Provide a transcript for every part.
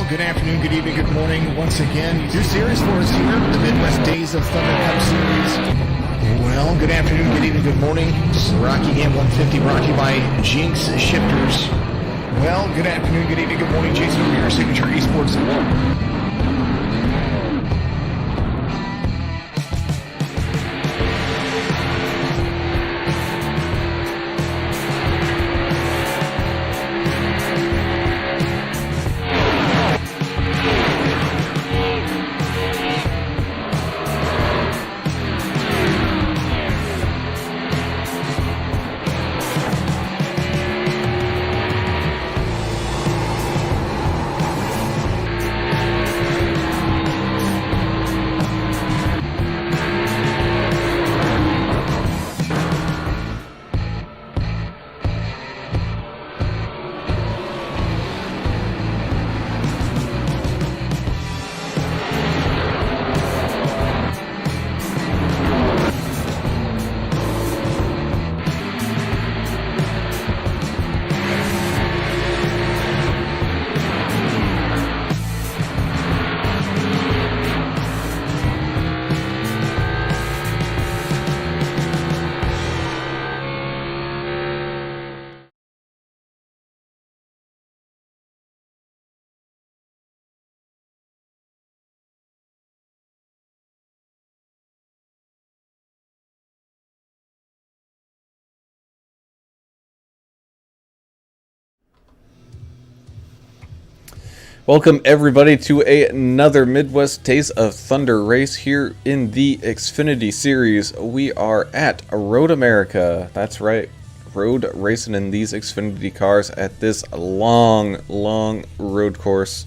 good afternoon, good evening, good morning. Once again, new series for us here, the Midwest Days of Thunder Cup Series. Well, good afternoon, good evening, good morning. This is Rockingham 150 brought to you by Jinx Shifters. Well, good afternoon, good evening, good morning. Jason over here, Signature Esports. Welcome everybody to another Midwest Days of Thunder race here in the Xfinity series. We are at Road America. That's right, road racing in these Xfinity cars at this long road course.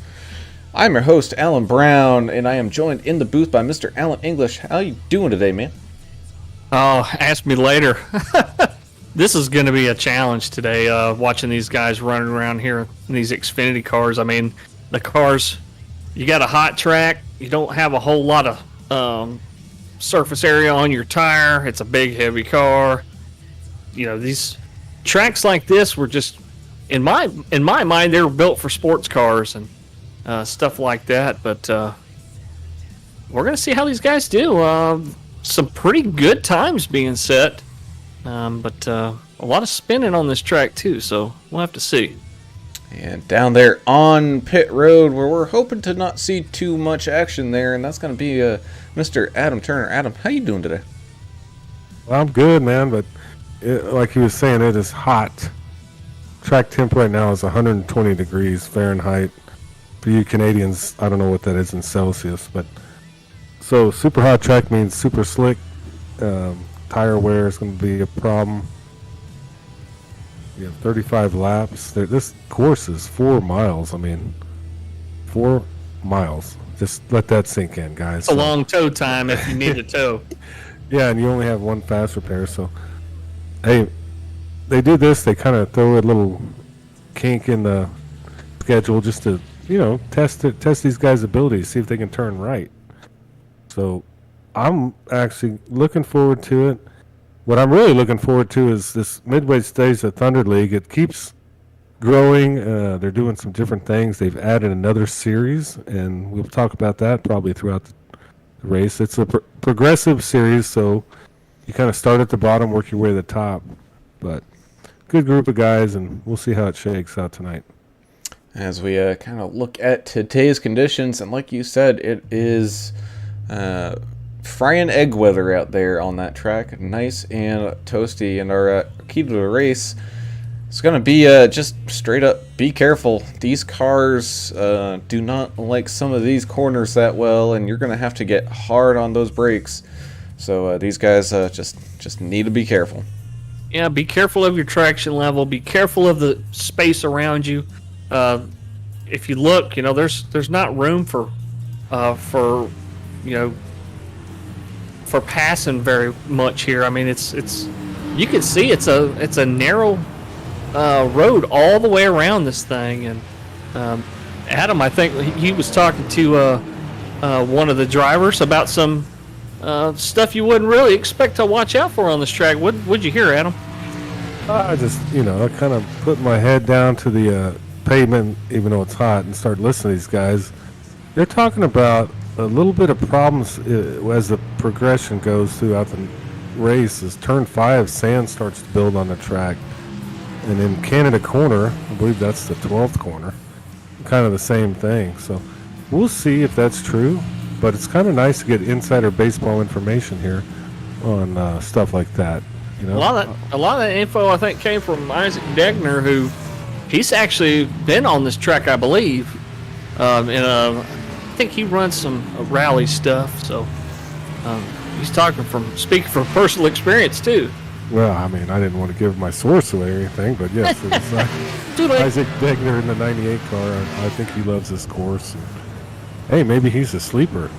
I'm your host, Alan Brown, and I am joined in the booth by Mr. Alan English. How you doing today, man? Oh, ask me later. This is going to be a challenge today, watching these guys running around here in these Xfinity cars. I mean, the cars, you got a hot track, you don't have a whole lot of surface area on your tire. It's a big, heavy car. You know, these tracks like this were just, in my mind, they were built for sports cars and stuff like that. But we're going to see how these guys do. Some pretty good times being set, but a lot of spinning on this track too, so we'll have to see. And down there on pit road, where we're hoping to not see too much action there, and that's going to be Mr. Adam Turner. Adam, how you doing today? Well, I'm good, man, but like he was saying, it is hot. Track temp right now is 120 degrees Fahrenheit. For you Canadians, I don't know what that is in Celsius, but so super hot track means super slick. Tire wear is going to be a problem. You have 35 laps. This course is 4 miles. I mean, 4 miles. Just let that sink in, guys. It's a long tow time if you need a tow. Yeah, and you only have one fast repair. So, hey, they do this. They kind of throw a little kink in the schedule just to, test these guys' abilities, see if they can turn right. So, I'm actually looking forward to it. What I'm really looking forward to is this Midwest Days of Thunder League. It keeps growing. They're doing some different things. They've added another series, and we'll talk about that probably throughout the race. It's a progressive series, so you kind of start at the bottom, work your way to the top. But good group of guys, and we'll see how it shakes out tonight. As we kind of look at today's conditions, and like you said, it is frying egg weather out there on that track, nice and toasty. And our key to the race is going to be just straight up be careful. These cars do not like some of these corners that well, and you're going to have to get hard on those brakes. So these guys just need to be careful. Yeah, be careful of your traction level. Be careful of the space around you. If you look, there's not room for passing very much here. I mean, it's you can see it's a narrow road all the way around this thing. And Adam, I think he was talking to one of the drivers about some stuff you wouldn't really expect to watch out for on this track. What'd you hear, Adam? I just, I kind of put my head down to the pavement, even though it's hot, and start listening to these guys, they're talking about a little bit of problems as the progression goes throughout the race. As turn 5, sand starts to build on the track. And in Canada Corner, I believe that's the 12th corner, kind of the same thing. So we'll see if that's true, but it's kind of nice to get insider baseball information here on stuff like that. You know? A lot of that info I think came from Isaac Degner, who he's actually been on this track, I believe. I think he runs some rally stuff, so he's speaking from personal experience too. Well, I mean, I didn't want to give my source away or anything, but yes, it's Isaac Degner in the 98 car. I think he loves this course. And, hey, maybe he's a sleeper.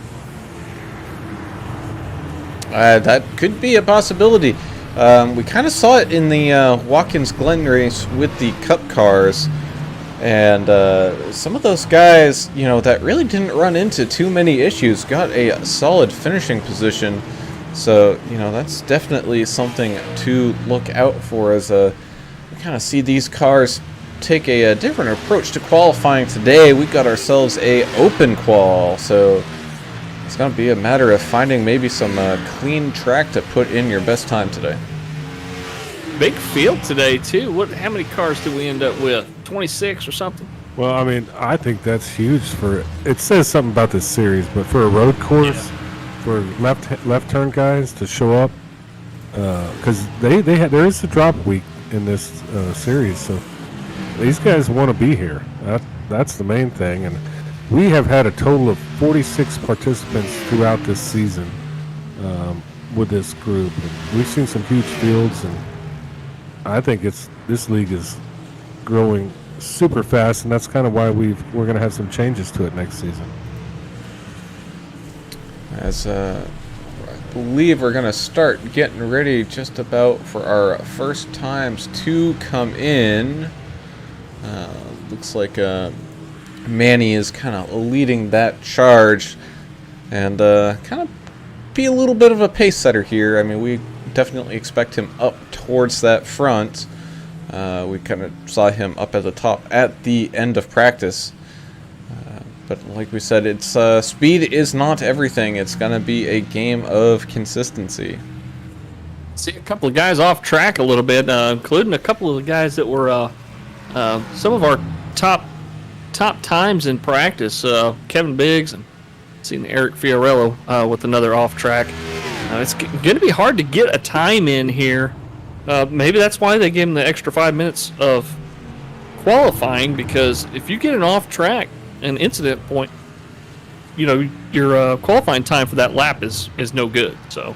That could be a possibility. We kind of saw it in the Watkins Glen race with the Cup cars. And some of those guys, that really didn't run into too many issues, got a solid finishing position. So, that's definitely something to look out for as we kind of see these cars take a different approach to qualifying today. We got ourselves a open qual, so it's going to be a matter of finding maybe some clean track to put in your best time today. Big field today too. How many cars did we end up with? 26 or something? Well, I mean, I think that's huge it says something about this series, but for a road course, for left turn guys to show up, because there is a drop week in this series, so these guys want to be here. That's the main thing, and we have had a total of 46 participants throughout this season with this group. And we've seen some huge fields, and I think this league is growing super fast, and that's kind of why we're going to have some changes to it next season. As I believe we're going to start getting ready just about for our first times to come in. Looks like Manny is kind of leading that charge and kind of be a little bit of a pace setter here. I mean, we definitely expect him up towards that front. We kind of saw him up at the top at the end of practice. But like we said, it's speed is not everything. It's going to be a game of consistency. See a couple of guys off track a little bit, including a couple of the guys that were some of our top times in practice. Kevin Biggs and seen Eric Fiorello with another off track. It's going to be hard to get a time in here. Maybe that's why they gave him the extra 5 minutes of qualifying, because if you get an off track, an incident point, your qualifying time for that lap is no good. So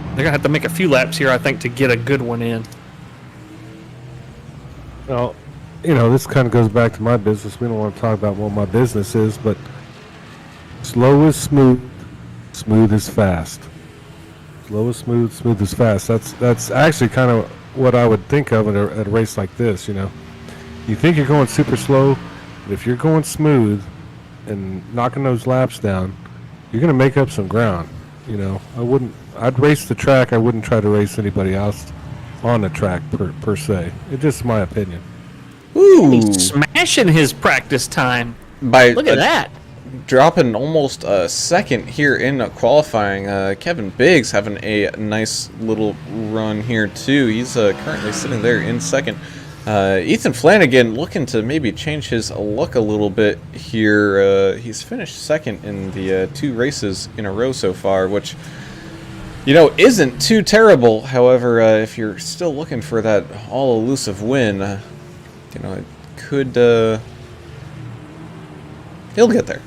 they're going to have to make a few laps here, I think, to get a good one in. Well, this kind of goes back to my business. We don't want to talk about what my business is, but slow is smooth, smooth is fast. Slow is smooth, smooth is fast. That's actually kind of what I would think of at a race like this. You think you're going super slow, but if you're going smooth and knocking those laps down, you're going to make up some ground. I'd race the track. I wouldn't try to race anybody else on the track per se. It's just my opinion. Ooh, he's smashing his practice time. Look at that. Dropping almost a second here in qualifying. Kevin Biggs having a nice little run here too. He's currently sitting there in second. Ethan Flanagan looking to maybe change his luck a little bit here. He's finished second in the 2 races in a row so far, which isn't too terrible. However, if you're still looking for that all elusive win, it could he'll get there.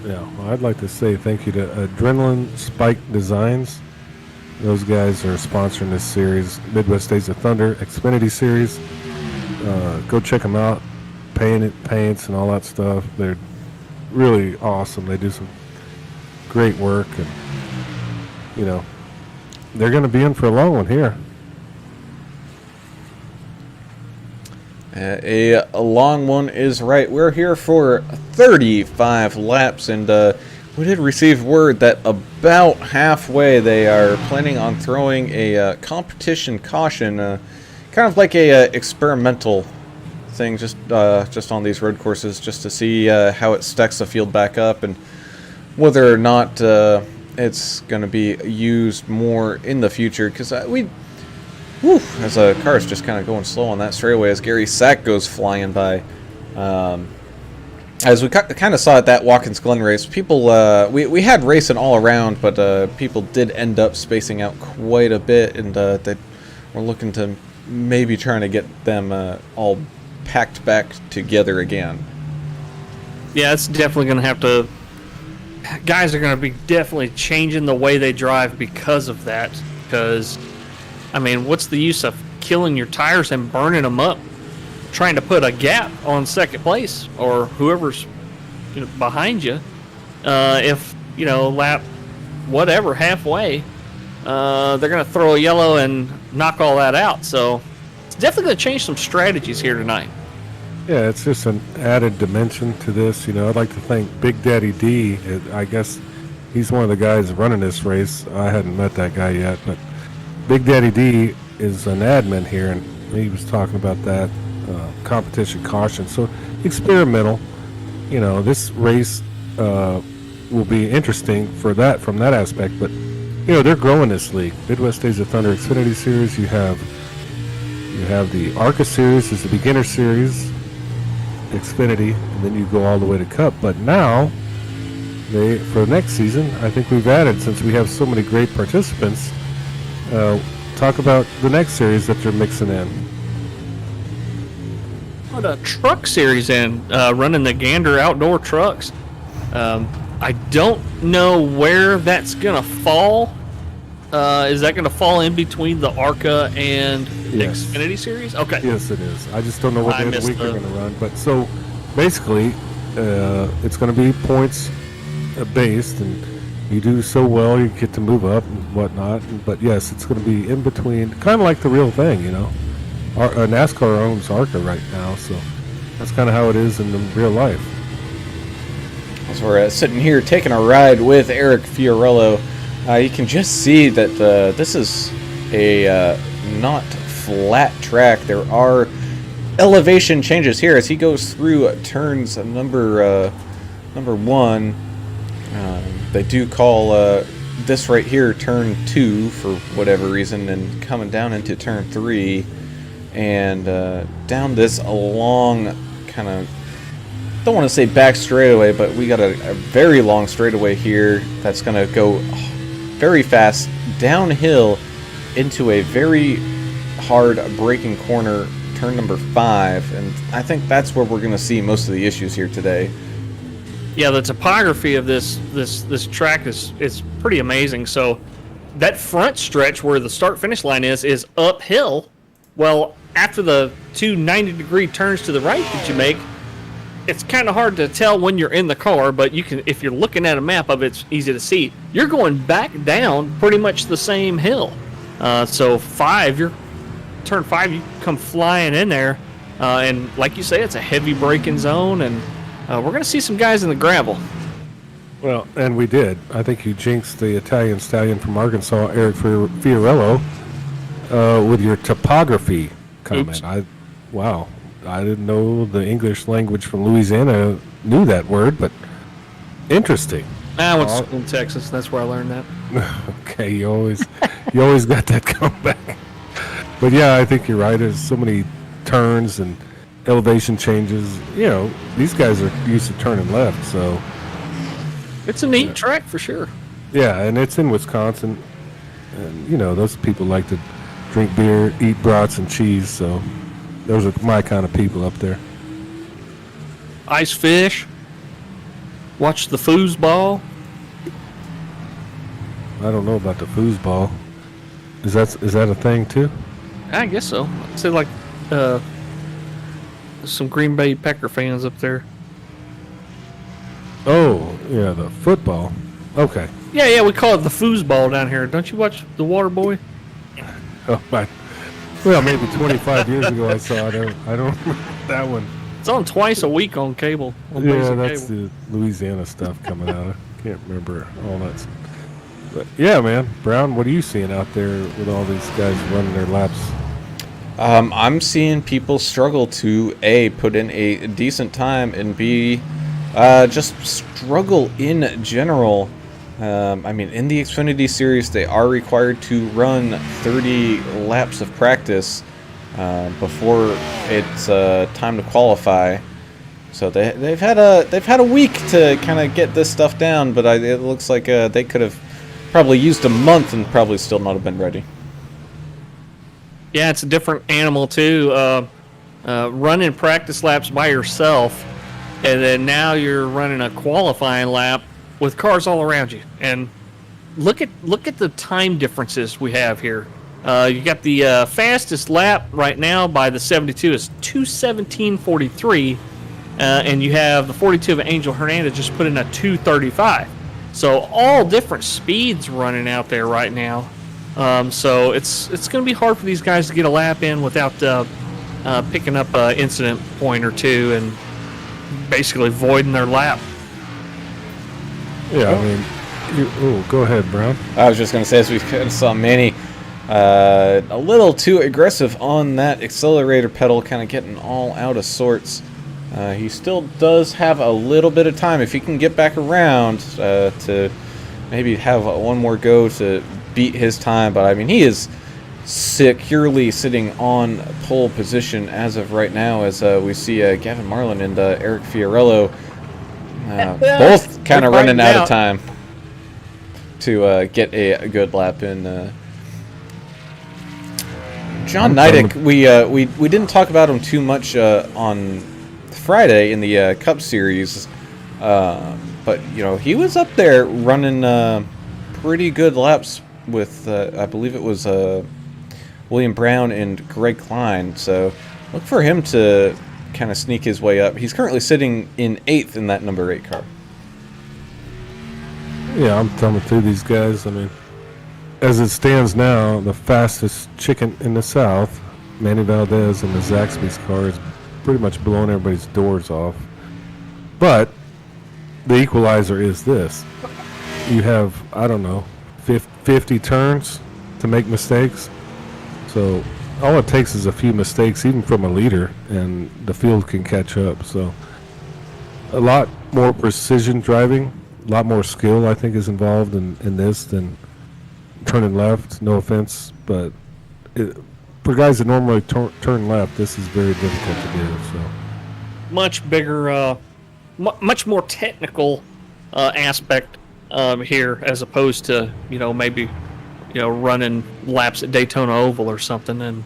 Yeah, well, I'd like to say thank you to Adrenaline Spike Designs. Those guys are sponsoring this series, Midwest Days of Thunder Xfinity series. Go check them out. Paints and all that stuff. They're really awesome. They do some great work, and they're going to be in for a long one here. A long one is right. We're here for 35 laps, and we did receive word that about halfway they are planning on throwing a competition caution, kind of like a experimental thing just on these road courses, just to see how it stacks the field back up and whether or not it's going to be used more in the future. Because as a car is just kind of going slow on that straightaway as Gary Sack goes flying by. As we kind of saw at that Watkins Glen race, people we had racing all around, but people did end up spacing out quite a bit, and they were looking to maybe trying to get them all packed back together again. Yeah, it's definitely going to have to. Guys are going to be definitely changing the way they drive because of that. Because, I mean, what's the use of killing your tires and burning them up, trying to put a gap on second place or whoever's behind you? If lap whatever halfway, they're going to throw a yellow and knock all that out. So it's definitely going to change some strategies here tonight. Yeah, it's just an added dimension to this. I'd like to thank Big Daddy D. I guess he's one of the guys running this race. I hadn't met that guy yet, but Big Daddy D is an admin here, and he was talking about that competition caution. So experimental. This race will be interesting from that aspect. But they're growing this league. Midwest Days of Thunder Xfinity Series. You have the ARCA Series is the beginner series. Xfinity, and then you go all the way to Cup. But now, for next season, I think we've added, since we have so many great participants, talk about the next series that they're mixing in. Put a truck series in, running the Gander Outdoor Trucks. I don't know where that's going to fall. Is that going to fall in between the ARCA and Yes. Xfinity series? Okay. Yes, it is. I just don't know what day of the week they're going to run. But so, basically, it's going to be points based, and you do so well, you get to move up and whatnot. But yes, it's going to be in between, kind of like the real thing, NASCAR owns ARCA right now, so that's kind of how it is in the real life. As we're sitting here taking a ride with Eric Fiorello, you can just see that this is a not flat track. There are elevation changes here as he goes through turns number one. They do call this right here turn 2 for whatever reason, and coming down into turn 3 and down this long kind of, don't want to say back straightaway, but we got a very long straightaway here that's going to go very fast downhill into a very hard braking corner, turn number 5, and I think that's where we're going to see most of the issues here today. Yeah, the topography of this track is pretty amazing. So that front stretch where the start-finish line is uphill. Well, after the two 90-degree turns to the right that you make, it's kind of hard to tell when you're in the car, but you can, if you're looking at a map of it, it's easy to see. You're going back down pretty much the same hill. So turn 5, you come flying in there, and like you say, it's a heavy braking zone, and we're going to see some guys in the gravel. Well, and we did. I think you jinxed the Italian stallion from Arkansas, Eric Fiorello, with your topography comment. Oops. Wow. I didn't know the English language from Louisiana knew that word, but interesting. I went to school in Texas. That's where I learned that. Okay, you always got that comeback. But yeah, I think you're right. There's so many turns and elevation changes. These guys are used to turning left, so It's a neat track for sure. yeah, and it's in Wisconsin, and those people like to drink beer, eat brats and cheese, so those are my kind of people up there. Ice fish. Watch the foosball. I don't know about the foosball. Is that a thing too? I guess so. I'd say like some Green Bay Packer fans up there. Oh, yeah, the football. Okay. Yeah, we call it the foosball down here. Don't you watch The Water Boy? Oh my. Well, maybe 25 years ago I saw it. I don't remember that one. It's on twice a week on cable. On Yeah, basic that's cable. the Louisiana stuff coming out. I can't remember all that stuff. But yeah, man, Brown, what are you seeing out there with all these guys running their laps? I'm seeing people struggle to A, put in a decent time, and B, just struggle in general. I mean, in the Xfinity series, they are required to run 30 laps of practice before it's time to qualify. So they've had a week to kind of get this stuff down, but it looks like they could have probably used a month and probably still not have been ready. Yeah, it's a different animal too. Running practice laps by yourself, and then now you're running a qualifying lap with cars all around you. And look at the time differences we have here. You got the fastest lap right now by the 72 is 2:17:43, and you have the 42 of Angel Hernandez just put in a 2:35. So all different speeds running out there right now. So it's going to be hard for these guys to get a lap in without picking up an incident point or two and basically voiding their lap. Yeah, I mean, go ahead, Brown. I was just going to say, as we kind of saw Manny a little too aggressive on that accelerator pedal, kind of getting all out of sorts. He still does have a little bit of time if he can get back around to maybe have one more go to beat his time. But I mean, he is securely sitting on pole position as of right now, as we see Gavin Marlin and Eric Fiorello both kind of running out of time to get a good lap in. John Neidick, we didn't talk about him too much on Friday in the Cup Series, but he was up there running pretty good laps with I believe it was William Brown and Greg Klein. So look for him to kind of sneak his way up. He's currently sitting in 8th in that number 8 car. Yeah, I'm thumbing through these guys. I mean, as it stands now, the fastest chicken in the South, Manny Valdez in the Zaxby's car, is pretty much blowing everybody's doors off. But the equalizer is this. You have, I don't know, 50 turns to make mistakes. So all it takes is a few mistakes, even from a leader, and the field can catch up. So a lot more precision driving, a lot more skill, I think, is involved in this than turning left. No offense, but for guys that normally turn left, this is very difficult to do. So much bigger, much more technical aspect here, as opposed to maybe running laps at Daytona Oval or something. And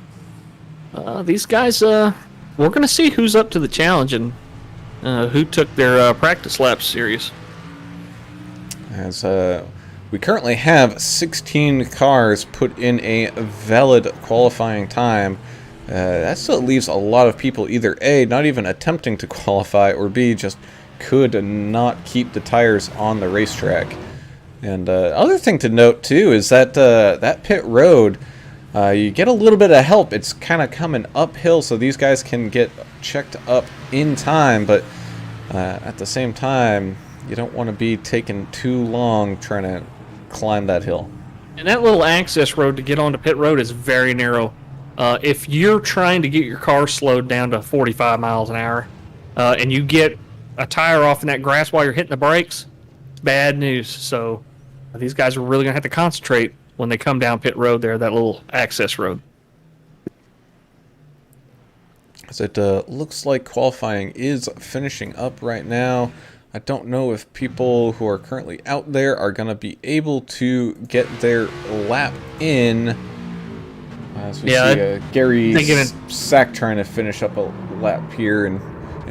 these guys, we're going to see who's up to the challenge and who took their practice laps serious. As we currently have 16 cars put in a valid qualifying time. That still leaves a lot of people either A, not even attempting to qualify, or B, just could not keep the tires on the racetrack. And other thing to note too is that that pit road, you get a little bit of help. It's kind of coming uphill, so these guys can get checked up in time, but at the same time, you don't want to be taking too long trying to climb that hill. And that little access road to get onto pit road is very narrow. If you're trying to get your car slowed down to 45 miles an hour, and you get a tire off in that grass while you're hitting the brakes, bad news. So these guys are really going to have to concentrate when they come down pit road there, that little access road. So it looks like qualifying is finishing up right now. I don't know if people who are currently out there are going to be able to get their lap in. As we see Gary Sack trying to finish up a lap here and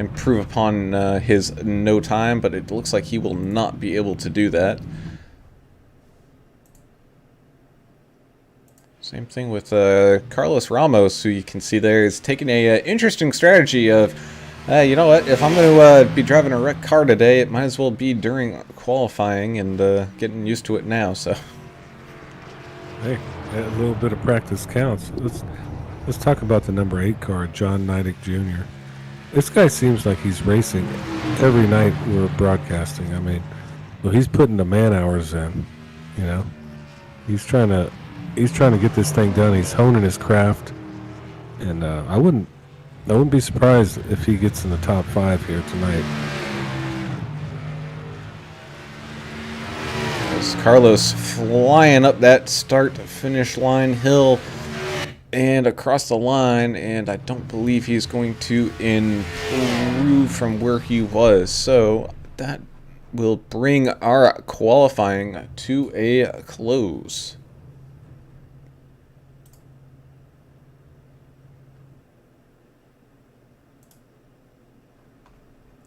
improve upon his no time, but it looks like he will not be able to do that. Same thing with Carlos Ramos, who you can see there is taking a interesting strategy of, you know what, if I'm going to be driving a wrecked car today, it might as well be during qualifying and getting used to it now. So, hey, a little bit of practice counts. Let's talk about the number 8 car, John Neidick Jr. This guy seems like he's racing every night we're broadcasting. I mean, well, he's putting the man hours in. He's trying to get this thing done. He's honing his craft. And I wouldn't be surprised if he gets in the top 5 here tonight. As Carlos flying up that start-finish line hill and across the line, and I don't believe he's going to improve from where he was. So that will bring our qualifying to a close.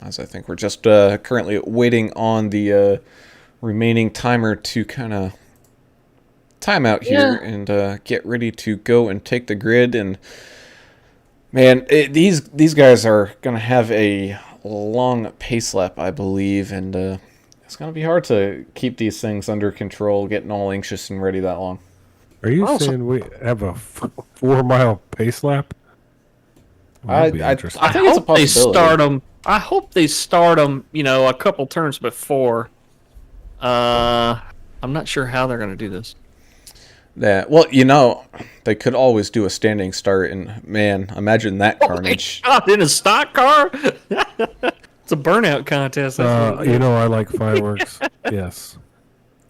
As I think we're just currently waiting on the remaining timer to kind of time out here and get ready to go and take the grid. And man, these guys are going to have a long pace lap, I believe, and it's going to be hard to keep these things under control, getting all anxious and ready that long. Are you saying we have a 4-mile pace lap? Well, that'd be interesting. I think it's a possibility. I hope they start them, a couple turns before. I'm not sure how they're going to do this. Yeah, well, they could always do a standing start, and man, imagine that carnage. Oh, in a stock car? It's a burnout contest. I like fireworks. Yes.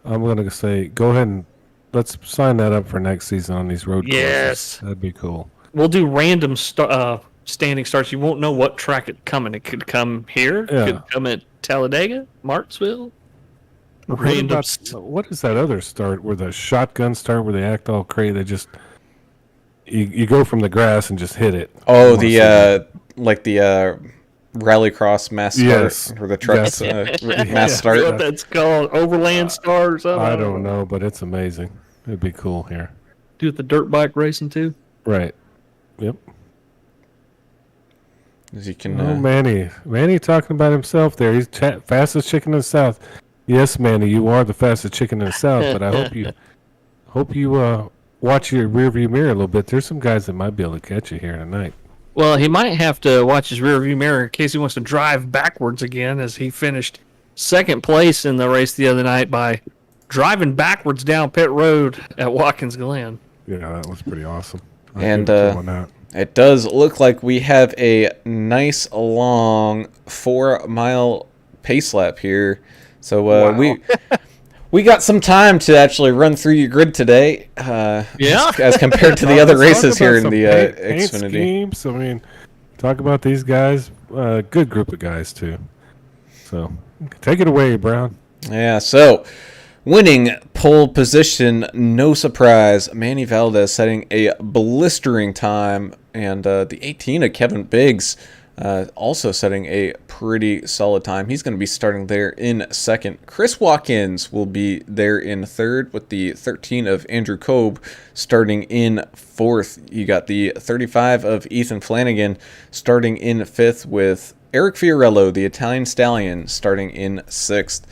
I'm going to say, go ahead and let's sign that up for next season on these road courses. Yes. That'd be cool. We'll do random standing starts. You won't know what track it's coming. It could come here. Yeah. It could come at Talladega, Marksville. What is that other start where the shotgun start where they act all crazy? They just you go from the grass and just hit it. Oh, the rallycross mass start where the trucks mass start. What that's called, Overland Star or something. I don't know, but it's amazing. It'd be cool here. Do it the dirt bike racing too. Right. Yep. As you can. Manny talking about himself there. He's fastest chicken in the South. Yes, Manny, you are the fastest chicken in the South. But I hope you watch your rearview mirror a little bit. There's some guys that might be able to catch you here tonight. Well, he might have to watch his rearview mirror in case he wants to drive backwards again, as he finished second place in the race the other night by driving backwards down pit road at Watkins Glen. Yeah, that was pretty awesome. And it does look like we have a nice long 4-mile pace lap here. So wow. we got some time to actually run through your grid today. As compared to the other races here in the Xfinity. Schemes. I mean, talk about these guys. Good group of guys too. So take it away, Brown. Yeah. So winning pole position, no surprise, Manny Valdez setting a blistering time, and the 18 of Kevin Biggs. Also setting a pretty solid time. He's going to be starting there in second. Chris Watkins will be there in third, with the 13 of Andrew Kobe starting in fourth. You got the 35 of Ethan Flanagan starting in fifth, with Eric Fiorello, the Italian Stallion, starting in sixth.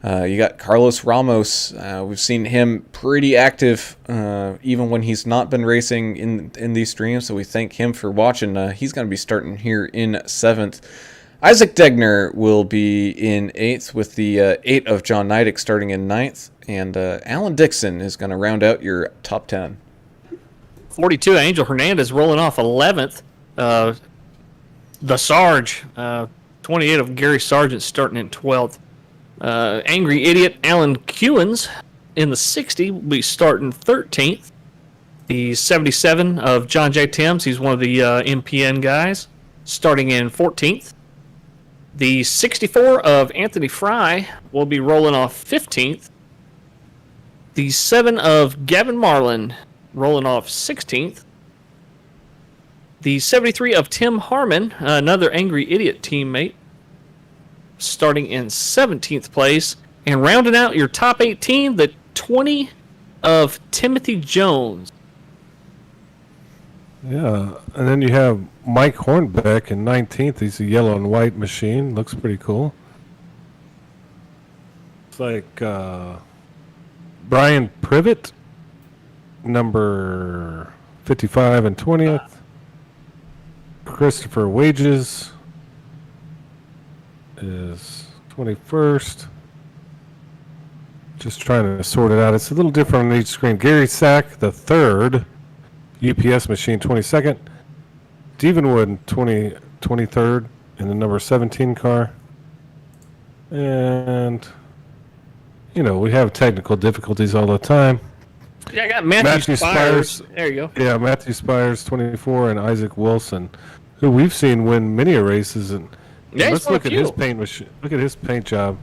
You got Carlos Ramos. We've seen him pretty active even when he's not been racing in these streams, so we thank him for watching. He's going to be starting here in seventh. Isaac Degner will be in eighth, with the 8 of John Neidick starting in ninth, and Alan Dixon is going to round out your top 10. 42, Angel Hernandez rolling off 11th. The Sarge, 28 of Gary Sargent starting in 12th. Angry Idiot Alan Kewins in the 60 will be starting 13th. The 77 of John J. Timms, he's one of the MPN guys, starting in 14th. The 64 of Anthony Fry will be rolling off 15th. The 7 of Gavin Marlin rolling off 16th. The 73 of Tim Harmon, another Angry Idiot teammate, starting in 17th place. And rounding out your top 18, the 20 of Timothy Jones. Yeah, and then you have Mike Hornbeck in 19th. He's a yellow and white machine. Looks pretty cool. It's like Brian Privet, number 55 and 20th. Christopher Wages is 21st. Just trying to sort it out. It's a little different on each screen. Gary Sack, the third. UPS machine, 22nd. Stevenwood 23rd in the number 17 car. And, we have technical difficulties all the time. Yeah, I got Matthew Spires. There you go. Yeah, Matthew Spires 24 and Isaac Wilson, who we've seen win many races. And yeah, let's look at his paint machine. Look at his paint job.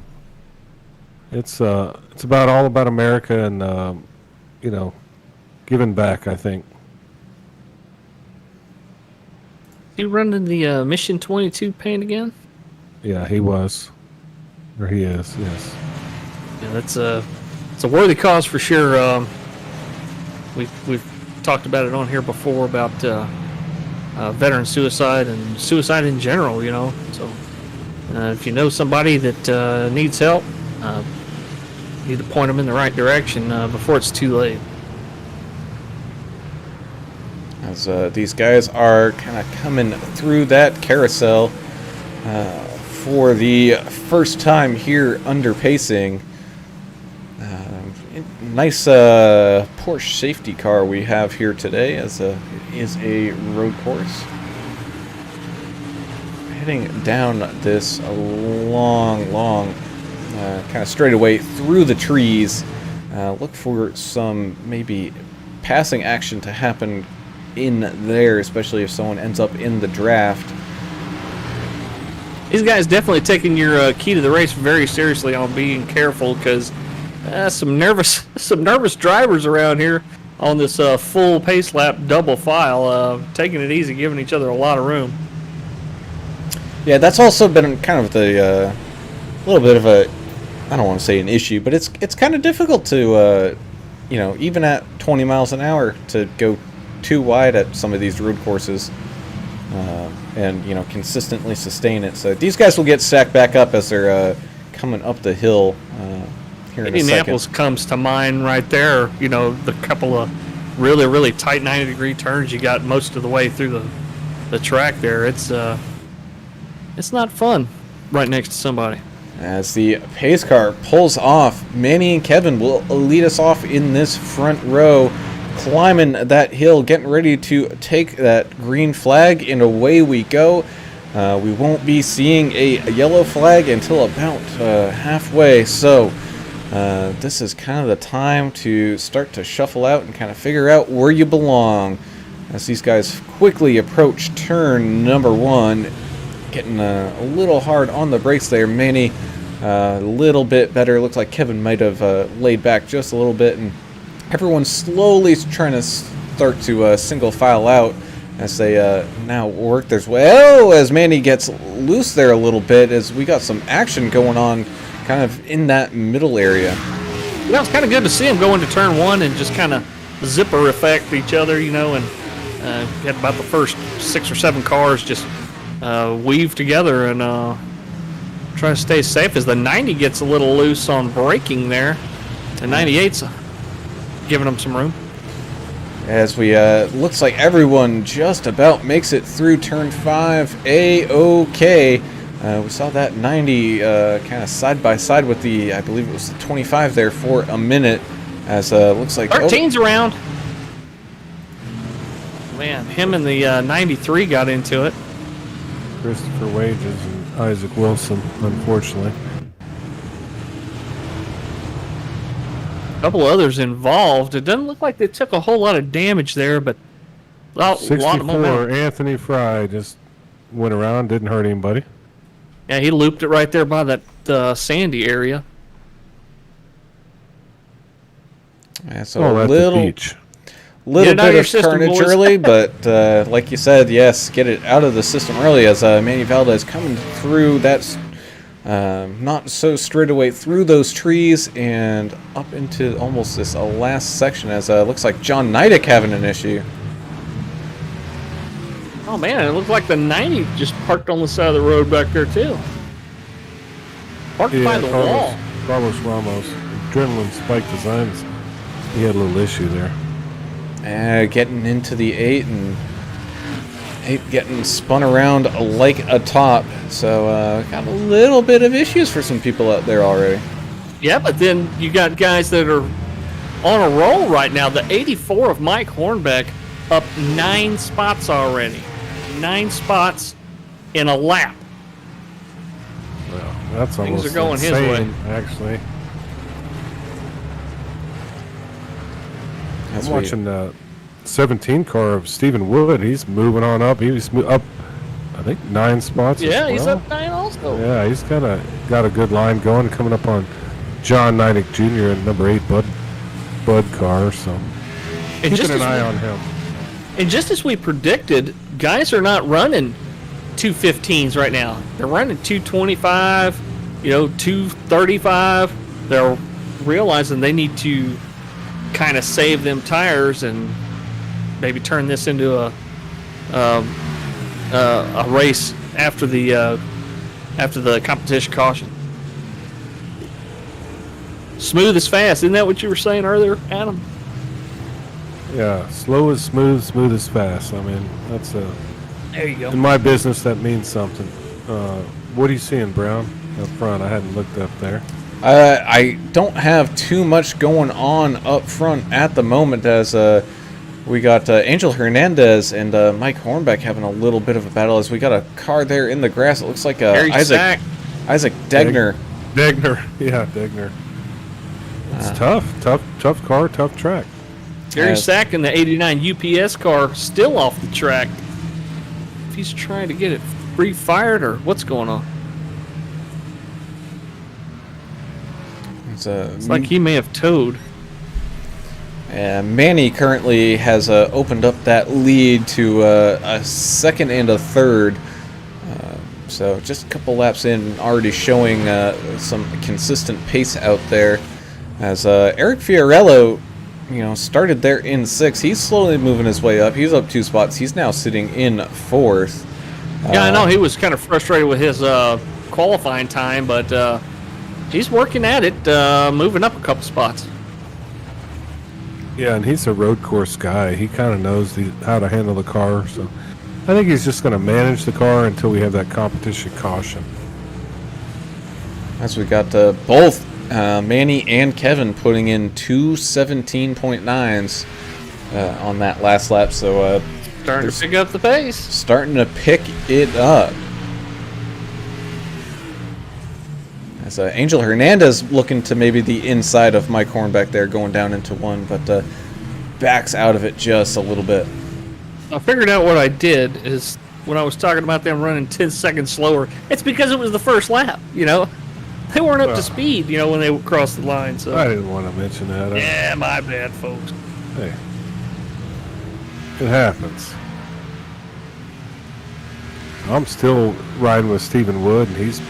It's about all about America and giving back, I think. He running the Mission 22 paint again? Yeah, he was. Or he is, yes. Yeah, it's a worthy cause for sure. We've talked about it on here before about veteran suicide and suicide in general, So if you know somebody that needs help, you need to point them in the right direction before it's too late. As these guys are kind of coming through that carousel for the first time here under pacing. Nice Porsche safety car we have here today as is a road course. Heading down this long kind of straightaway through the trees. Look for some maybe passing action to happen in there, especially if someone ends up in the draft. These guys definitely taking your key to the race very seriously on being careful, because some nervous drivers around here on this full pace lap double file, taking it easy, giving each other a lot of room. Yeah, that's also been kind of the little bit of a, I don't want to say an issue, but it's kind of difficult to even at 20 miles an hour to go too wide at some of these road courses and consistently sustain it. So these guys will get stacked back up as they're coming up the hill here in a second. Indianapolis comes to mind right there. The couple of really tight 90-degree turns you got most of the way through the track there. It's not fun right next to somebody. As the pace car pulls off, Manny and Kevin will lead us off in this front row, climbing that hill, getting ready to take that green flag, and away we go. We won't be seeing a yellow flag until about halfway, so this is kind of the time to start to shuffle out and kind of figure out where you belong. As these guys quickly approach turn number 1, getting a little hard on the brakes there. Manny a little bit better. Looks like Kevin might have laid back just a little bit, and everyone's slowly trying to start to single file out as they now work their way. Oh, as Manny gets loose there a little bit, as we got some action going on kind of in that middle area. Yeah, it's kind of good to see them go into turn 1 and just kind of zipper effect each other, and get about the first 6 or 7 cars just weave together and try to stay safe as the 90 gets a little loose on braking there. The 98's giving them some room. As we looks like everyone just about makes it through turn 5 A-OK. We saw that 90 kind of side by side with the, I believe it was the 25 there for a minute, as looks like 13's around. Man, him and the 93 got into it. Christopher Wages and Isaac Wilson, unfortunately. A couple others involved. It doesn't look like they took a whole lot of damage there, but a lot of momentum. Anthony Fry just went around, didn't hurt anybody. Yeah, he looped it right there by that sandy area. Yeah, so at the beach. Little bit of carnage early, but like you said, yes, get it out of the system early as Manny Valdez coming through that not so straight away through those trees and up into almost this last section as looks like John Nidick having an issue. Oh man, it looks like the 90 just parked on the side of the road back there too. Parked by the wall. Carlos Ramos, Adrenaline Spike Designs, he had a little issue there. Getting into the 8 and 8 getting spun around like a top. So got a little bit of issues for some people out there already. Yeah, but then you got guys that are on a roll right now. The 84 of Mike Hornbeck up 9 spots already. 9 spots in a lap. Well, that's Things almost are going his way. insane, actually. As I'm we- watching the 17 car of Stephen Wood. He's moving on up. He's up, I think, 9 spots. Yeah, as he's well. up 9 also. Yeah, he's got a good line going, coming up on John Neidick Jr. in number 8 Bud car. So And keeping just an as eye we- on him. And just as we predicted, guys are not running 215s right now. They're running 225, 235. They're realizing they need to kind of save them tires and maybe turn this into a race after the competition caution. Smooth is fast. Isn't that what you were saying earlier, Adam? Yeah, slow is smooth, smooth is fast. I mean, that's There you go. in my business that means something. What are you seeing, Brown, up front? I hadn't looked up there. I don't have too much going on up front at the moment, as we got Angel Hernandez and Mike Hornbeck having a little bit of a battle, as we got a car there in the grass. It looks like Gary Isaac Degner. Degner. Yeah, Degner. It's tough car, tough track. Gary Yes. Sack in the 89 UPS car still off the track. If he's trying to get it re-fired or what's going on? It's like he may have towed. And Manny currently has opened up that lead to a second and a third. So just a couple laps in, already showing some consistent pace out there. As Eric Fiorello, started there in 6th. He's slowly moving his way up. He's up 2 spots. He's now sitting in 4th. Yeah, I know he was kind of frustrated with his qualifying time, but he's working at it, moving up a couple spots. Yeah, and he's a road course guy. He kind of knows how to handle the car. So I think he's just going to manage the car until we have that competition caution. As we got both Manny and Kevin putting in 2 17.9s on that last lap. So Starting to pick up the pace. starting to pick it up. As Angel Hernandez looking to maybe the inside of Mike Hornbeck there, going down into 1, but backs out of it just a little bit. I figured out what I did is when I was talking about them running 10 seconds slower, it's because it was the first lap, They weren't up to speed, when they crossed the line. So I didn't want to mention that. yeah, my bad, folks. Hey, it happens. I'm still riding with Stephen Wood, and he's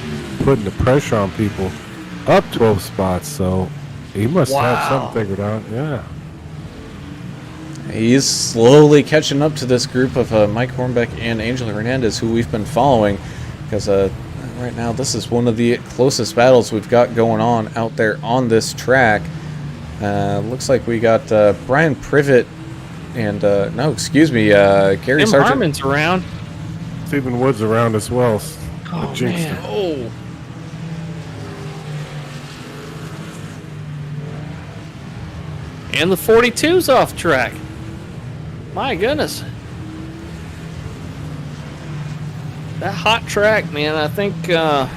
putting the pressure on people up 12 spots, so he must have Wow. something figured out. Yeah. He's slowly catching up to this group of Mike Hornbeck and Angel Hernandez, who we've been following, because right now this is one of the closest battles we've got going on out there on this track. Looks like we got Brian Privet and Gary Tim Sargent. Harmon's around. Stephen Wood's around as well. Oh, Jinxed man. it. Oh. And the 42's off track. My goodness. That hot track, man. I think I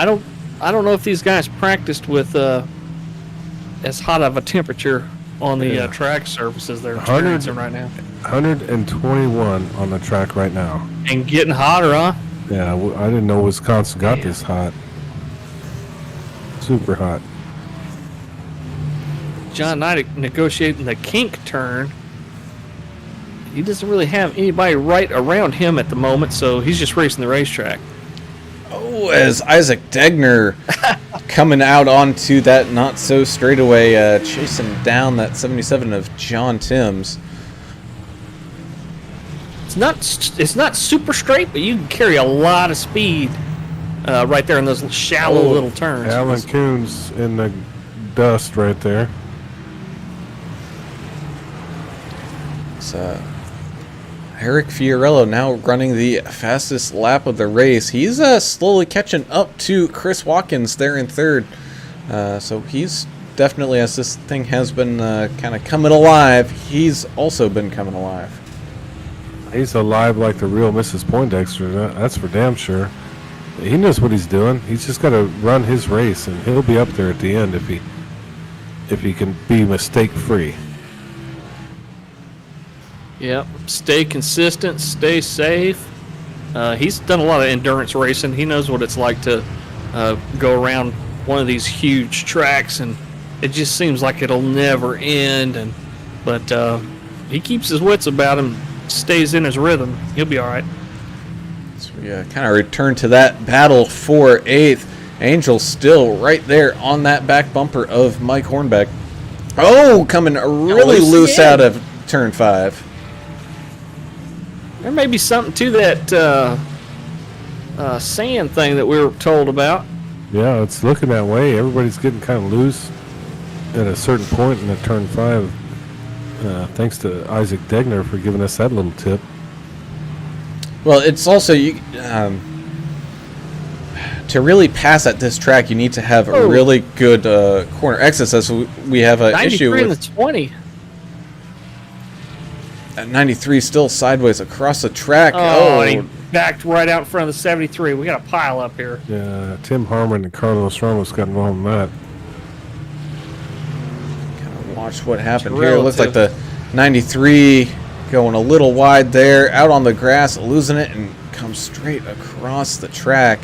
don't know if these guys practiced with as hot of a temperature on the Yeah. track surfaces they're 100 experiencing right now. 121 on the track right now. And getting hotter, huh? Yeah, I didn't know Wisconsin got this hot. Super hot. John Neidick negotiating the kink turn. He doesn't really have anybody right around him at the moment, so he's just racing the racetrack. Oh, as Isaac Degner coming out onto that not so straightaway, chasing down that 77 of John Timms. It's not super straight, but you can carry a lot of speed right there in those shallow little turns. Alan Coons in the dust right there. It's Eric Fiorello now running the fastest lap of the race. He's slowly catching up to Chris Watkins there in 3rd. So he's definitely, as this thing has been kind of coming alive, he's also been coming alive. He's alive like the real Mrs. Poindexter. That's for damn sure. He knows what he's doing. He's just got to run his race, and he'll be up there at the end if he can be mistake free. Yep. Stay consistent. Stay safe. He's done a lot of endurance racing. He knows what it's like to go around one of these huge tracks, and it just seems like it'll never end. But he keeps his wits about him, stays in his rhythm. He'll be all right. So we kind of return to that battle for 8th. Angel still right there on that back bumper of Mike Hornbeck. Oh, coming really loose out of turn 5. There may be something to that sand thing that we were told about. Yeah, it's looking that way. Everybody's getting kind of loose at a certain point in the turn 5. Thanks to Isaac Degner for giving us that little tip. Well, it's also to really pass at this track, you need to have a really good corner exit. So we have an issue with 93 and the 20. At 93 still sideways across the track. Oh, and he backed right out in front of the 73. We got a pile up here. Yeah, Tim Harmon and Carlos Ramos got involved in that. Watch what happened here. It looks like the 93 going a little wide there, out on the grass, losing it, and comes straight across the track.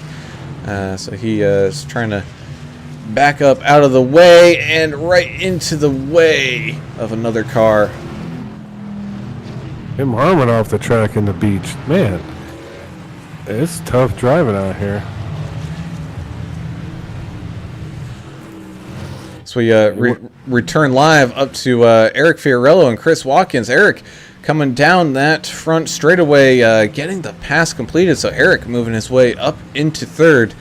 So he is trying to back up out of the way and right into the way of another car. Tim Harmon off the track in the beach. Man, it's tough driving out here. So we return live up to Eric Fiorello and Chris Watkins. Eric coming down that front straightaway, getting the pass completed. So Eric moving his way up into 3rd.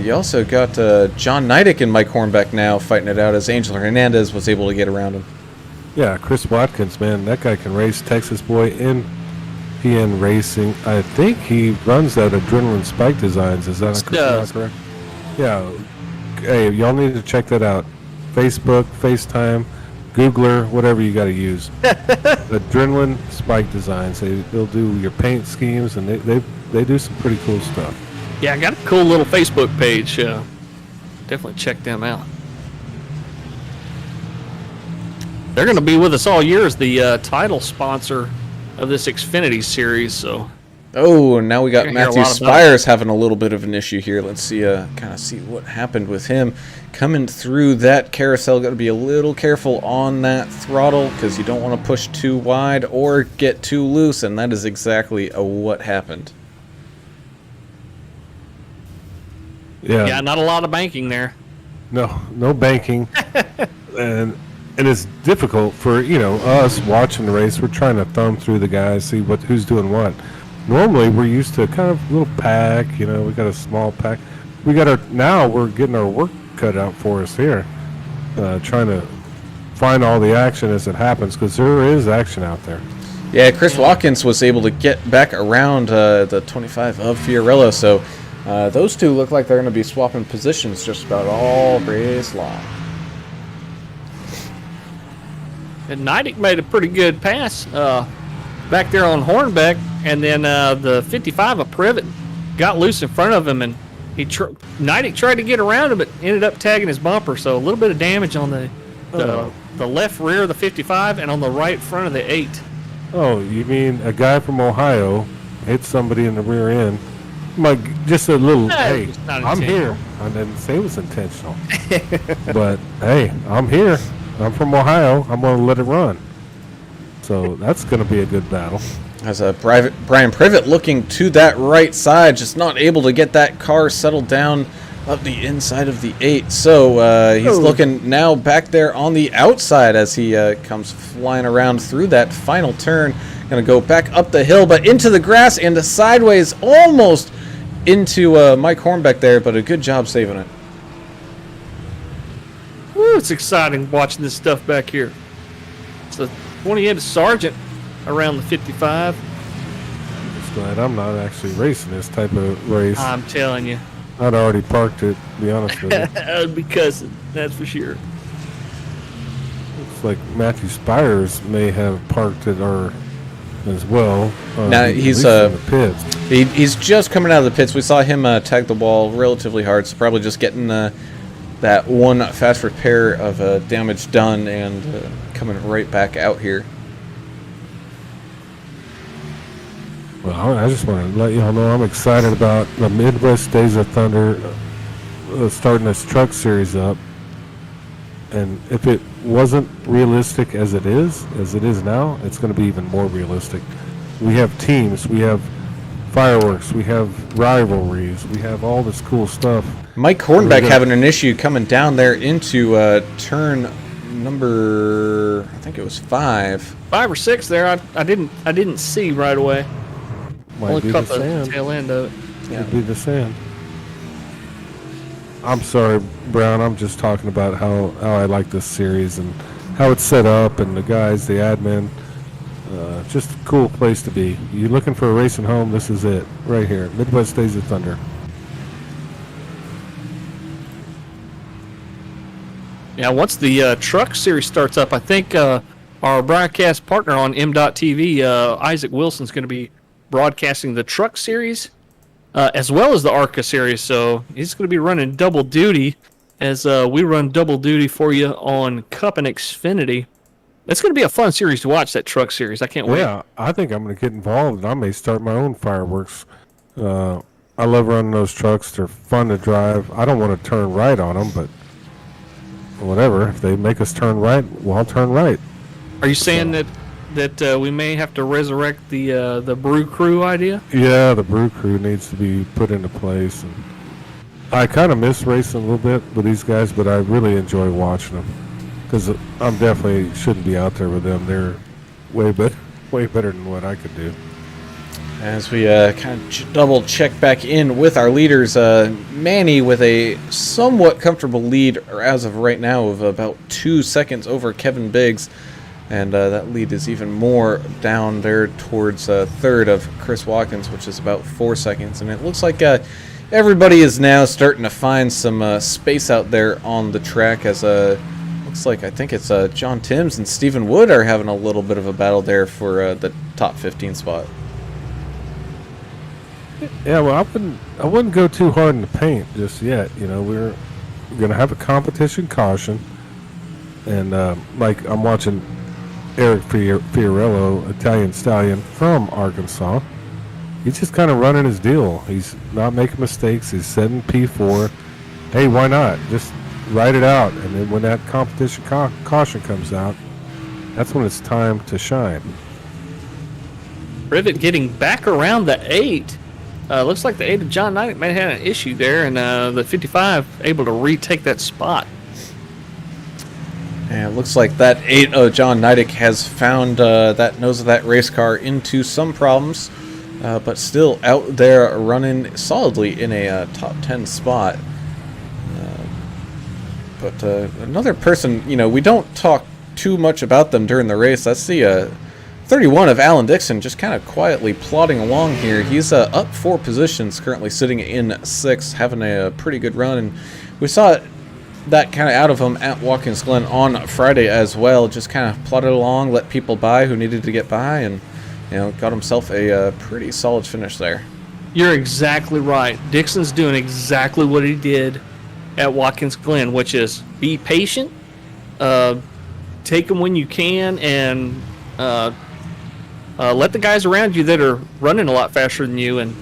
You also got John Neidick and Mike Hornbeck now fighting it out as Angel Hernandez was able to get around him. Yeah, Chris Watkins, man, that guy can race. Texas boy in PN Racing. I think he runs that Adrenaline Spike Designs. Is that correct? Yeah. Hey, y'all need to check that out. Facebook, FaceTime, Googler, whatever you got to use. Adrenaline Spike Designs. They'll do your paint schemes, and they do some pretty cool stuff. Yeah, I got a cool little Facebook page. Definitely check them out. They're going to be with us all year as the title sponsor of this Xfinity series. So, now we got Matthew Spires having a little bit of an issue here. Let's see, kind of see what happened with him coming through that carousel. Got to be a little careful on that throttle because you don't want to push too wide or get too loose, and that is exactly what happened. Yeah, not a lot of banking there. No banking, and it's difficult for us watching the race. We're trying to thumb through the guys, see who's doing what. Normally, we're used to kind of a little pack. We got a small pack. Now we're getting our work cut out for us here, trying to find all the action as it happens because there is action out there. Yeah, Chris Watkins was able to get back around the 25 of Fiorello, so those two look like they're going to be swapping positions just about all race long. And Neidick made a pretty good pass back there on Hornbeck, and then the 55 of Privet got loose in front of him, and Neidick tried to get around him, but ended up tagging his bumper. So a little bit of damage on the left rear of the 55 and on the right front of the 8. Oh, you mean a guy from Ohio hit somebody in the rear end? Just a little, hey, I'm here. I didn't say it was intentional. But, hey, I'm here. I'm from Ohio. I'm going to let it run. So that's going to be a good battle. As Brian Privet looking to that right side, just not able to get that car settled down up the inside of the 8. So he's looking now back there on the outside as he comes flying around through that final turn. Going to go back up the hill, but into the grass and sideways almost into Mike Hornbeck there, but a good job saving it. Woo, it's exciting watching this stuff back here. It's the 28 of Sargent around the 55. I'm just glad I'm not actually racing this type of race. I'm telling you. I'd already parked it, to be honest with you. Because that's for sure. Looks like Matthew Spires may have parked it or as well. Now, at he's, least in the pits. He's just coming out of the pits. We saw him tag the wall relatively hard, so probably just getting that one fast repair of damage done and coming right back out here. Well, I just want to let you all know I'm excited about the Midwest Days of Thunder starting this truck series up. And if it wasn't realistic as it is now, it's going to be even more realistic. We have teams, we have fireworks, we have rivalries, we have all this cool stuff. Mike Hornbeck having an issue coming down there into turn number, I think it was 5. 5 or 6 there. I didn't see right away. Might Only be caught the the sand. tail end of it. Could be the sand. I'm sorry, Brown. I'm just talking about how I like this series and how it's set up and the guys, the admin. Just a cool place to be. You looking for a racing home? This is it, right here. Midwest Days of Thunder. Yeah, once the truck series starts up, I think our broadcast partner on MDOT TV, Isaac Wilson's going to be broadcasting the truck series as well as the ARCA series. So he's going to be running double duty as we run double duty for you on Cup and Xfinity. It's going to be a fun series to watch, that truck series. I can't wait. Yeah, I think I'm going to get involved and I may start my own fireworks. I love running those trucks. They're fun to drive. I don't want to turn right on them, but whatever. If they make us turn right, well, I'll turn right. Are you saying that we may have to resurrect the Brew Crew idea? Yeah, the Brew Crew needs to be put into place. And I kind of miss racing a little bit with these guys, but I really enjoy watching them because I'm definitely shouldn't be out there with them. They're way better than what I could do. As we kind of double check back in with our leaders, Manny with a somewhat comfortable lead as of right now of about 2 seconds over Kevin Biggs. And that lead is even more down there towards third of Chris Watkins, which is about 4 seconds. And it looks like everybody is now starting to find some space out there on the track as looks like I think it's John Timms and Stephen Wood are having a little bit of a battle there for the top 15 spot. Yeah, well, I wouldn't go too hard in the paint just yet. You know, we're gonna have a competition caution, and like I'm watching Eric Fiorello, Italian Stallion from Arkansas. He's just kind of running his deal. He's not making mistakes. He's setting P4. Hey, why not? Just ride it out, and then when that competition caution comes out, that's when it's time to shine. Privet getting back around the 8. Looks like the 8 of John Knight may have had an issue there, and the 55 able to retake that spot. And it looks like that 8 of John Neidick has found that nose of that race car into some problems, but still out there running solidly in a top 10 spot. But another person, you know, we don't talk too much about them during the race. That's the 31 of Alan Dixon, just kind of quietly plodding along here. He's up 4 positions, currently sitting in 6th, having a pretty good run. And we saw that kind of out of him at Watkins Glen on Friday as well. Just kind of plodded along, let people by who needed to get by, and you know, got himself a pretty solid finish there. You're exactly right. Dixon's doing exactly what he did at Watkins Glen, which is be patient, take them when you can, and let the guys around you that are running a lot faster than you. And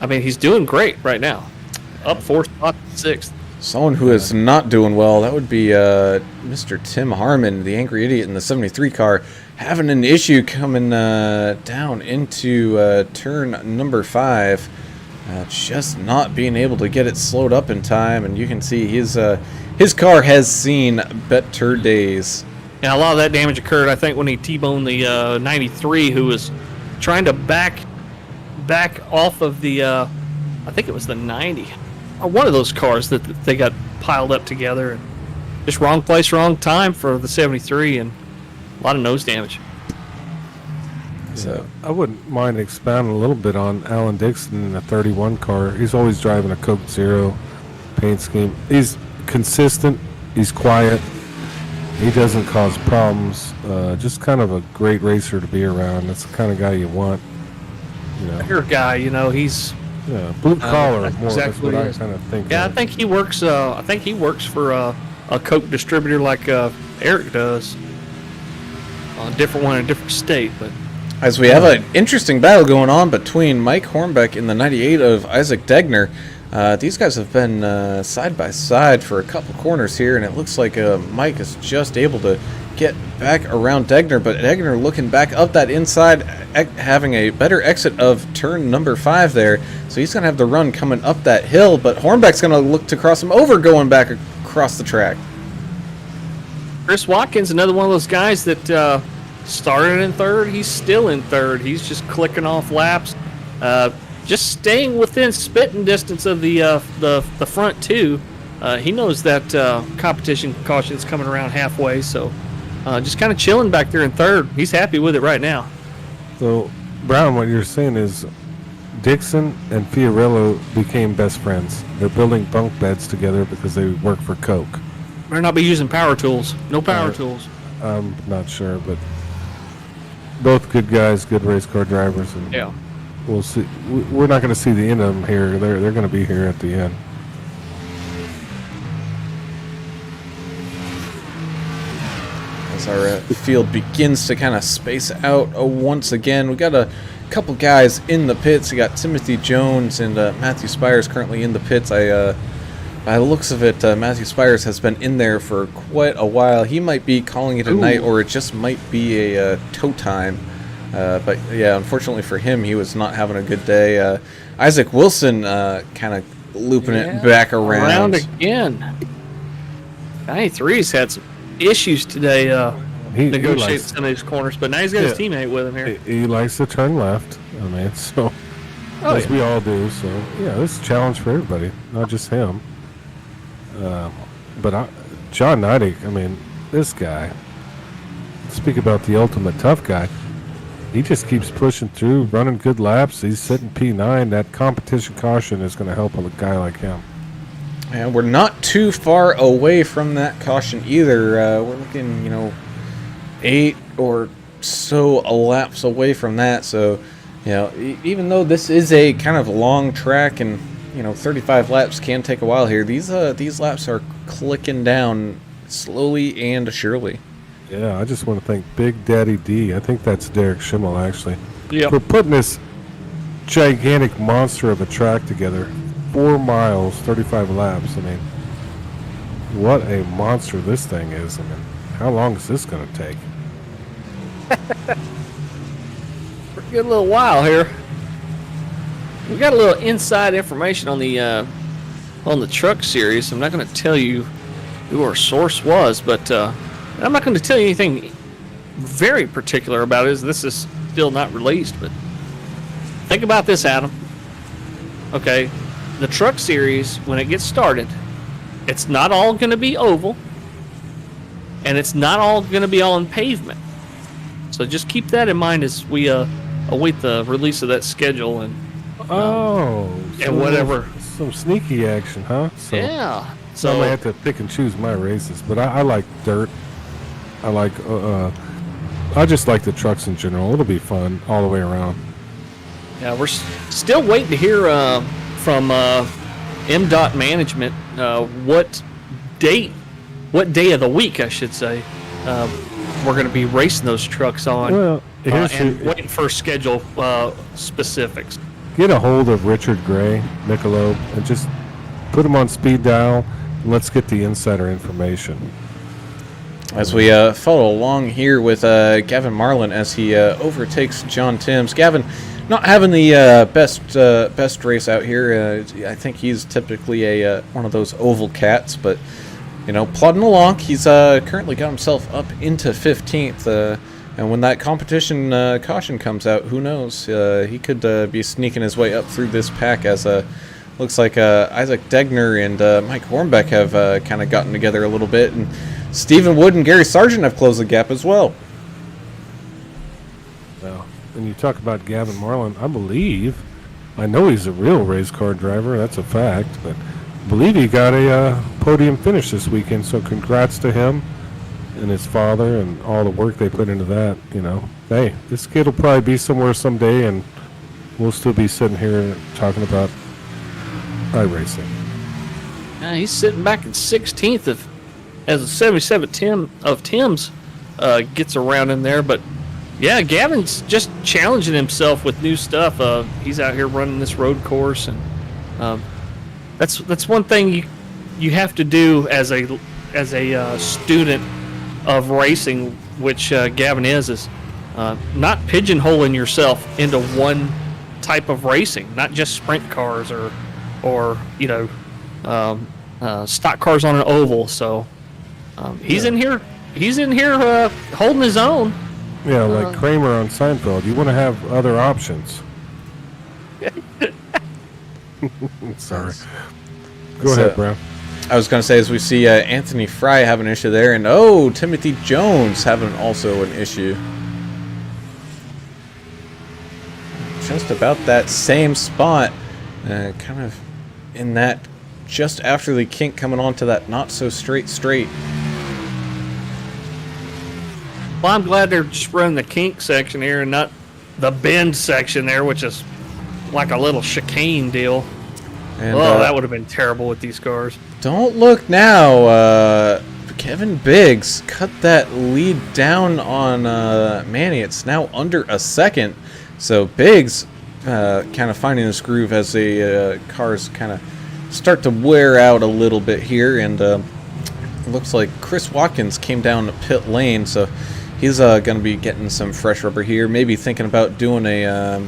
I mean, he's doing great right now. Up 4 spots, 6th. Someone who is not doing well, that would be Mr. Tim Harmon, the Angry Idiot in the 73 car, having an issue coming down into turn number 5. Just not being able to get it slowed up in time, and you can see his car has seen better days. Yeah, a lot of that damage occurred, I think, when he T-boned the 93, who was trying to back off of the, I think it was the 90, or one of those cars that they got piled up together. And just wrong place, wrong time for the 73, and a lot of nose damage. So I wouldn't mind expounding a little bit on Alan Dixon in the 31 car. He's always driving a Coke Zero paint scheme. He's consistent. He's quiet. He doesn't cause problems. Just kind of a great racer to be around. That's the kind of guy you want. You know, Your guy, you know, he's blue collar more. exactly That's what what he I is. kind of think. yeah. I of. think he works. I think he works for a Coke distributor like Eric does. A different one in a different state, but As we have an interesting battle going on between Mike Hornbeck and the 98 of Isaac Degner. These guys have been side by side for a couple corners here, and it looks like Mike is just able to get back around Degner, but Degner looking back up that inside, having a better exit of turn number 5 there, so he's going to have the run coming up that hill, but Hornbeck's going to look to cross him over going back across the track. Chris Watkins, another one of those guys that started in third. He's still in third. He's just clicking off laps, just staying within spitting distance of the front two. He knows that competition caution is coming around halfway, so just kind of chilling back there in third. He's happy with it right now. So, Brown, what you're saying is Dixon and Fiorillo became best friends. They're building bunk beds together because they work for Coke. Better not be using power tools. No power tools. I'm not sure, but both good guys, good race car drivers, and Yeah. we'll see. We're not going to see the end of them here. They're going to be here at the end. As our field begins to kind of space out once again, we got a couple guys in the pits. We got Timothy Jones and Matthew Spires currently in the pits. By the looks of it, Matthew Spires has been in there for quite a while. He might be calling it a night, or it just might be a tow time. But yeah, unfortunately for him, he was not having a good day. Isaac Wilson kind of looping it back around. Again. 93's had some issues today He negotiating likes, some of these corners, but now he's got his teammate with him here. he likes to turn left. I mean, so as we all do. So yeah, this is a challenge for everybody, not just him. But John Neidig, I mean, this guy. Speak about the ultimate tough guy. He just keeps pushing through, running good laps. He's sitting P9. That competition caution is going to help a guy like him. And we're not too far away from that caution either. We're looking, 8 or so laps away from that. So, even though this is a kind of long track and 35 laps can take a while here, these laps are clicking down slowly and surely. Yeah, I just want to thank Big Daddy D. I think that's Derek Schimmel, actually. Yep. For putting this gigantic monster of a track together. 4 miles, 35 laps. I mean, what a monster this thing is. I mean, how long is this going to take? Pretty good little while here. We got a little inside information on the truck series. I'm not going to tell you who our source was, but I'm not going to tell you anything very particular about it. This is still not released, but think about this, Adam. Okay, the truck series, when it gets started, it's not all going to be oval, and it's not all going to be all in pavement. So just keep that in mind as we await the release of that schedule and whatever. Some sneaky action, huh? So, Yeah. So I might have to pick and choose my races, but I like dirt. I like I just like the trucks in general. It'll be fun all the way around. Yeah, we're still waiting to hear from MDOT management what day of the week, I should say, we're going to be racing those trucks on. Well, and waiting for schedule specifics. Get a hold of Richard Gray, Michelob, and just put him on speed dial, and let's get the insider information. As we follow along here with Gavin Marlin as he overtakes John Timms. Gavin not having the best race out here. I think he's typically one of those oval cats, but plodding along. He's currently got himself up into 15th. And when that competition caution comes out, who knows? He could be sneaking his way up through this pack as looks like Isaac Degner and Mike Hornbeck have kind of gotten together a little bit. And Stephen Wood and Gary Sargent have closed the gap as well. Well, when you talk about Gavin Marlin, I know he's a real race car driver, that's a fact, but I believe he got a podium finish this weekend, so congrats to him. and his father and all the work they put into that, hey, this kid will probably be somewhere someday, and we'll still be sitting here talking about iRacing. Yeah, he's sitting back in 16th as a 77 of Tim's gets around in there. But yeah, Gavin's just challenging himself with new stuff. He's out here running this road course, and that's one thing you have to do as a student of racing, which Gavin is not pigeonholing yourself into one type of racing, not just sprint cars or stock cars on an oval. So he's in here holding his own. Yeah, like Kramer on Seinfeld. You want to have other options. Sorry. Go ahead, Brown. I was going to say, as we see Anthony Fry have an issue there, and Timothy Jones having also an issue. Just about that same spot, kind of in that, just after the kink coming onto that not so straight. Well, I'm glad they're just running the kink section here and not the bend section there, which is like a little chicane deal. And, that would have been terrible with these cars. Don't look now. Kevin Biggs cut that lead down on Manny. It's now under a second. So Biggs kind of finding his groove as the cars kind of start to wear out a little bit here. And it looks like Chris Watkins came down the pit lane. So he's going to be getting some fresh rubber here. Maybe thinking about doing a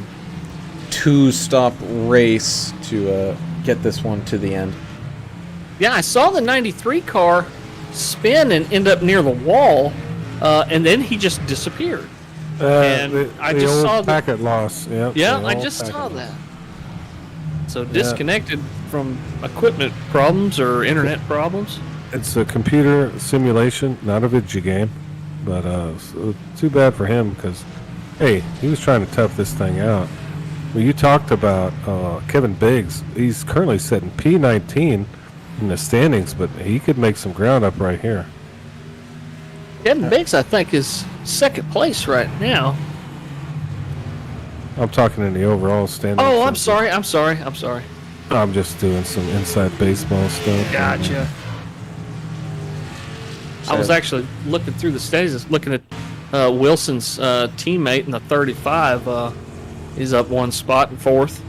2-stop race to get this one to the end. Yeah, I saw the 93 car spin and end up near the wall, and then he just disappeared. I just saw the packet loss. Yeah, I just saw that. So disconnected from equipment problems or internet problems. It's a computer simulation, not a video game. But so too bad for him because, hey, he was trying to tough this thing out. Well, you talked about Kevin Biggs. He's currently sitting P19 in the standings, but he could make some ground up right here. Kevin Biggs, I think, is second place right now. I'm talking in the overall standings. Oh, I'm sorry. I'm just doing some inside baseball stuff. Gotcha. I was actually looking through the standings, looking at Wilson's teammate in the 35. He's up one spot in fourth.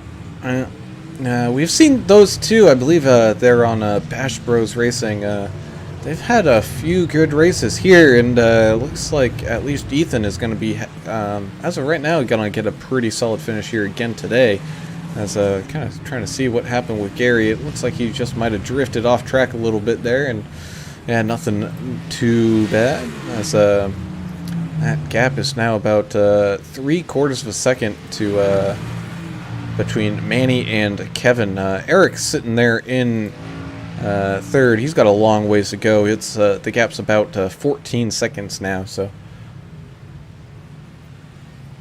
We've seen those two. I believe they're on Bash Bros Racing. They've had a few good races here, and looks like at least Ethan is going to be, as of right now, going to get a pretty solid finish here again today. As kind of trying to see what happened with Gary. It looks like he just might have drifted off track a little bit there, and nothing too bad. As that gap is now about 3/4 of a second to between Manny and Kevin. Eric's sitting there in third. He's got a long ways to go. It's the gap's about 14 seconds now. So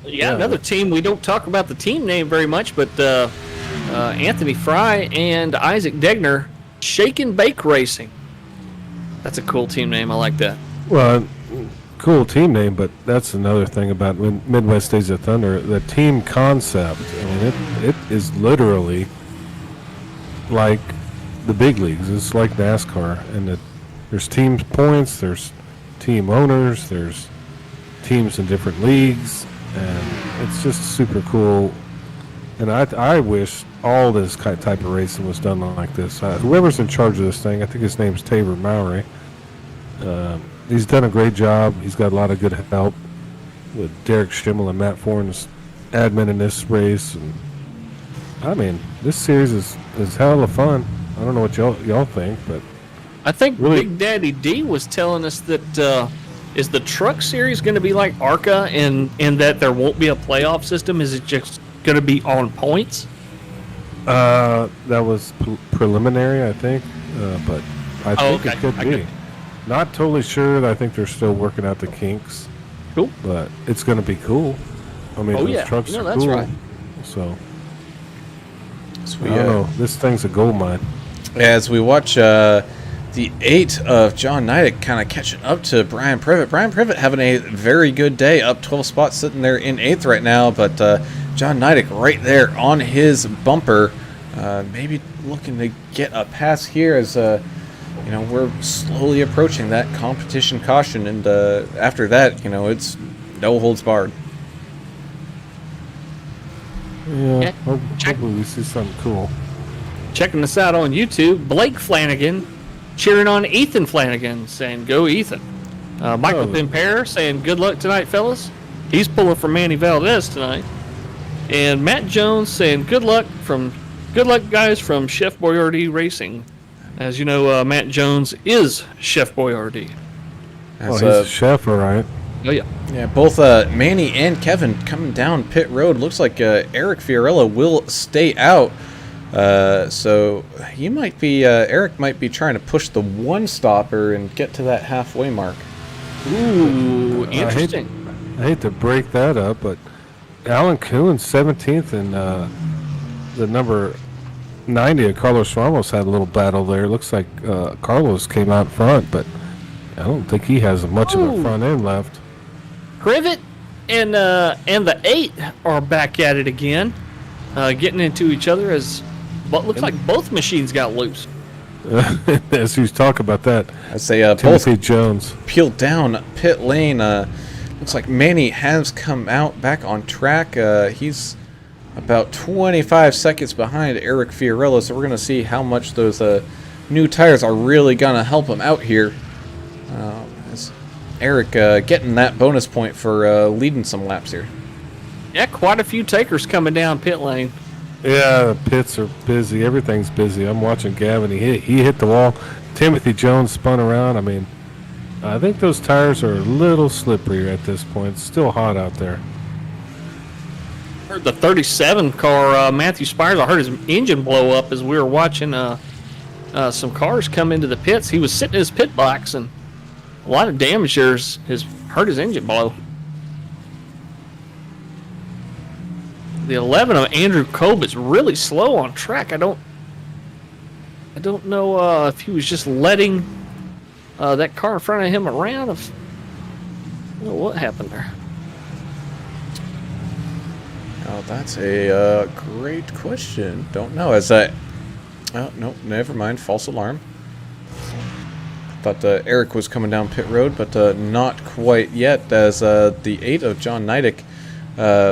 yeah, another team. We don't talk about the team name very much, but Anthony Fry and Isaac Degner, Shake and Bake Racing. That's a cool team name. I like that. Well, cool team name, but that's another thing about Midwest Days of Thunder. The team concept, I mean, it is literally like the big leagues. It's like NASCAR, and there's team points, there's team owners, there's teams in different leagues, and it's just super cool. And I wish all this type of racing was done like this. Whoever's in charge of this thing, I think his name's Tabor Mowry. He's done a great job. He's got a lot of good help with Derek Schimmel and Matt Forn's admin in this race. And I mean, this series is hell of fun. I don't know what y'all think, but I think really, Big Daddy D was telling us that is the truck series going to be like ARCA in that there won't be a playoff system? Is it just going to be on points? That was preliminary, I think, but I think it could be. Not totally sure. I think they're still working out the kinks. Cool. But it's going to be cool. I mean, those trucks are that's cool. right. So I don't know. This thing's a gold mine. as we watch the 8 of John Nidek kind of catching up to Brian Privet. Brian Privet having a very good day, up 12 spots, sitting there in 8th right now, but John Nidek right there on his bumper, maybe looking to get a pass here as we're slowly approaching that competition caution, and after that, it's no holds barred. Yeah, hopefully we see something cool. Checking this out on YouTube, Blake Flanagan cheering on Ethan Flanagan, saying, "Go Ethan." Michael Pimpere saying, "Good luck tonight, fellas." He's pulling for Manny Valdez tonight. And Matt Jones saying, "Good luck, guys, from Chef Boyardee Racing." As you know, Matt Jones is Chef Boyardee. He's a chef, all right. Oh, yeah. Yeah, both Manny and Kevin coming down pit road. Looks like Eric Fiorella will stay out. So he might be, Eric might be trying to push the one stopper and get to that halfway mark. Ooh, interesting. I hate to break that up, but Alan Coon's 17th and the number 90 of Carlos Ramos had a little battle there. Looks like Carlos came out front, but I don't think he has much of a front end left. Privet and the 8 are back at it again, getting into each other as what looks like both machines got loose. As you talk about that, I say Timothy both Jones peeled down pit lane. Looks like Manny has come out back on track. He's about 25 seconds behind Eric Fiorella, so we're going to see how much those new tires are really going to help him out here. As Eric getting that bonus point for leading some laps here. Yeah, quite a few takers coming down pit lane. Yeah, the pits are busy. Everything's busy. I'm watching Gavin. He hit the wall. Timothy Jones spun around. I mean, I think those tires are a little slippery at this point. It's still hot out there. Heard the 37 car, Matthew Spires, I heard his engine blow up as we were watching some cars come into the pits. He was sitting in his pit box, and a lot of damage there has hurt his engine blow. The 11 of Andrew Kolb is really slow on track. I don't know if he was just letting that car in front of him around. I don't know what happened there. Oh, that's a great question. Don't know. As oh no, never mind. False alarm. Thought Eric was coming down pit road, but not quite yet. As the 8 of John Nidek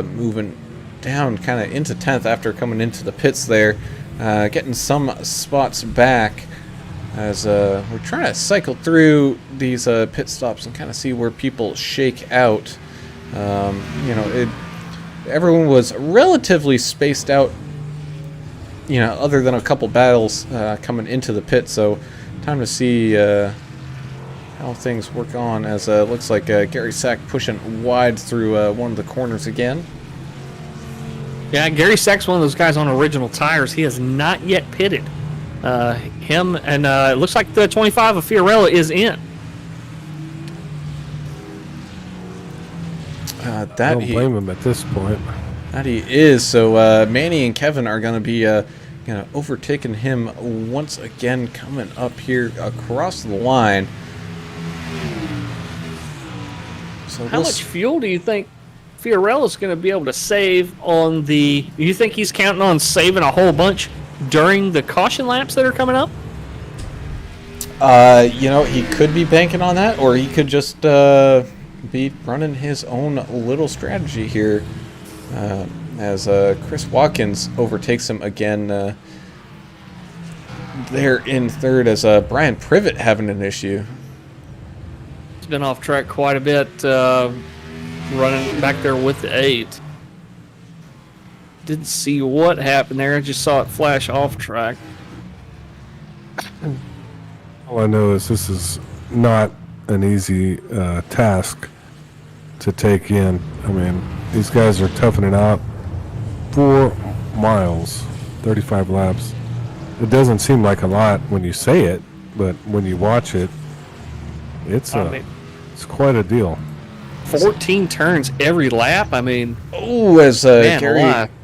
moving down kind of into 10th after coming into the pits there, getting some spots back. As we're trying to cycle through these pit stops and kind of see where people shake out. Everyone was relatively spaced out, other than a couple battles coming into the pit. So time to see how things work on, as it looks like Gary Sack pushing wide through one of the corners again. Yeah, Gary Sack's one of those guys on original tires. He has not yet pitted. Him and it looks like the 25 of Fiorella is in. I don't blame him at this point. That he is. So Manny and Kevin are going to be overtaking him once again, coming up here across the line. So how much fuel do you think Fiorella's going to be able to save on the... Do you think he's counting on saving a whole bunch during the caution laps that are coming up? He could be banking on that, or he could just be running his own little strategy here, as Chris Watkins overtakes him again there in third, as Brian Privet having an issue. He's been off track quite a bit, running back there with the 8. Didn't see what happened there. I just saw it flash off track. All I know is this is not an easy task to take in. I mean, these guys are toughing it out. 4 miles, 35 laps. It doesn't seem like a lot when you say it, but when you watch it, it's quite a deal. 14 turns every lap. I mean, as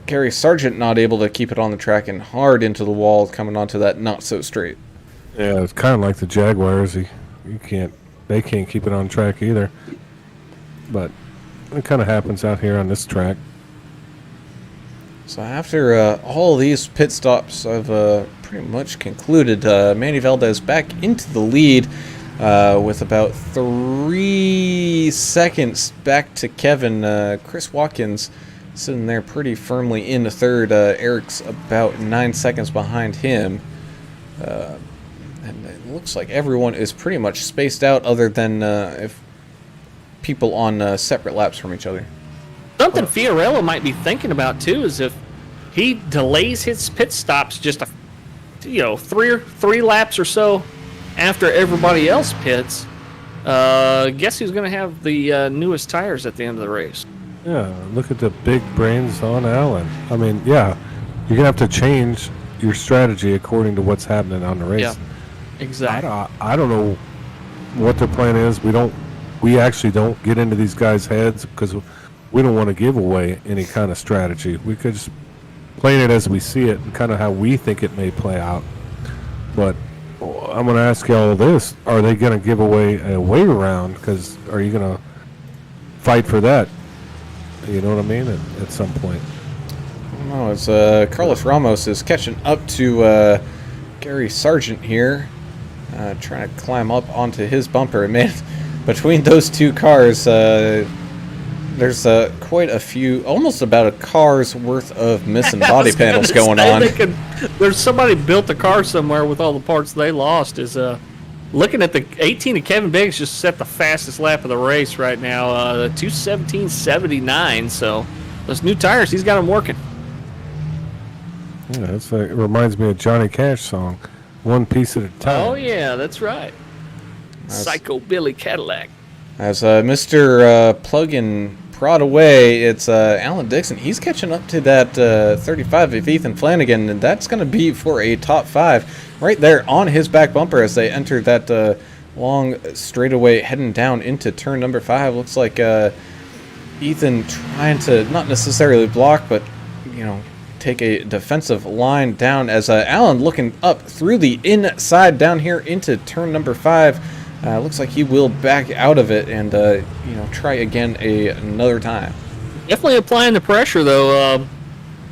Gary Sargent not able to keep it on the track and hard into the wall, coming onto that not so straight. Yeah, it's kind of like the Jaguars. They can't keep it on track either. But it kind of happens out here on this track. So after all these pit stops have pretty much concluded, Manny Valdez back into the lead with about 3 seconds back to Kevin. Chris Watkins sitting there pretty firmly in the third. Eric's about 9 seconds behind him. And it looks like everyone is pretty much spaced out other than if people on separate laps from each other. Something Fiorello might be thinking about too is if he delays his pit stops just three laps or so after everybody else pits. Guess who's going to have the newest tires at the end of the race? Yeah, look at the big brains on Allen. I mean, yeah, you're gonna have to change your strategy according to what's happening on the race. Yeah, exactly. I don't know what their plan is. We actually don't get into these guys' heads because we don't want to give away any kind of strategy. We could just play it as we see it and kind of how we think it may play out. But I'm going to ask you all this. Are they going to give away a wait around? Because are you going to fight for that? You know what I mean? At some point. I don't know. As Carlos Ramos is catching up to Gary Sargent here, trying to climb up onto his bumper. Man, between those two cars, there's quite a few, almost about a car's worth of missing body panels going on. There's somebody built a car somewhere with all the parts they lost. Is looking at the 18 of Kevin Biggs just set the fastest lap of the race right now, 2:17.79. So those new tires, he's got them working. Yeah, it reminds me of Johnny Cash song, "One Piece at a Time." Oh yeah, that's right. Psycho Billy Cadillac. As Mr. Plug-in prod away, it's Alan Dixon. He's catching up to that 35 of Ethan Flanagan, and that's going to be for a top 5 right there on his back bumper as they enter that long straightaway heading down into turn number 5. Looks like Ethan trying to not necessarily block, but take a defensive line down as Alan looking up through the inside down here into turn number 5. Looks like he will back out of it and try again another time. Definitely applying the pressure though.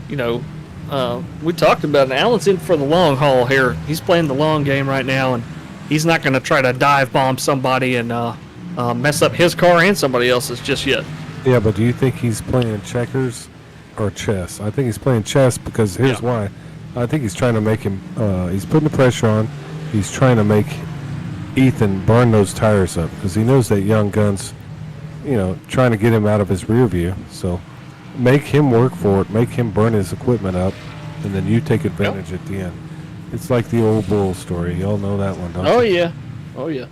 We talked about it. Allen's in for the long haul here. He's playing the long game right now, and he's not going to try to dive bomb somebody and mess up his car and somebody else's just yet. Yeah, but do you think he's playing checkers or chess? I think he's playing chess because here's why. I think he's trying to make him. He's putting the pressure on. He's trying to make Ethan burn those tires up because he knows that young gun's, trying to get him out of his rear view. So make him work for it. Make him burn his equipment up, and then you take advantage at the end. It's like the old bull story. You all know that one, don't you? Oh yeah.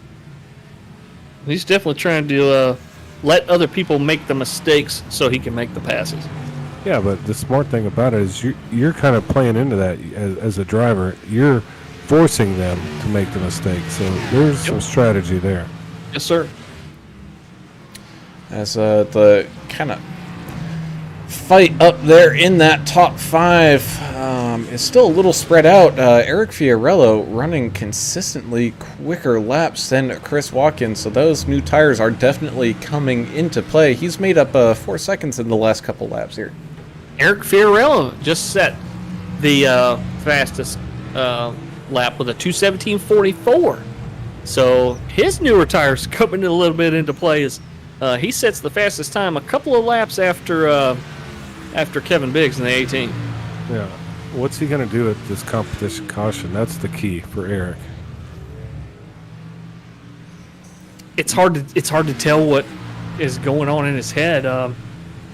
He's definitely trying to let other people make the mistakes so he can make the passes. Yeah, but the smart thing about it is you're kind of playing into that as a driver. You're forcing them to make the mistake. So there's some strategy there. Yes, sir. As the kind of fight up there in that top 5 is still a little spread out. Eric Fiorello running consistently quicker laps than Chris Watkins, so those new tires are definitely coming into play. He's made up 4 seconds in the last couple laps here. Eric Fiorello just set the fastest lap with a 2:17.44. So his newer tires coming a little bit into play as he sets the fastest time a couple of laps after Kevin Biggs in the 18. Yeah. What's he going to do at this competition caution? That's the key for Eric. It's hard to tell what is going on in his head.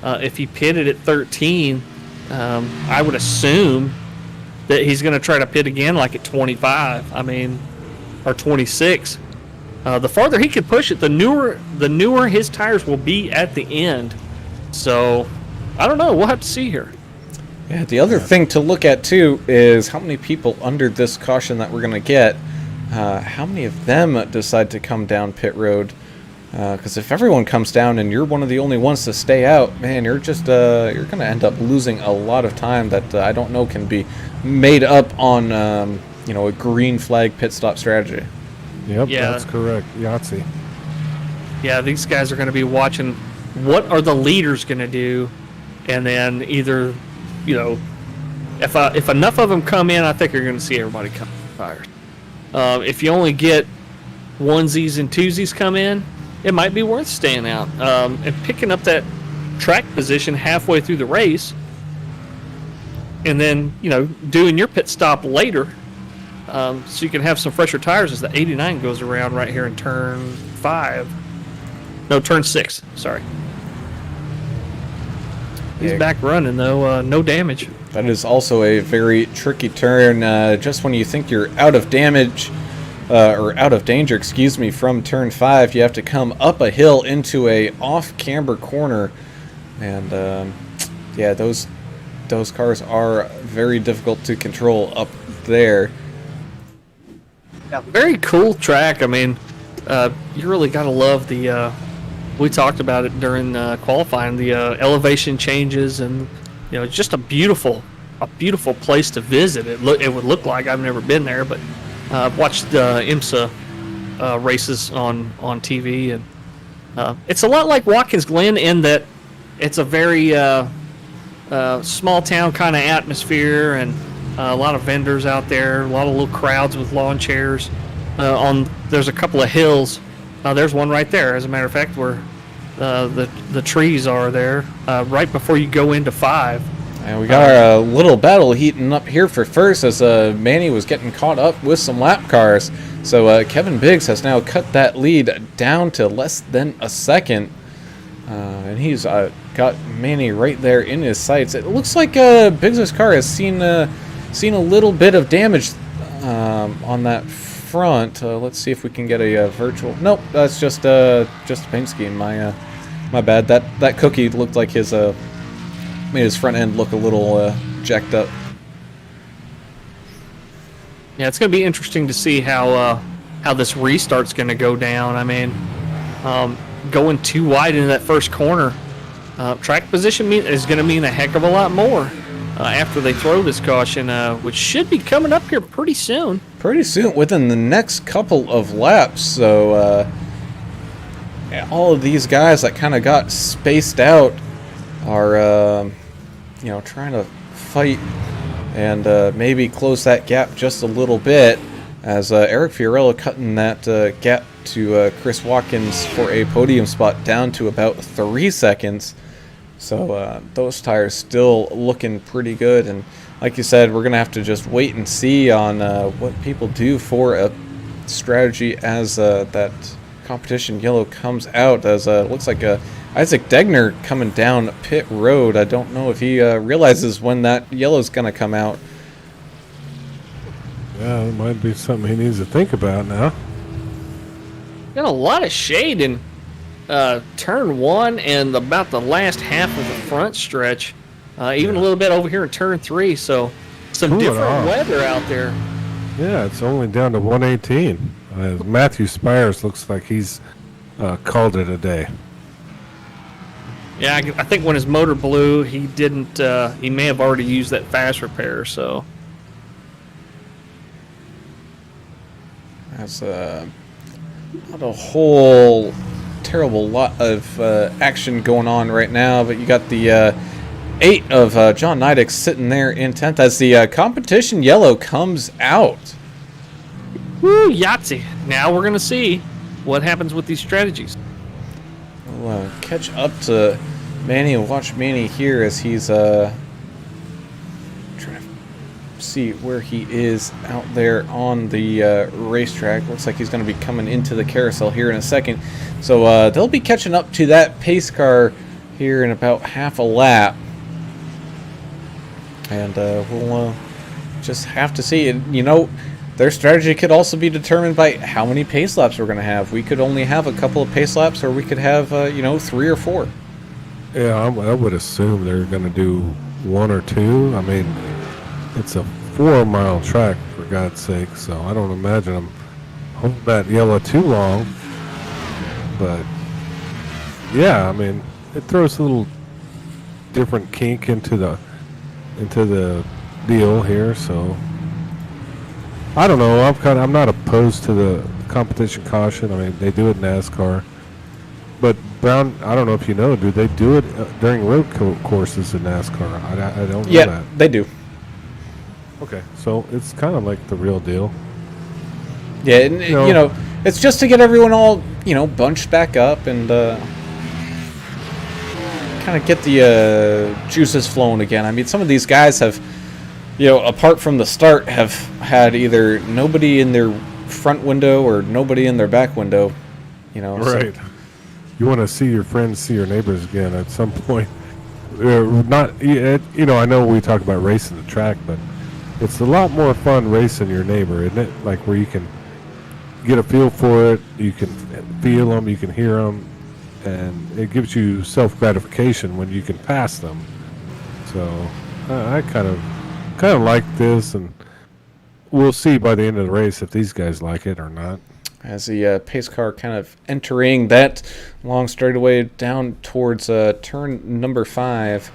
If he pitted at 13, I would assume that he's going to try to pit again like at 25. Or 26. The farther he can push it, the newer his tires will be at the end. So, I don't know. We'll have to see here. Yeah, the other thing to look at, too, is how many people under this caution that we're going to get, how many of them decide to come down pit road. Because if everyone comes down and you're one of the only ones to stay out, man, you're just you're going to end up losing a lot of time that I don't know can be made up on a green flag pit stop strategy. Yep, Yeah. that's correct. Yahtzee. Yeah, these guys are going to be watching what are the leaders going to do, and then either, if enough of them come in, I think you're going to see everybody come fires. If you only get onesies and twosies come in, it might be worth staying out and picking up that track position halfway through the race, and then doing your pit stop later, so you can have some fresher tires as the 89 goes around right here in turn 6. Sorry. He's Yeah. back running though, no damage. That is also a very tricky turn. Just when you think you're out of damage, or out of danger, excuse me, from turn 5, you have to come up a hill into a off-camber corner, and yeah, those cars are very difficult to control up there. Yeah, very cool track. I mean, you really gotta love the. We talked about it during qualifying. The elevation changes, and it's just a beautiful place to visit. It would look like I've never been there, but I've watched IMSA races on TV, and it's a lot like Watkins Glen in that it's a very small town kind of atmosphere, and a lot of vendors out there, a lot of little crowds with lawn chairs. There's a couple of hills. There's one right there, as a matter of fact, where the trees are there, right before you go into 5. And we got our little battle heating up here for first as Manny was getting caught up with some lap cars. So Kevin Biggs has now cut that lead down to less than a second. And he's got Manny right there in his sights. It looks like Biggs' car has seen a little bit of damage on that front. Let's see if we can get a virtual. Nope, that's just a paint scheme. My bad. That cookie looked like his made his front end look a little jacked up. Yeah, it's going to be interesting to see how this restart's going to go down. I mean, going too wide into that first corner, track position is going to mean a heck of a lot more after they throw this caution, which should be coming up here pretty soon. Pretty soon, within the next couple of laps. So all of these guys that kind of got spaced out are trying to fight and maybe close that gap just a little bit, as Eric Fiorello cutting that gap to Chris Watkins for a podium spot down to about 3 seconds. So those tires still looking pretty good, and like you said, we're gonna have to just wait and see on what people do for a strategy as that competition yellow comes out. As looks like Isaac Degner coming down pit road. I don't know if he realizes when that yellow's gonna come out. Yeah, it might be something he needs to think about now. Got a lot of shade in turn 1 and about the last half of the front stretch. Even a little bit over here in turn 3. So some Cool different weather out there. Yeah, it's only down to 118. Matthew Spires looks like he's called it a day. Yeah, I think when his motor blew, he didn't. He may have already used that fast repair. So That's not a whole terrible lot of action going on right now, but you got the 8 of John Nidek sitting there in 10th as the competition yellow comes out. woo, Yahtzee. Now we're gonna see what happens with these strategies. We'll catch up to Manny and watch Manny here as he's trying to see where he is out there on the racetrack. Looks like he's going to be coming into the carousel here in a second. So they'll be catching up to that pace car here in about half a lap. And we'll just have to see. And, their strategy could also be determined by how many pace laps we're going to have. We could only have a couple of pace laps, or we could have, 3 or 4. Yeah, I would assume they're going to do 1 or 2. I mean, it's a 4-mile track, for God's sake, so I don't imagine them holding that yellow too long. But, yeah, I mean, it throws a little different kink into the deal here, so I don't know. I'm not opposed to the competition caution. I mean, they do it in NASCAR. But Brown, I don't know if you know, do they do it during road courses in NASCAR? I don't know Yeah, that. they do. Okay, so it's kind of like the real deal. Yeah, and, you know, it's just to get everyone all, you know, bunched back up and kind of get the juices flowing again. I mean, some of these guys have, you know, apart from the start, have had either nobody in their front window or nobody in their back window, you know. Right. So. You want to see your friends, see your neighbors again at some point. Not, you know, I know we talk about racing the track, but it's a lot more fun racing your neighbor, isn't it? Like where you can get a feel for it, you can feel them, you can hear them, and it gives you self-gratification when you can pass them. So I kind of like this, and we'll see by the end of the race if these guys like it or not. As the pace car kind of entering that long straightaway down towards turn number 5,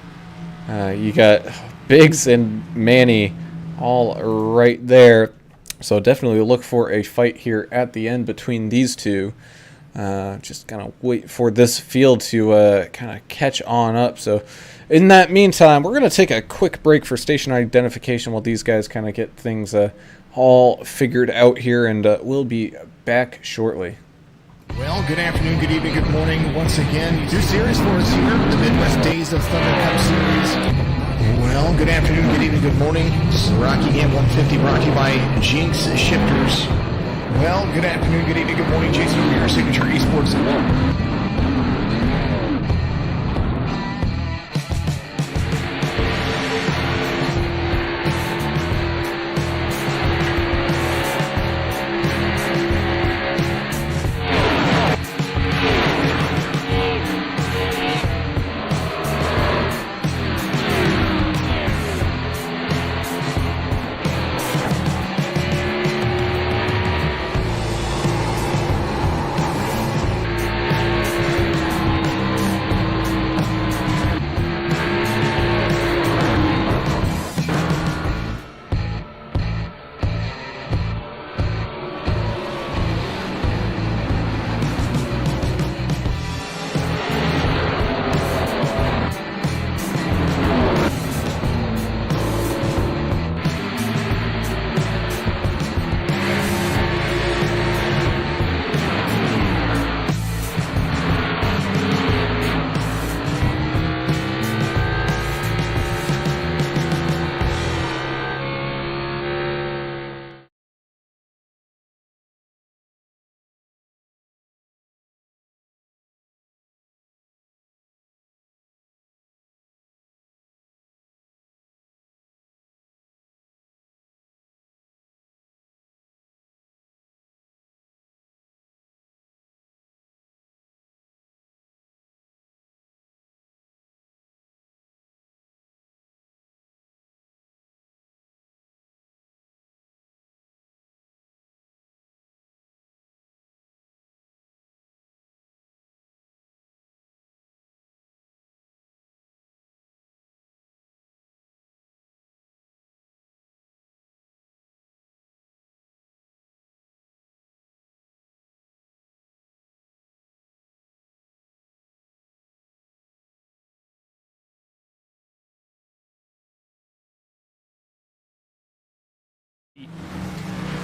you got Biggs and Manny all right there. So definitely look for a fight here at the end between these two. Just kind of wait for this field to kind of catch on up. So in that meantime, we're going to take a quick break for station identification while these guys kind of get things all figured out here, and we'll be back shortly. Well, good afternoon, good evening, good morning. Once again, 2 series for us here, the Midwest Days of Thunder Cup Series. Well, good afternoon, good evening, good morning. This is Rocky Game 150 brought to you by Jinx Shifters. Well, good afternoon, good evening, good morning. Jason over here, Signature Esports.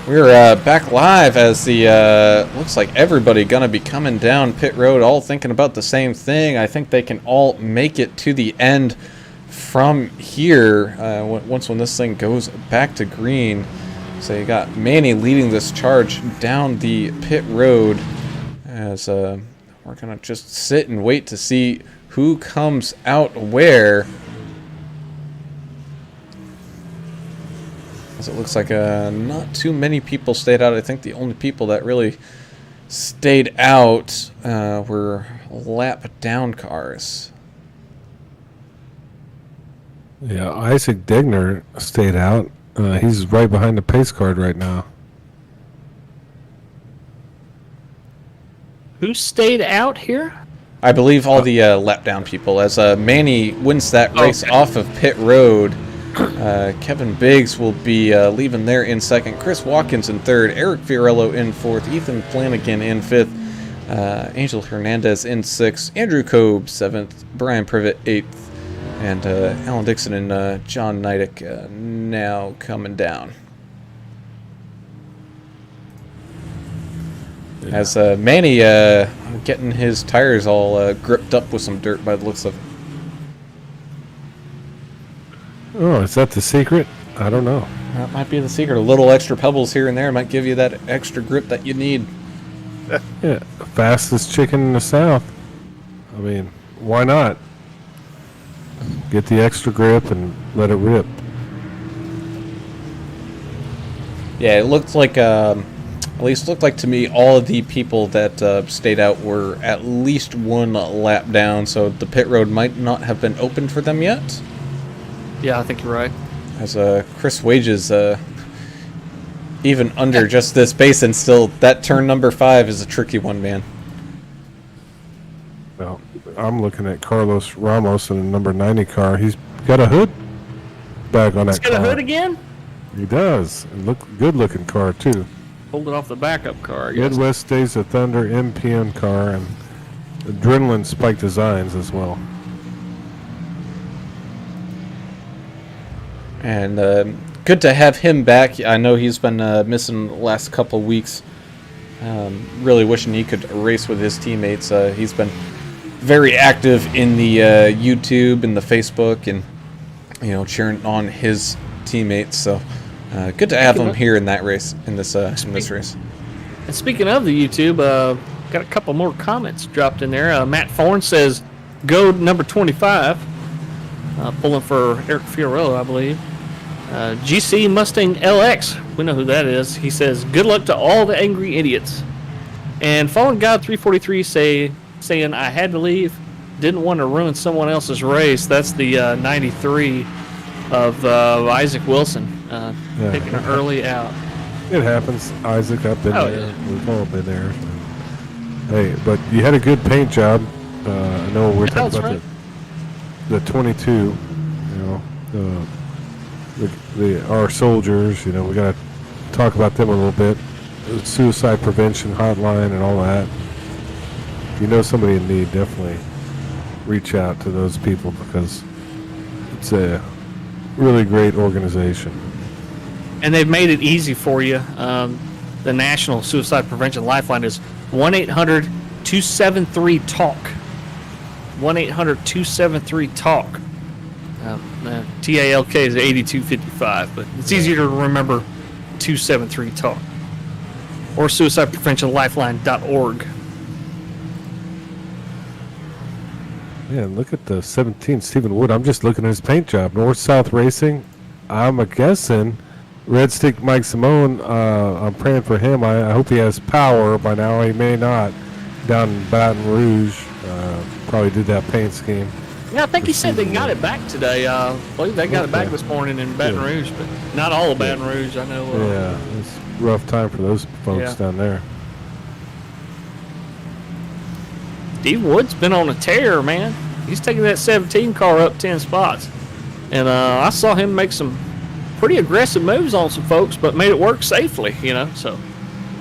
We're back live as the looks like everybody gonna be coming down pit road, all thinking about the same thing. I think they can all make it to the end from here once when this thing goes back to green. So you got Manny leading this charge down the pit road as we're gonna just sit and wait to see who comes out where. As it looks like not too many people stayed out. I think the only people that really stayed out were lap down cars. Yeah, Isaac Degner stayed out. He's right behind the pace card right now. Who stayed out here? I believe all the lap down people. As Manny wins that race off of pit road, Kevin Biggs will be leaving there in second. Chris Watkins in third. Eric Fiorello in fourth. Ethan Flanagan in fifth. Angel Hernandez in sixth. Andrew Cobe seventh. Brian Privet eighth. And Alan Dixon and John Neidick now coming down. As Manny getting his tires all gripped up with some dirt by the looks of it. Oh, is that the secret? I don't know. That might be the secret. A little extra pebbles here and there might give you that extra grip that you need. Yeah, fastest chicken in the South. I mean, why not? Get the extra grip and let it rip. Yeah, it looked like, at least looked like to me, all of the people that stayed out were at least one lap down, so the pit road might not have been open for them yet. Yeah, I think you're right. As Chris Wages, even under just this pace, and still that turn number 5 is a tricky one, man. Well, I'm looking at Carlos Ramos in a number 90 car. He's got a hood back on that He's got car. a hood again? He does. And good looking car too. Pulled it off the backup car, I guess. Midwest Days of Thunder MPN car and Adrenaline Spike Designs as well. And good to have him back. I know he's been missing the last couple weeks. Really wishing he could race with his teammates. He's been very active in the YouTube and the Facebook, and cheering on his teammates. So good to have him here in that race, in this race. And speaking of the YouTube, got a couple more comments dropped in there. Matt Thorne says, "Go number 25." Pulling for Eric Fiorello, I believe. GC Mustang LX, we know who that is. He says, "Good luck to all the angry idiots." And Fallen God 343 saying, "I had to leave. Didn't want to ruin someone else's race." That's the 93 of Isaac Wilson, picking an early out. It happens, Isaac. I've been there. Yeah. We've all been there. Hey, but you had a good paint job. I know we're talking about the 22. Our soldiers. We got to talk about them a little bit. The suicide prevention hotline and all that. If you know somebody in need, definitely reach out to those people because it's a really great organization. And they've made it easy for you. The National Suicide Prevention Lifeline is 1-800-273-TALK. 1-800-273-TALK. TALK is 8255, but it's easier to remember 273-TALK. Or suicidepreventionlifeline.org. Yeah, look at the 17 Stephen Wood. I'm just looking at his paint job. North-South Racing. I'm guessing Red Stick Mike Simone. I'm praying for him. I hope he has power by now. He may not. Down in Baton Rouge, probably did that paint scheme. Yeah, I think he said they got it back today. I believe they got it back this morning in Baton Rouge, but not all of Baton Rouge. I know. Yeah, it's a rough time for those folks down there. Steve Wood's been on a tear, man. He's taking that 17 car up 10 spots. And I saw him make some pretty aggressive moves on some folks, but made it work safely, so.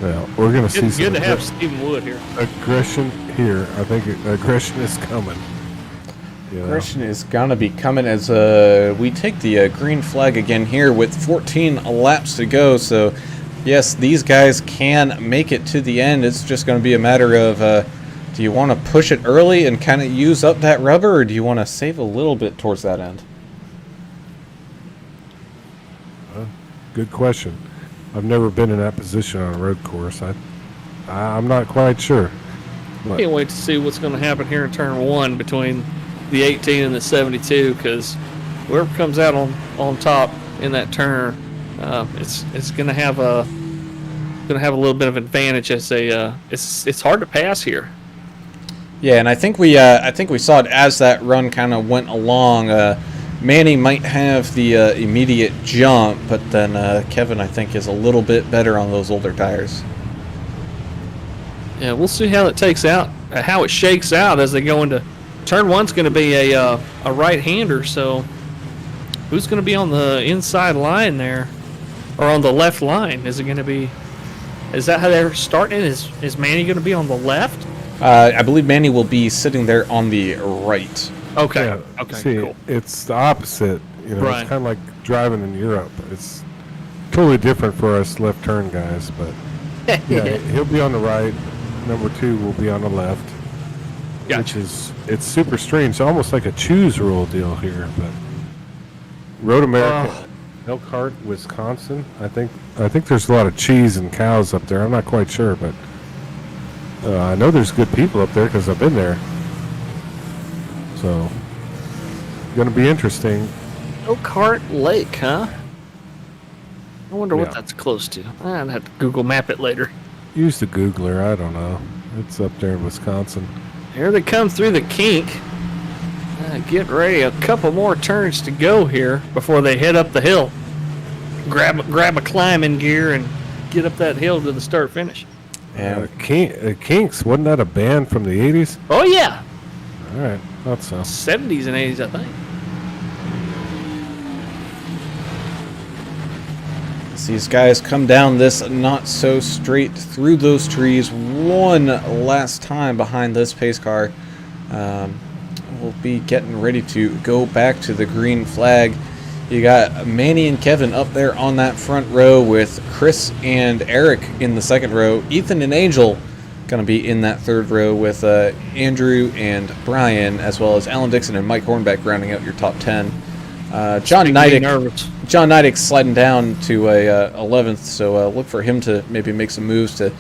Well, we're going to see some good to have Stephen Wood here. Aggression here. I think aggression is coming. Aggression is going to be coming as we take the green flag again here with 14 laps to go. So, yes, these guys can make it to the end. It's just going to be a matter of do you want to push it early and kind of use up that rubber, or do you want to save a little bit towards that end? Good question. I've never been in that position on a road course. I'm not quite sure. I can't wait to see what's going to happen here in turn 1 between the 18 and the 72, because whoever comes out on top in that turn, it's going to have a little bit of advantage as it's hard to pass here. Yeah, and I think we saw it as that run kind of went along. Manny might have the immediate jump, but then Kevin, I think, is a little bit better on those older tires. Yeah, we'll see how it takes out, how it shakes out as they go into turn 1's going to be a right-hander, so Who's going to be on the inside line there, or on the left line? Is it going to be? Is that how they're starting? Is Manny going to be on the left? I believe Manny will be sitting there on the right. Okay. Yeah, Okay. see, Cool. it's the opposite. You know, Right. it's kind of like driving in Europe. It's totally different for us left turn guys, but yeah, he'll be on the right. Number 2 will be on the left, which Gotcha. it's super strange, almost like a choose rule deal here. But Road America, Elkhart, Wisconsin. I think there's a lot of cheese and cows up there. I'm not quite sure, but I know there's good people up there because I've been there. So, gonna be interesting. Elkhart Lake, huh? I wonder what Yeah. that's close to. I'd have to Google map it later. Use the Googler. I don't know. It's up there in Wisconsin. Here they come through the kink. Get ready. A couple more turns to go here before they head up the hill. Grab a climbing gear and get up that hill to the start finish. And Kinks, wasn't that a band from the 80s? Oh yeah, All right, thought so. 70s and 80s, I think. as these guys come down this not so straight through those trees one last time behind this pace car, we'll be getting ready to go back to the green flag. You got Manny and Kevin up there on that front row with Chris and Eric in the second row. Ethan and Angel going to be in that third row with Andrew and Brian, as well as Alan Dixon and Mike Hornbeck rounding out your top 10. John Neidick sliding down to a 11th, so look for him to maybe make some moves to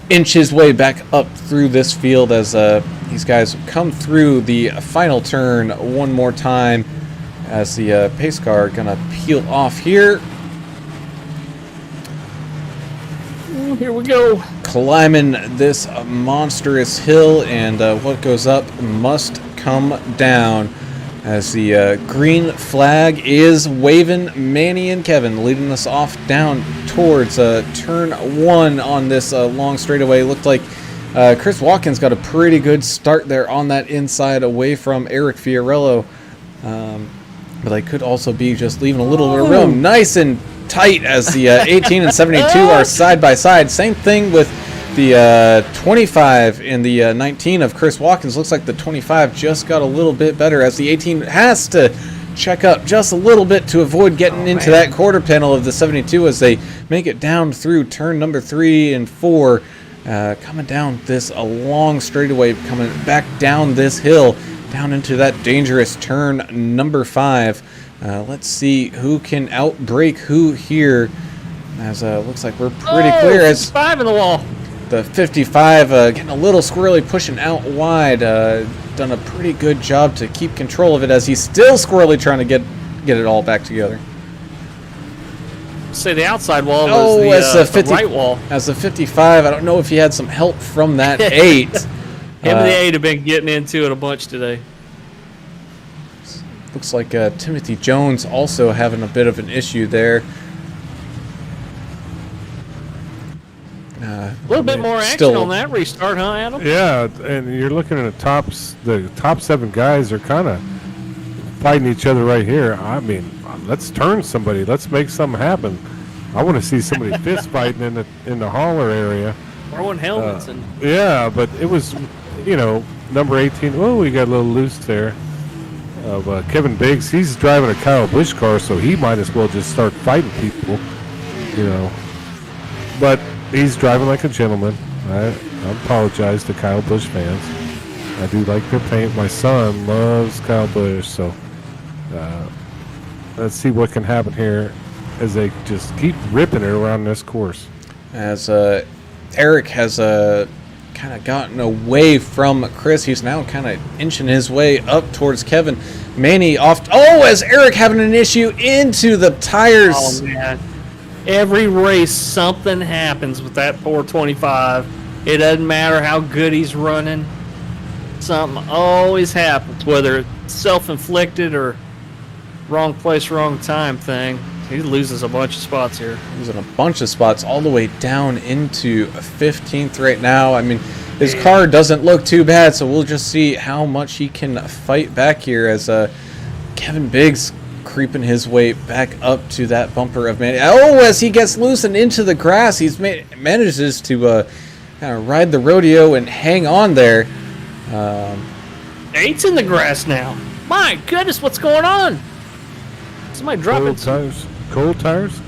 inch his way back up through this field as these guys come through the final turn one more time, as the pace car gonna peel off here. Here we go. Climbing this monstrous hill, and what goes up must come down, as the green flag is waving. Manny and Kevin leading us off down towards turn 1 on this long straightaway. Looked like Chris Watkins got a pretty good start there on that inside away from Eric Fiorello. But they could also be just leaving a little bit of room. Nice and tight as the 18 and 72 are side by side. Same thing with the 25 and the 19 of Chris Watkins. Looks like the 25 just got a little bit better, as the 18 has to check up just a little bit to avoid getting into that quarter panel of the 72 as they make it down through turn number 3 and 4. Coming down this a long straightaway, coming back down this hill, down into that dangerous turn number 5. Let's see who can outbrake who here, as looks like we're pretty clear as 5 in the wall. the 55 getting a little squirrely, pushing out wide. Done a pretty good job to keep control of it, as he's still squirrely trying to get it all back together. Say the outside wall was the right wall. As the 55, I don't know if he had some help from that 8. Him and the 8 have been getting into it a bunch today. Looks like Timothy Jones also having a bit of an issue there. A little bit more action still on that restart, huh, Adam? Yeah, and you're looking at the top 7 guys are kind of fighting each other right here. I mean, let's turn somebody. Let's make something happen. I want to see somebody fist fighting in the hauler area. Throwing helmets and Yeah, but it was, number 18. Oh, we got a little loose there. Of Kevin Biggs. He's driving a Kyle Busch car, so he might as well just start fighting people, But he's driving like a gentleman. I apologize to Kyle Busch fans. I do like their paint. My son loves Kyle Busch, so let's see what can happen here as they just keep ripping it around this course. As Eric has kind of gotten away from Chris, he's now kind of inching his way up towards Kevin. Manny off. As Eric having an issue into the tires. oh man, every race something happens with that poor 25. It doesn't matter how good he's running. Something always happens, whether it's self-inflicted or wrong place, wrong time thing. He loses a bunch of spots here. Losing a bunch of spots all the way down into 15th right now. I mean, his car doesn't look too bad, so we'll just see how much he can fight back here as Kevin Biggs creeping his way back up to that bumper of Manny. Oh, as he gets loose and into the grass, he's manages to kind of ride the rodeo and hang on there. 8's in the grass now. My goodness, what's going on? Somebody dropping Cold tires.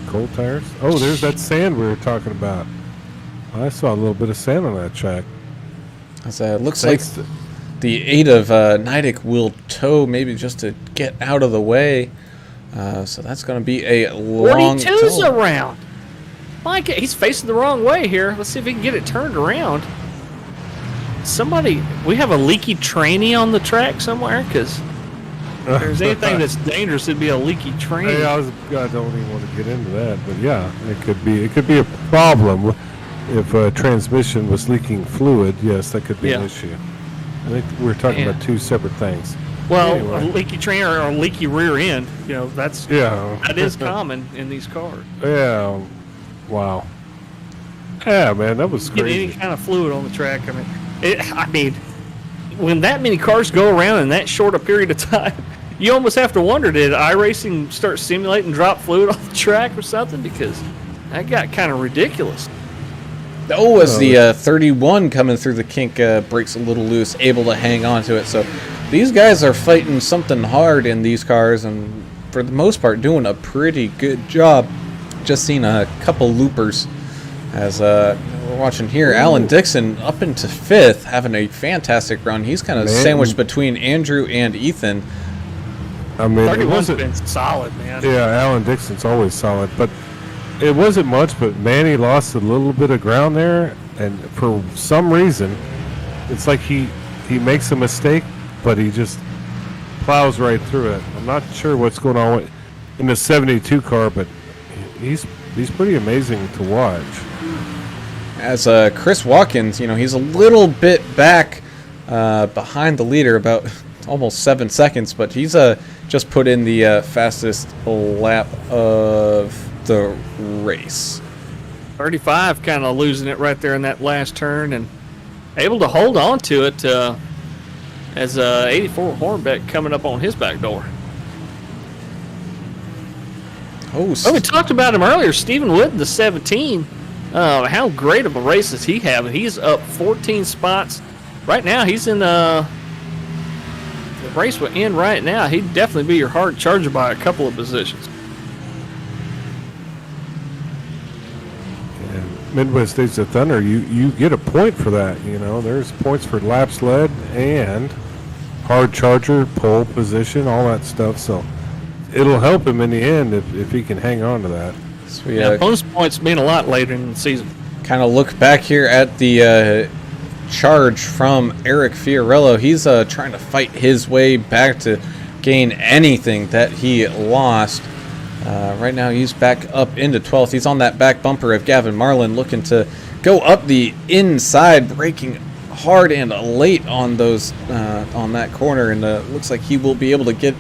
Oh, there's that sand we were talking about. I saw a little bit of sand on that track. It looks like the 8 of Nidec will tow, maybe just to get out of the way. So that's going to be a long 42's tow. around. My God, he's facing the wrong way here. Let's see if he can get it turned around. We have a leaky tranny on the track somewhere, because if there's anything that's dangerous, it'd be a leaky tranny. Hey, I don't even want to get into that, but yeah, it could be a problem if transmission was leaking fluid. Yes, that could be an issue. I think we're talking about two separate things. Well, anyway. a leaky tranny or a leaky rear end, that is common in these cars. Yeah. Wow. Yeah, man, that was Get crazy. any kind of fluid on the track. I mean, when that many cars go around in that short a period of time, you almost have to wonder, did iRacing start simulating drop fluid off the track or something? Because that got kind of ridiculous. Oh, as the 31 coming through the kink breaks a little loose, able to hang on to it. So these guys are fighting something hard in these cars, and for the most part doing a pretty good job. Just seen a couple loopers as we're watching here. Alan Dixon up into 5th, having a fantastic run. He's kind of sandwiched between Andrew and Ethan. I mean, 31's been solid, man. Yeah, Alan Dixon's always solid, but it wasn't much. But Manny lost a little bit of ground there, and for some reason, it's like he makes a mistake, but he just plows right through it. I'm not sure what's going on in the 72 car, but he's pretty amazing to watch. As Chris Watkins, he's a little bit back behind the leader, about almost 7 seconds, but he's just put in the fastest lap of the race. 35 kind of losing it right there in that last turn, and able to hold on to it as 84 Hornbeck coming up on his back door. Oh, we talked about him earlier, Stephen Wood in the 17. How great of a race is he having? He's up 14 spots. Right now, he's in the race will end right now. He'd definitely be your hard charger by a couple of positions. And Midwest States of Thunder, you get a point for that. There's points for laps led and hard charger, pole position, all that stuff. So it'll help him in the end if he can hang on to that. So bonus points mean a lot later in the season. Kind of look back here at the charge from Eric Fiorello. He's trying to fight his way back to gain anything that he lost. Right now he's back up into 12th. He's on that back bumper of Gavin Marlin, looking to go up the inside, braking hard and late on those on that corner, and looks like he will be able to get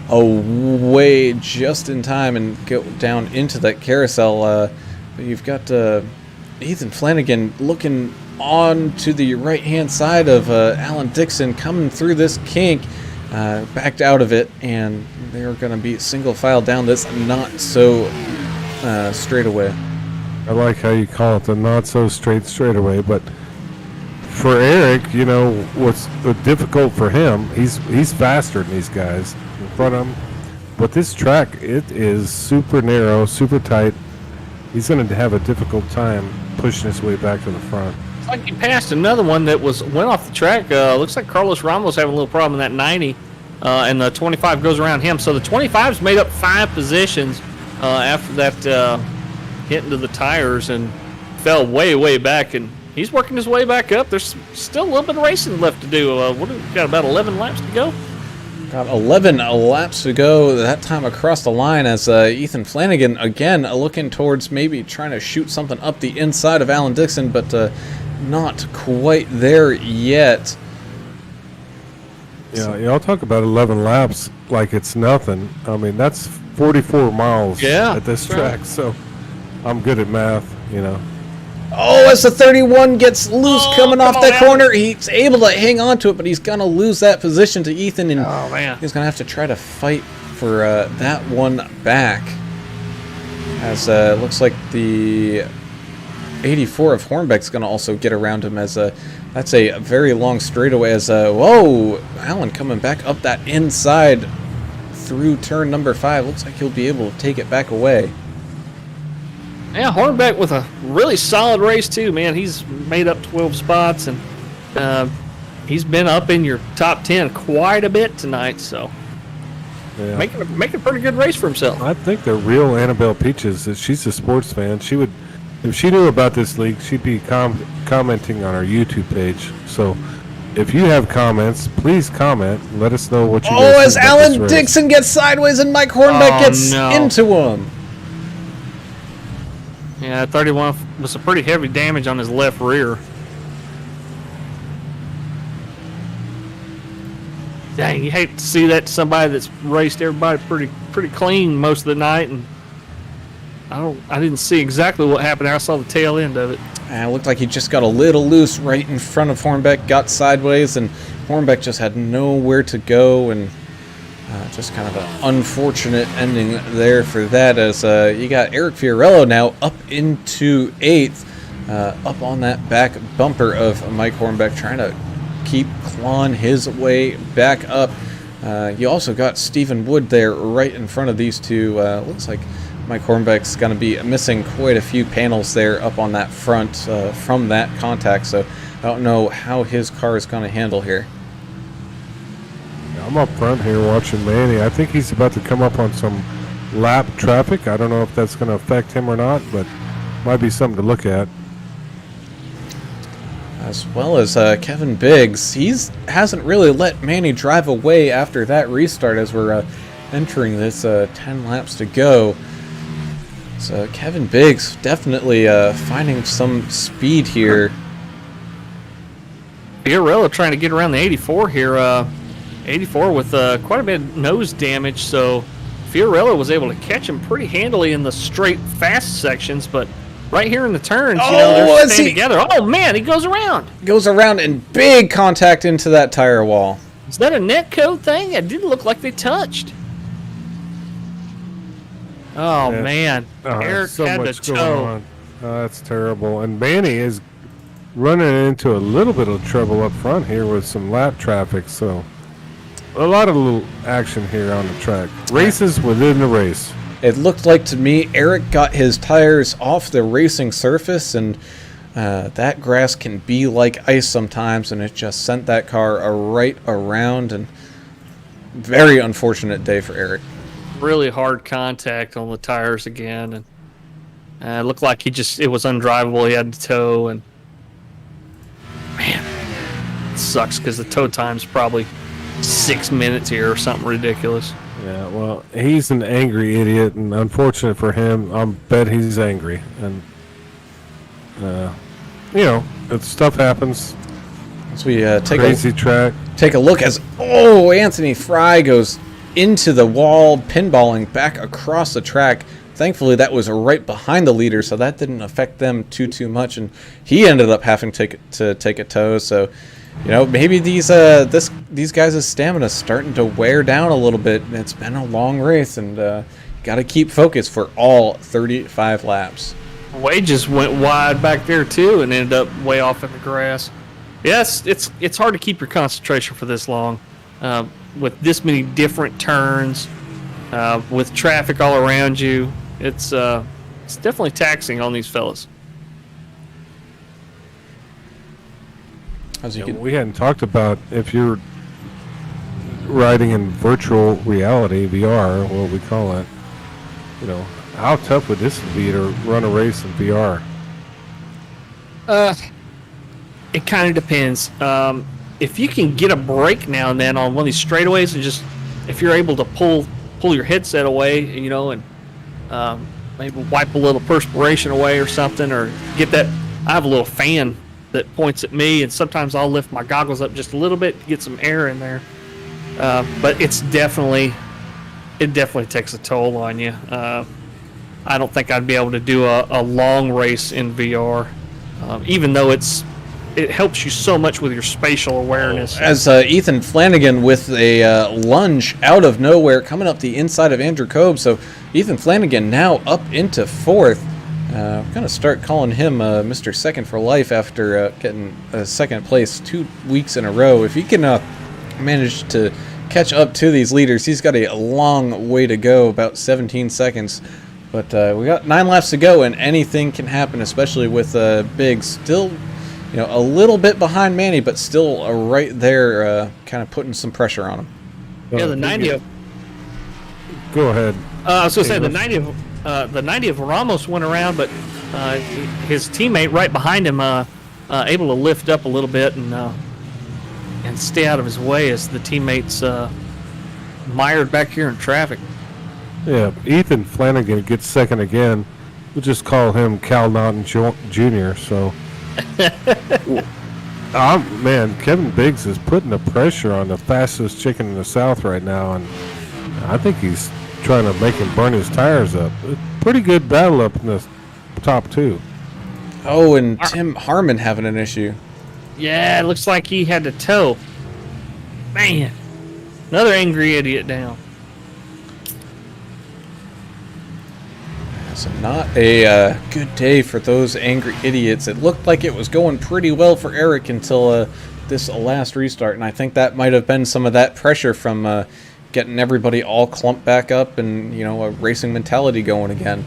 away just in time and go down into that carousel. But you've got Ethan Flanagan looking on to the right hand side of Alan Dixon, coming through this kink, backed out of it, and they're going to be single file down this not so straightaway. I like how you call it the not so straightaway, but for Eric, what's difficult for him, he's faster than these guys in front of him, but this track, it is super narrow, super tight. He's going to have a difficult time pushing his way back to the front. It's like he passed another one that went off the track. Looks like Carlos Ramos having a little problem in that 90, and the 25 goes around him. So the 25's made up 5 positions after that hit into the tires and fell way back, and he's working his way back up. There's still a little bit of racing left to do. We've got about 11 laps to go. Got 11 laps to go that time across the line, as Ethan Flanagan again looking towards maybe trying to shoot something up the inside of Alan Dixon, but not quite there yet. Yeah, y'all talk about 11 laps like it's nothing. I mean, that's 44 miles at this track, so I'm good at math, Oh, as the 31 gets loose coming off that corner, he's able to hang on to it, but he's going to lose that position to Ethan, and oh, man, he's going to have to try to fight for that one back. As it looks like the 84 of Hornbeck's going to also get around him, as that's a very long straightaway. As whoa, Allen coming back up that inside through turn number 5. Looks like he'll be able to take it back away. Yeah, Hornbeck with a really solid race too, man. He's made up 12 spots, and he's been up in your top 10 quite a bit tonight. So Yeah. making a pretty good race for himself. I think the real Annabelle Peaches is she's a sports fan. She would, if she knew about this league, she'd be commenting on our YouTube page. So if you have comments, please comment. Let us know what you guys Oh, think as about this Alan race. Dixon gets sideways and Mike Hornbeck Oh, gets no. into him. Yeah, 31 was some pretty heavy damage on his left rear. Dang, you hate to see that to somebody that's raced everybody pretty clean most of the night, and I didn't see exactly what happened there. I saw the tail end of it. It looked like he just got a little loose right in front of Hornbeck, got sideways, and Hornbeck just had nowhere to go, and just kind of an unfortunate ending there for that, as you got Eric Fiorello now up into 8th, up on that back bumper of Mike Hornbeck, trying to keep clawing his way back up. You also got Stephen Wood there right in front of these two. Looks like Mike Hornbeck's going to be missing quite a few panels there up on that front from that contact, so I don't know how his car is going to handle here. I'm up front here watching Manny. I think he's about to come up on some lap traffic. I don't know if that's going to affect him or not, but might be something to look at. As well as Kevin Biggs. He hasn't really let Manny drive away after that restart, as we're entering this 10 laps to go. So Kevin Biggs definitely finding some speed here. Fiorello trying to get around the 84 here. 84 with quite a bit of nose damage, so Fiorello was able to catch him pretty handily in the straight fast sections, but right here in the turns, they're staying together. Oh man, he goes around. Goes around and big contact into that tire wall. Is that a net code thing? It didn't look like they touched. Oh Yeah. man, Eric so had much to going toe. on. That's terrible. And Manny is running into a little bit of trouble up front here with some lap traffic, so a lot of little action here on the track. Races within the race. It looked like to me Eric got his tires off the racing surface, and that grass can be like ice sometimes, and it just sent that car right around, and very unfortunate day for Eric. Really hard contact on the tires again, and it looked like it was undrivable. He had to tow, and man, it sucks because the tow time's probably 6 minutes here or something ridiculous. Yeah, well, he's an angry idiot, and unfortunate for him, I bet he's angry. And, stuff happens. As we Crazy track. take a look as, Anthony Fry goes into the wall, pinballing back across the track. Thankfully, that was right behind the leader, so that didn't affect them too much, and he ended up having to take a tow, so maybe these guys' stamina is starting to wear down a little bit. It's been a long race, and got to keep focused for all 35 laps. Wages went wide back there too, and ended up way off in the grass. Yes, it's hard to keep your concentration for this long, with this many different turns, with traffic all around you. It's definitely taxing on these fellas. We hadn't talked about if you're riding in virtual reality, VR, what we call it. How tough would this be to run a race in VR? It kind of depends. If you can get a break now and then on one of these straightaways, and just if you're able to pull your headset away, and maybe wipe a little perspiration away or something, or get that. I have a little fan that points at me, and sometimes I'll lift my goggles up just a little bit to get some air in there. But it definitely takes a toll on you. I don't think I'd be able to do a long race in VR, even though it's it helps you so much with your spatial awareness. As Ethan Flanagan with a lunge out of nowhere coming up the inside of Andrew Cobb. So Ethan Flanagan now up into 4th. We're going to start calling him Mr. Second for Life after getting second place 2 weeks in a row. If he can manage to catch up to these leaders, he's got a long way to go, about 17 seconds. But we got 9 laps to go, and anything can happen, especially with Big still, a little bit behind Manny, but still right there, kind of putting some pressure on him. Yeah, the 90 of. Go ahead. I was going to say the 90 of Ramos went around, but his teammate right behind him able to lift up a little bit and stay out of his way as the teammates mired back here in traffic. Yeah, Ethan Flanagan gets second again. We'll just call him Cal Naughton Jr. So, man, Kevin Biggs is putting the pressure on the fastest chicken in the South right now, and I think he's trying to make him burn his tires up. Pretty good battle up in the top 2. Oh, and Tim Harmon having an issue. Yeah, it looks like he had to tow. Man, another angry idiot down. So not a good day for those angry idiots. It looked like it was going pretty well for Eric until this last restart, and I think that might have been some of that pressure from getting everybody all clumped back up and a racing mentality going again.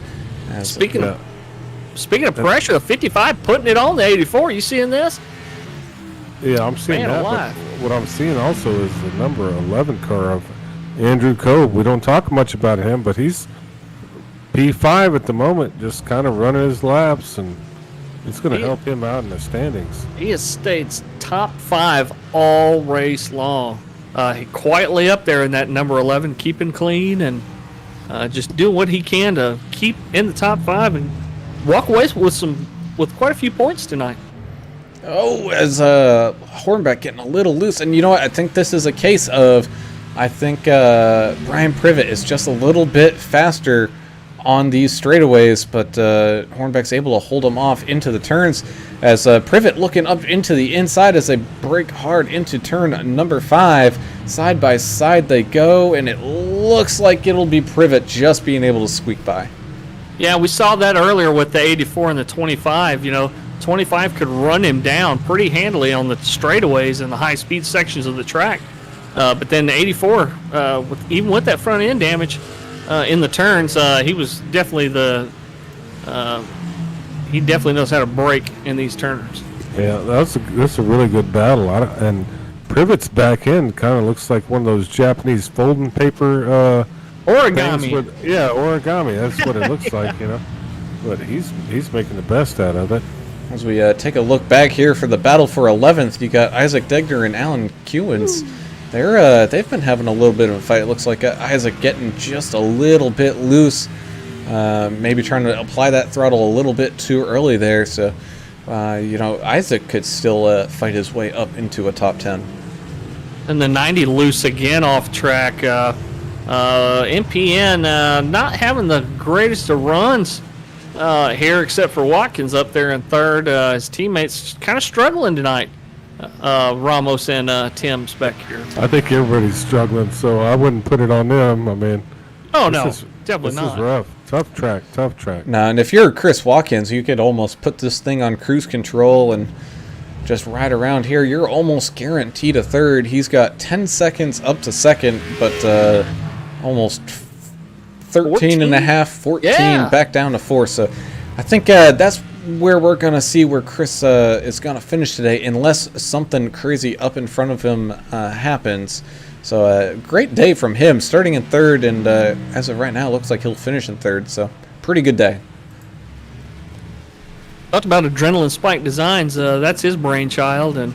Speaking of pressure, the 55 putting it on the 84. You seeing this? Yeah, I'm seeing Man that. alive. But what I'm seeing also is the number 11 car of Andrew Cobb. We don't talk much about him, but he's P5 at the moment, just kind of running his laps, and it's going to help him out in the standings. He has stayed top 5 all race long. He quietly up there in that number 11, keeping clean and just doing what he can to keep in the top 5 and walk away with quite a few points tonight. Oh, as Hornbeck getting a little loose, and you know what? I think this is a case of, Brian Privet is just a little bit faster on these straightaways, but Hornbeck's able to hold him off into the turns as Privet looking up into the inside as they brake hard into turn number 5. Side by side they go, and it looks like it'll be Privet just being able to squeak by. Yeah, we saw that earlier with the 84 and the 25. 25 could run him down pretty handily on the straightaways and the high-speed sections of the track. But then the 84, even with that front end damage in the turns, he was definitely he definitely knows how to brake in these turns. Yeah, that's a really good battle. And Privet's back end kind of looks like one of those Japanese folding paper Origami. Origami. That's what it looks like, But he's making the best out of it. As we take a look back here for the battle for 11th, you got Isaac Degner and Alan Kewins. They've been having a little bit of a fight. It looks like Isaac getting just a little bit loose, maybe trying to apply that throttle a little bit too early there. So, Isaac could still fight his way up into a top 10. And the 90 loose again off track. MPN not having the greatest of runs here, except for Watkins up there in third. His teammates kind of struggling tonight. Ramos and Tim's back here. I think everybody's struggling, so I wouldn't put it on them. I mean, definitely not. This is rough. Tough track. Now, and if you're Chris Watkins, you could almost put this thing on cruise control and just ride around here. You're almost guaranteed a third. He's got 10 seconds up to second, but almost 13 and a half, 14 back down to 4. So I think that's where we're going to see where Chris is going to finish today, unless something crazy up in front of him happens. So great day from him, starting in third, and as of right now, it looks like he'll finish in third. So pretty good day. Talked about Adrenaline Spike Designs. That's his brainchild, and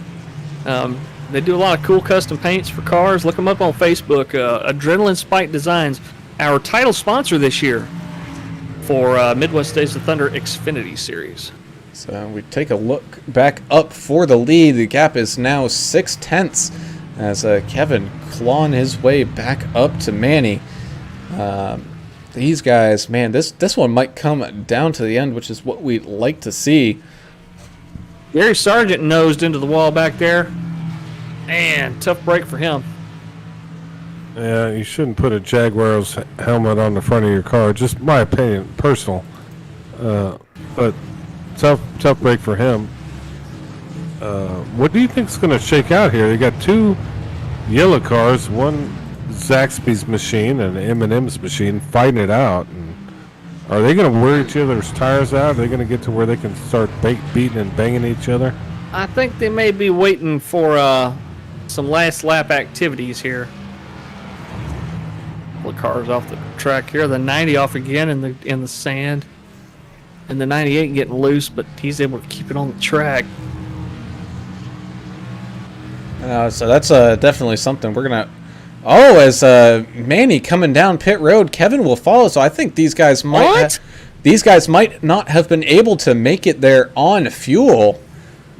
they do a lot of cool custom paints for cars. Look them up on Facebook. Adrenaline Spike Designs, our title sponsor this year for Midwest Days of Thunder Xfinity Series. So we take a look back up for the lead. The gap is now 0.6 as Kevin clawing his way back up to Manny. These guys, man, this one might come down to the end, which is what we'd like to see. Gary Sargent nosed into the wall back there. Man, tough break for him. Yeah, you shouldn't put a Jaguar's helmet on the front of your car. Just my opinion, personal. But tough break for him. What do you think is going to shake out here? They got two yellow cars, one Zaxby's machine and M&M's machine, fighting it out. And are they going to wear each other's tires out? Are they going to get to where they can start beating and banging each other? I think they may be waiting for some last lap activities here. The cars off the track here. The 90 off again in the sand, and the 98 getting loose, but he's able to keep it on the track. So that's definitely something we're gonna. Oh, as Manny coming down pit road, Kevin will follow. So I think these guys might. These guys might not have been able to make it there on fuel.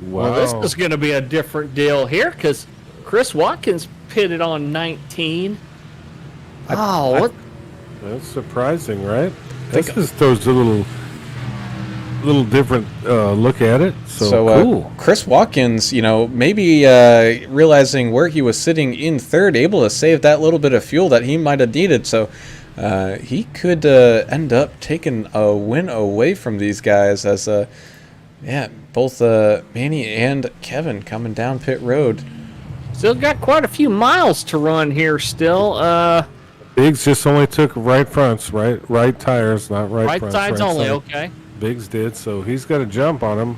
Wow. Well, this is going to be a different deal here because Chris Watkins pitted on 19. What? That's surprising, right? This just throws a little different look at it. So cool. Chris Watkins, maybe realizing where he was sitting in third, able to save that little bit of fuel that he might have needed. So he could end up taking a win away from these guys as, both Manny and Kevin coming down pit road. Still got quite a few miles to run here still. Biggs just only took right fronts, right tires, not right fronts. Right sides only, okay. Biggs did, so he's got a jump on him.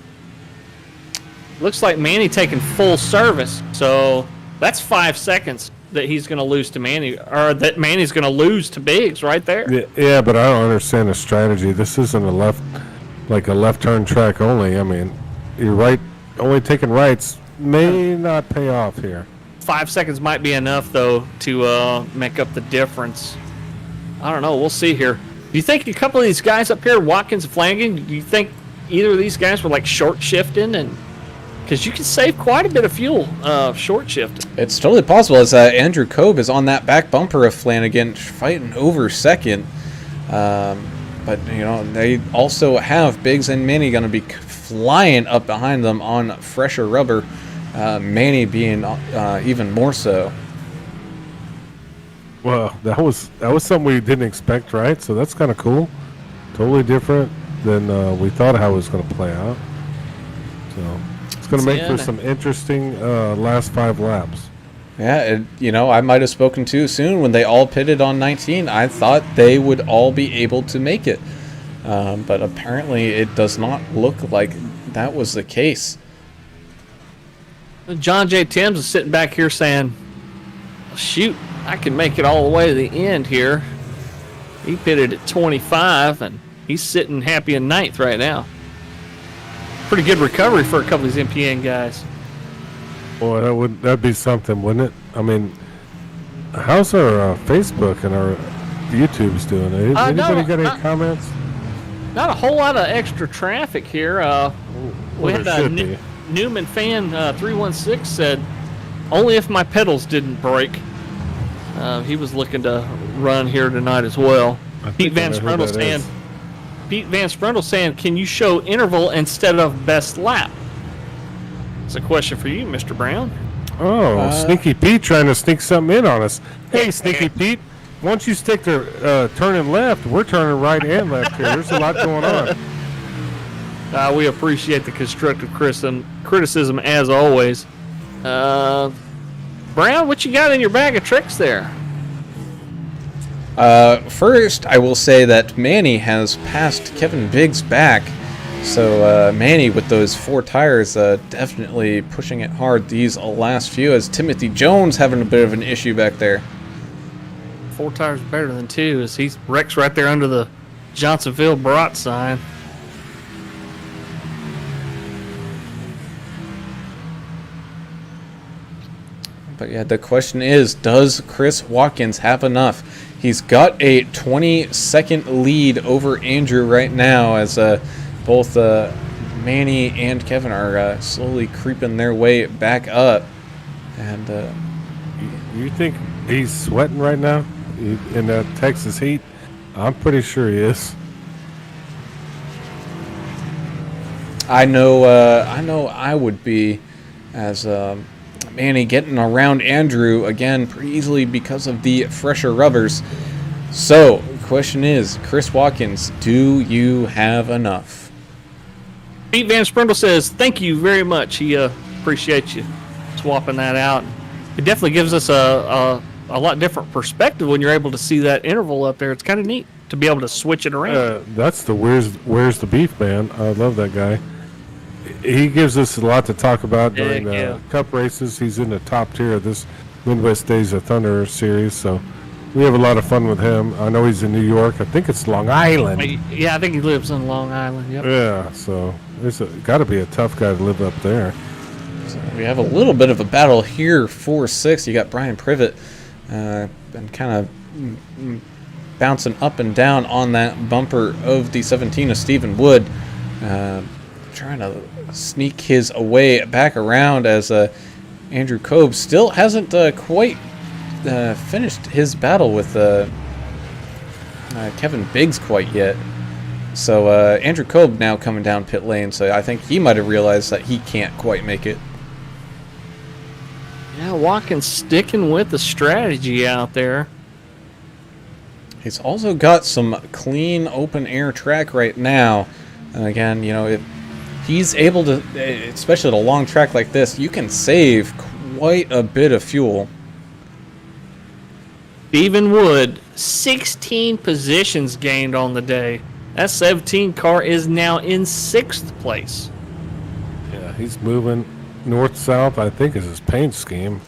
Looks like Manny taking full service, so that's 5 seconds that he's going to lose to Manny, or that Manny's going to lose to Biggs right there. Yeah, but I don't understand the strategy. This isn't a left turn track only. I mean, you're right, only taking rights may not pay off here. 5 seconds might be enough, though, to make up the difference. I don't know. We'll see here. Do you think a couple of these guys up here, Watkins and Flanagan, do you think either of these guys were like short shifting? And because you can save quite a bit of fuel short shifting. It's totally possible as Andrew Cobb is on that back bumper of Flanagan fighting over second. But, they also have Biggs and Manny going to be flying up behind them on fresher rubber. Manny being even more so. Well, that was something we didn't expect, right? So that's kind of cool. Totally different than we thought how it was going to play out. So it's going to make for some interesting last 5 laps. Yeah, I might have spoken too soon when they all pitted on 19. I thought they would all be able to make it. But apparently it does not look like that was the case. John J. Timms is sitting back here saying, shoot, I can make it all the way to the end here. He pitted at 25, and he's sitting happy in 9th right now. Pretty good recovery for a couple of these MPN guys. Boy, that'd be something, wouldn't it? I mean, how's our Facebook and our YouTube's doing? Anybody got any comments? Not a whole lot of extra traffic here. We had a Newman fan 316 said, only if my pedals didn't break. He was looking to run here tonight as well. Pete Van Sprundle saying, can you show interval instead of best lap? It's a question for you, Mr. Brown. Oh, Sneaky Pete trying to sneak something in on us. Hey, Sneaky Pete, once you stick to turning left, we're turning right and left here. There's a lot going on. We appreciate the constructive criticism as always. Brown, what you got in your bag of tricks there? First, I will say that Manny has passed Kevin Biggs back. So Manny with those 4 tires definitely pushing it hard these last few, as Timothy Jones having a bit of an issue back there. 4 tires better than 2 as he wrecks right there under the Johnsonville Brat sign. But yeah, the question is, does Chris Watkins have enough? He's got a 20-second lead over Andrew right now as both Manny and Kevin are slowly creeping their way back up. And you think he's sweating right now in that Texas heat? I'm pretty sure he is. I know I would be, as Manny getting around Andrew again pretty easily because of the fresher rubbers. So, the question is, Chris Watkins, do you have enough? Pete Van Sprindle says, thank you very much. He appreciates you swapping that out. It definitely gives us a lot different perspective when you're able to see that interval up there. It's kind of neat to be able to switch it around. That's the where's the beef, man. I love that guy. He gives us a lot to talk about during the Cup races. He's in the top tier of this Midwest Days of Thunder series, so we have a lot of fun with him. I know he's in New York. I think it's Long Island. Yeah, I think he lives in Long Island. Yep. Yeah, so it's got to be a tough guy to live up there. So we have a little bit of a battle here for 6. You got Brian Privet been kind of bouncing up and down on that bumper of the 17 of Stephen Wood, trying to sneak his way back around as Andrew Kobe still hasn't quite finished his battle with Kevin Biggs quite yet. So Andrew Kobe now coming down pit lane, so I think he might have realized that he can't quite make it. Yeah, Watkins sticking with the strategy out there. He's also got some clean open air track right now. And again, you know, if he's able to, especially at a long track like this, you can save quite a bit of fuel. Stephen Wood, 16 positions gained on the day. That 17 car is now in 6th place. Yeah, he's moving north-south, I think is his paint scheme.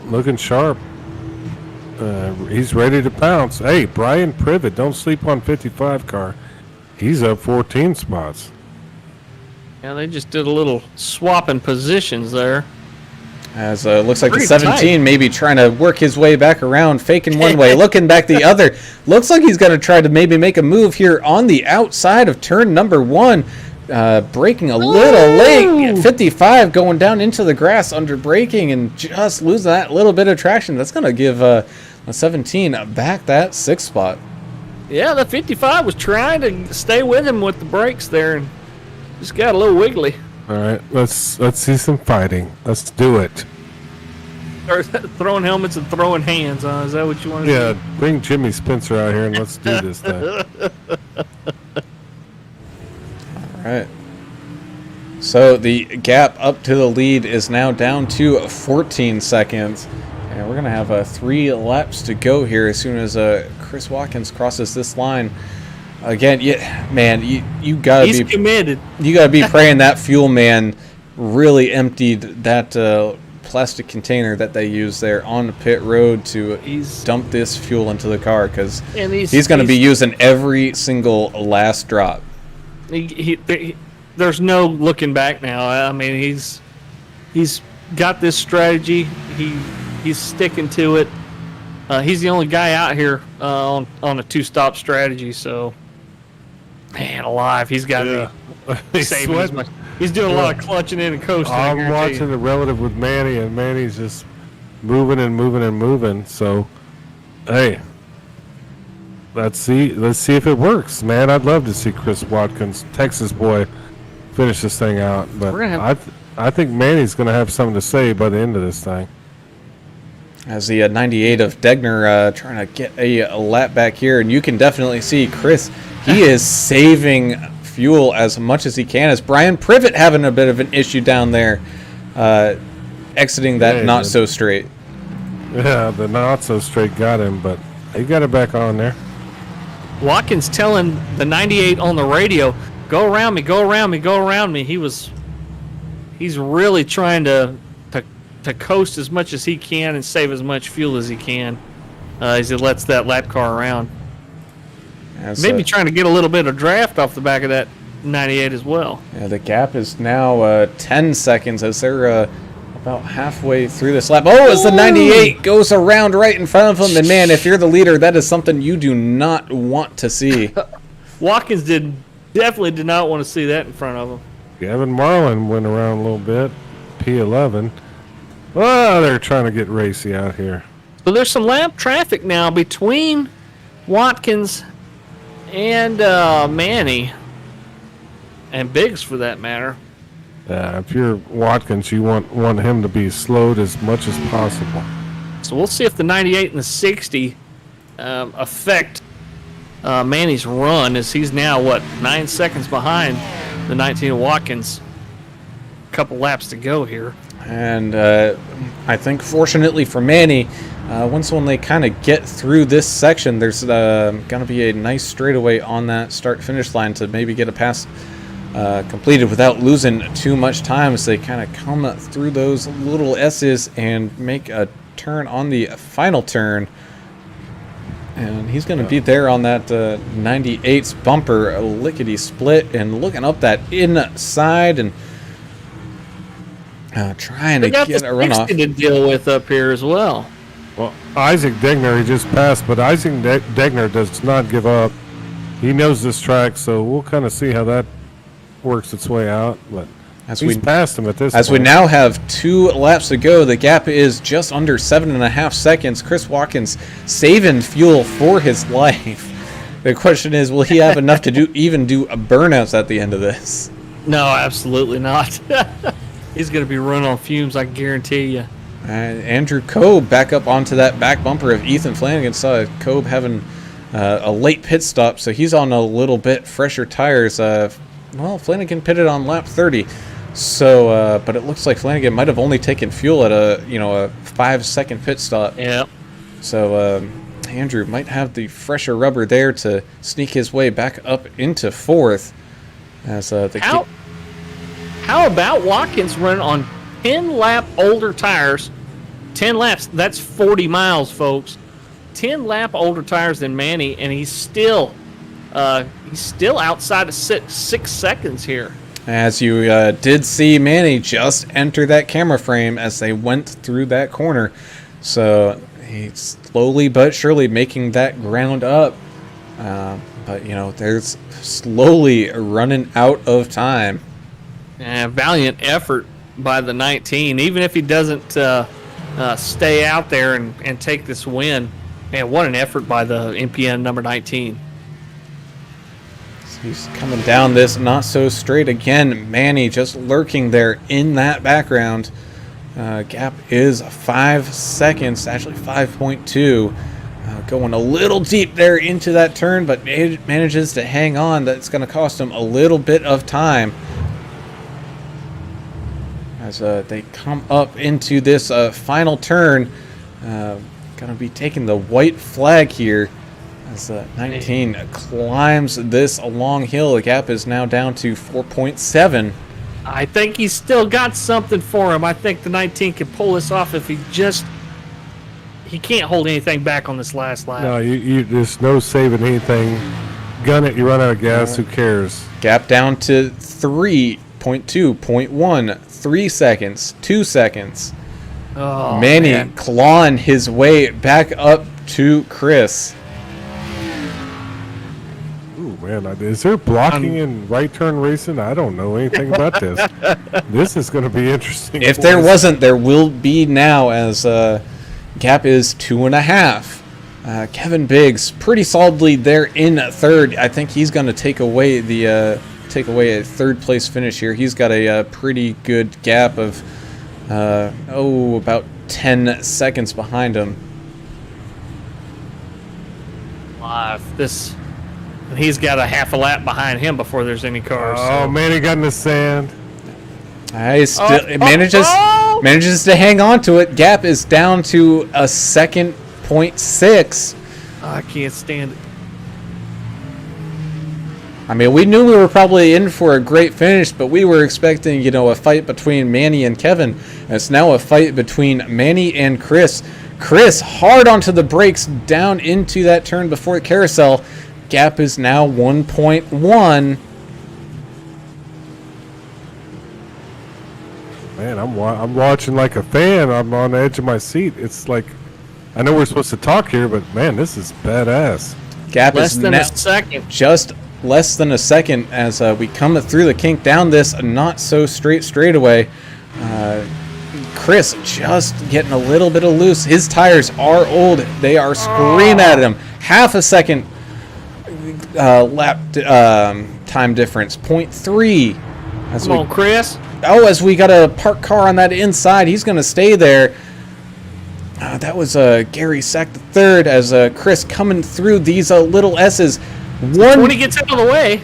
Looking sharp. He's ready to pounce. Hey, Brian Privet, don't sleep on 55 car. He's up 14 spots. Yeah, they just did a little swapping positions there. As looks like Pretty the 17 tight. maybe trying to work his way back around, faking one way, looking back the other. Looks like he's going to try to maybe make a move here on the outside of turn number 1. Braking a little late. 55 going down into the grass under braking and just losing that little bit of traction. That's going to give a 17 back that 6th spot. Yeah, the 55 was trying to stay with him with the brakes there and just got a little wiggly. All right, let's see some fighting. Let's do it. Or throwing helmets and throwing hands. Is that what you want to do? Yeah, bring Jimmy Spencer out here and let's do this thing. All right. So the gap up to the lead is now down to 14 seconds. And we're going to have 3 laps to go here as soon as Chris Watkins crosses this line. Again, you gotta He's be committed. You gotta be praying that fuel man really emptied that plastic container that they use there on the pit road to dump this fuel into the car, because he's going to be using every single last drop. There's no looking back now. I mean, he's got this strategy. He's sticking to it. He's the only guy out here on a 2-stop strategy. So, man, alive, he's got to be saving as much. He's doing a lot of clutching in and coasting. I'm watching the relative with Manny, and Manny's just moving and moving and moving. So, hey, let's see if it works, man. I'd love to see Chris Watkins, Texas boy, finish this thing out. But I think Manny's going to have something to say by the end of this thing. As the 98 of Degner trying to get a lap back here, and you can definitely see Chris, he is saving fuel as much as he can, as Brian Privet having a bit of an issue down there, exiting that not so straight. Yeah, the not so straight got him, but he got it back on there. Watkins telling the 98 on the radio, "Go around me, go around me, go around me." He's really trying to coast as much as he can and save as much fuel as he can as he lets that lap car around. Maybe trying to get a little bit of draft off the back of that 98 as well. Yeah, the gap is now 10 seconds as they're about halfway through this lap. Oh, as the 98 goes around right in front of him, and man, if you're the leader, that is something you do not want to see. Watkins definitely did not want to see that in front of him. Gavin Marlin went around a little bit, P11. Well, they're trying to get racy out here. So there's some lap traffic now between Watkins and Manny. and Biggs for that matter. If you're Watkins, you want him to be slowed as much as possible. So we'll see if the 98 and the 60 affect Manny's run, as he's now, 9 seconds behind the 19 Watkins. A couple laps to go here. And I think, fortunately for Manny, when they kind of get through this section, there's going to be a nice straightaway on that start-finish line to maybe get a pass completed without losing too much time, as they kind of come through those little S's and make a turn on the final turn. And he's going to be there on that 98's bumper, a lickety split, and looking up that inside and trying to get a runoff. To deal with up here as well. Well, Isaac Degner, he just passed, but Isaac Degner does not give up. He knows this track, so we'll kind of see how that works its way out. But he's passed him at this point. As we now have 2 laps to go, the gap is just under 7.5 seconds. Chris Watkins saving fuel for his life. The question is, will he have enough to even do a burnouts at the end of this? No, absolutely not. He's going to be running on fumes, I guarantee you. Andrew Cobe back up onto that back bumper of Ethan Flanagan. Saw Cobe having a late pit stop, so he's on a little bit fresher tires. Flanagan pitted on lap 30, so but it looks like Flanagan might have only taken fuel at a 5-second pit stop. Yeah. So Andrew might have the fresher rubber there to sneak his way back up into 4th. As How about Watkins running on 10-lap older tires? 10 laps, that's 40 miles, folks. 10-lap older tires than Manny, and he's still outside of 6 seconds here. As you did see Manny just enter that camera frame as they went through that corner. So he's slowly but surely making that ground up. But, there's slowly running out of time. Valiant effort by the 19. Even if he doesn't stay out there and take this win, man, what an effort by the NPN number 19. He's coming down this not so straight again. Manny just lurking there in that background. Gap is 5 seconds, actually 5.2. Going a little deep there into that turn, but manages to hang on. That's going to cost him a little bit of time as they come up into this final turn. Going to be taking the white flag here as 19 climbs this long hill. The gap is now down to 4.7. I think he's still got something for him. I think the 19 can pull this off if he can't hold anything back on this last lap. No, there's no saving anything. Gun it, you run out of gas, who cares? Gap down to 3.2.1, 3 seconds, 2 seconds. Oh, Manny man. clawing his way back up to Chris. Ooh, man, is there blocking in right turn racing? I don't know anything about this. This is going to be interesting. If there wasn't, there will be now, as gap is 2.5. Kevin Biggs pretty solidly there in 3rd. I think he's going to take away a 3rd place finish here. He's got a pretty good gap of about 10 seconds behind him. He's got a half a lap behind him before there's any cars. Oh, man, he got in the sand. He still manages to hang on to it. Gap is down to a 2.6. I can't stand it. I mean, we knew we were probably in for a great finish, but we were expecting, a fight between Manny and Kevin. It's now a fight between Manny and Chris. Chris hard onto the brakes down into that turn before the carousel. Gap is now 1.1. Man, I'm watching like a fan. I'm on the edge of my seat. It's like, I know we're supposed to talk here, but man, this is badass. Gap Less is than now a second. just less than a second as we come through the kink down this not so straightaway. Chris just getting a little bit of loose. His tires are old. They are screaming at him. Half a second lap time difference, 0.3. Come on, Chris. As we got a parked car on that inside, he's going to stay there. That was Gary Sack the third as Chris coming through these little S's. When he gets out of the way.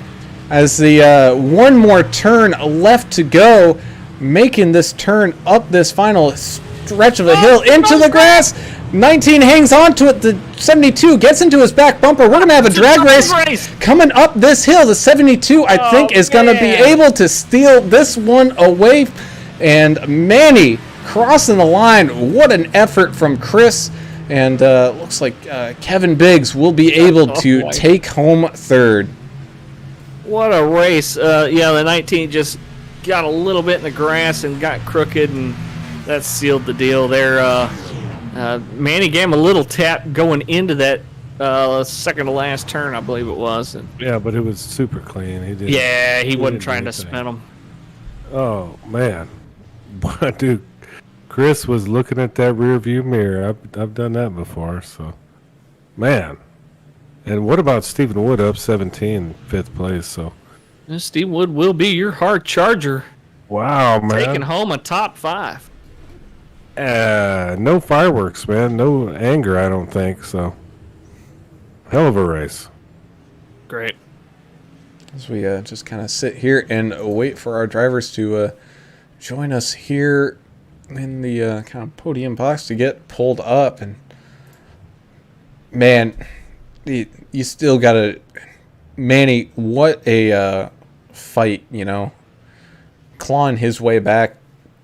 As the one more turn left to go, making this turn up this final stretch of the hill into the grass. 19 hangs on to it. The 72 gets into his back bumper. We're going to have a drag race coming up this hill. The 72, I think, is going to be able to steal this one away. And Manny crossing the line. What an effort from Chris. And looks like Kevin Biggs will be able to take home third. What a race. The 19 just got a little bit in the grass and got crooked, and that sealed the deal there. Manny gave him a little tap going into that second to last turn, I believe it was. And yeah, but it was super clean. He wasn't trying to spin him. Oh, man. Dude, Chris was looking at that rear view mirror. I've done that before, so. Man. And what about Stephen Wood up 17, fifth place? So, Steve Wood will be your hard charger. Wow, man. Taking home a top 5. No fireworks, man. No anger, I don't think. So, hell of a race. Great. As we just kind of sit here and wait for our drivers to join us here in the kind of podium box to get pulled up. And, man, you still got to... Manny, what a fight, clawing his way back,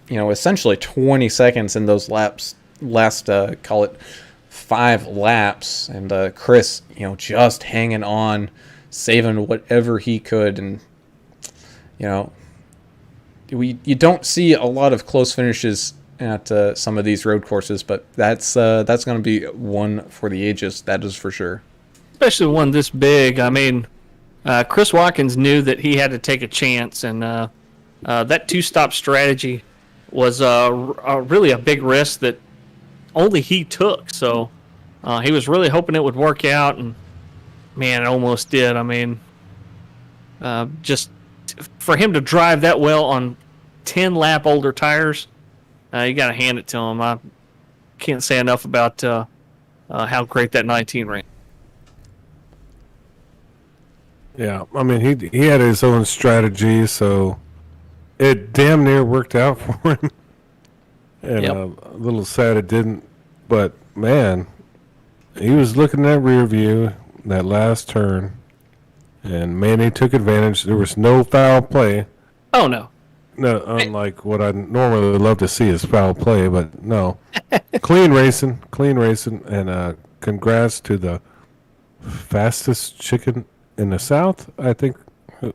essentially 20 seconds in those last, call it 5 laps. And Chris, just hanging on, saving whatever he could. And, you don't see a lot of close finishes at some of these road courses, but that's going to be one for the ages, that is for sure. Especially one this big. I mean, Chris Watkins knew that he had to take a chance, and that 2-stop strategy was really a big risk that only he took. So he was really hoping it would work out, and man, it almost did. I mean, just for him to drive that well on 10-lap older tires, you got to hand it to him. I can't say enough about how great that 19 ran. Yeah, I mean, he had his own strategy, so it damn near worked out for him. And a little sad it didn't. But, man, he was looking at rear view, that last turn, and Manny took advantage. There was no foul play. Oh, no. No, unlike what I normally would love to see is foul play, but no. Clean racing, and congrats to the fastest chicken in the South, I think,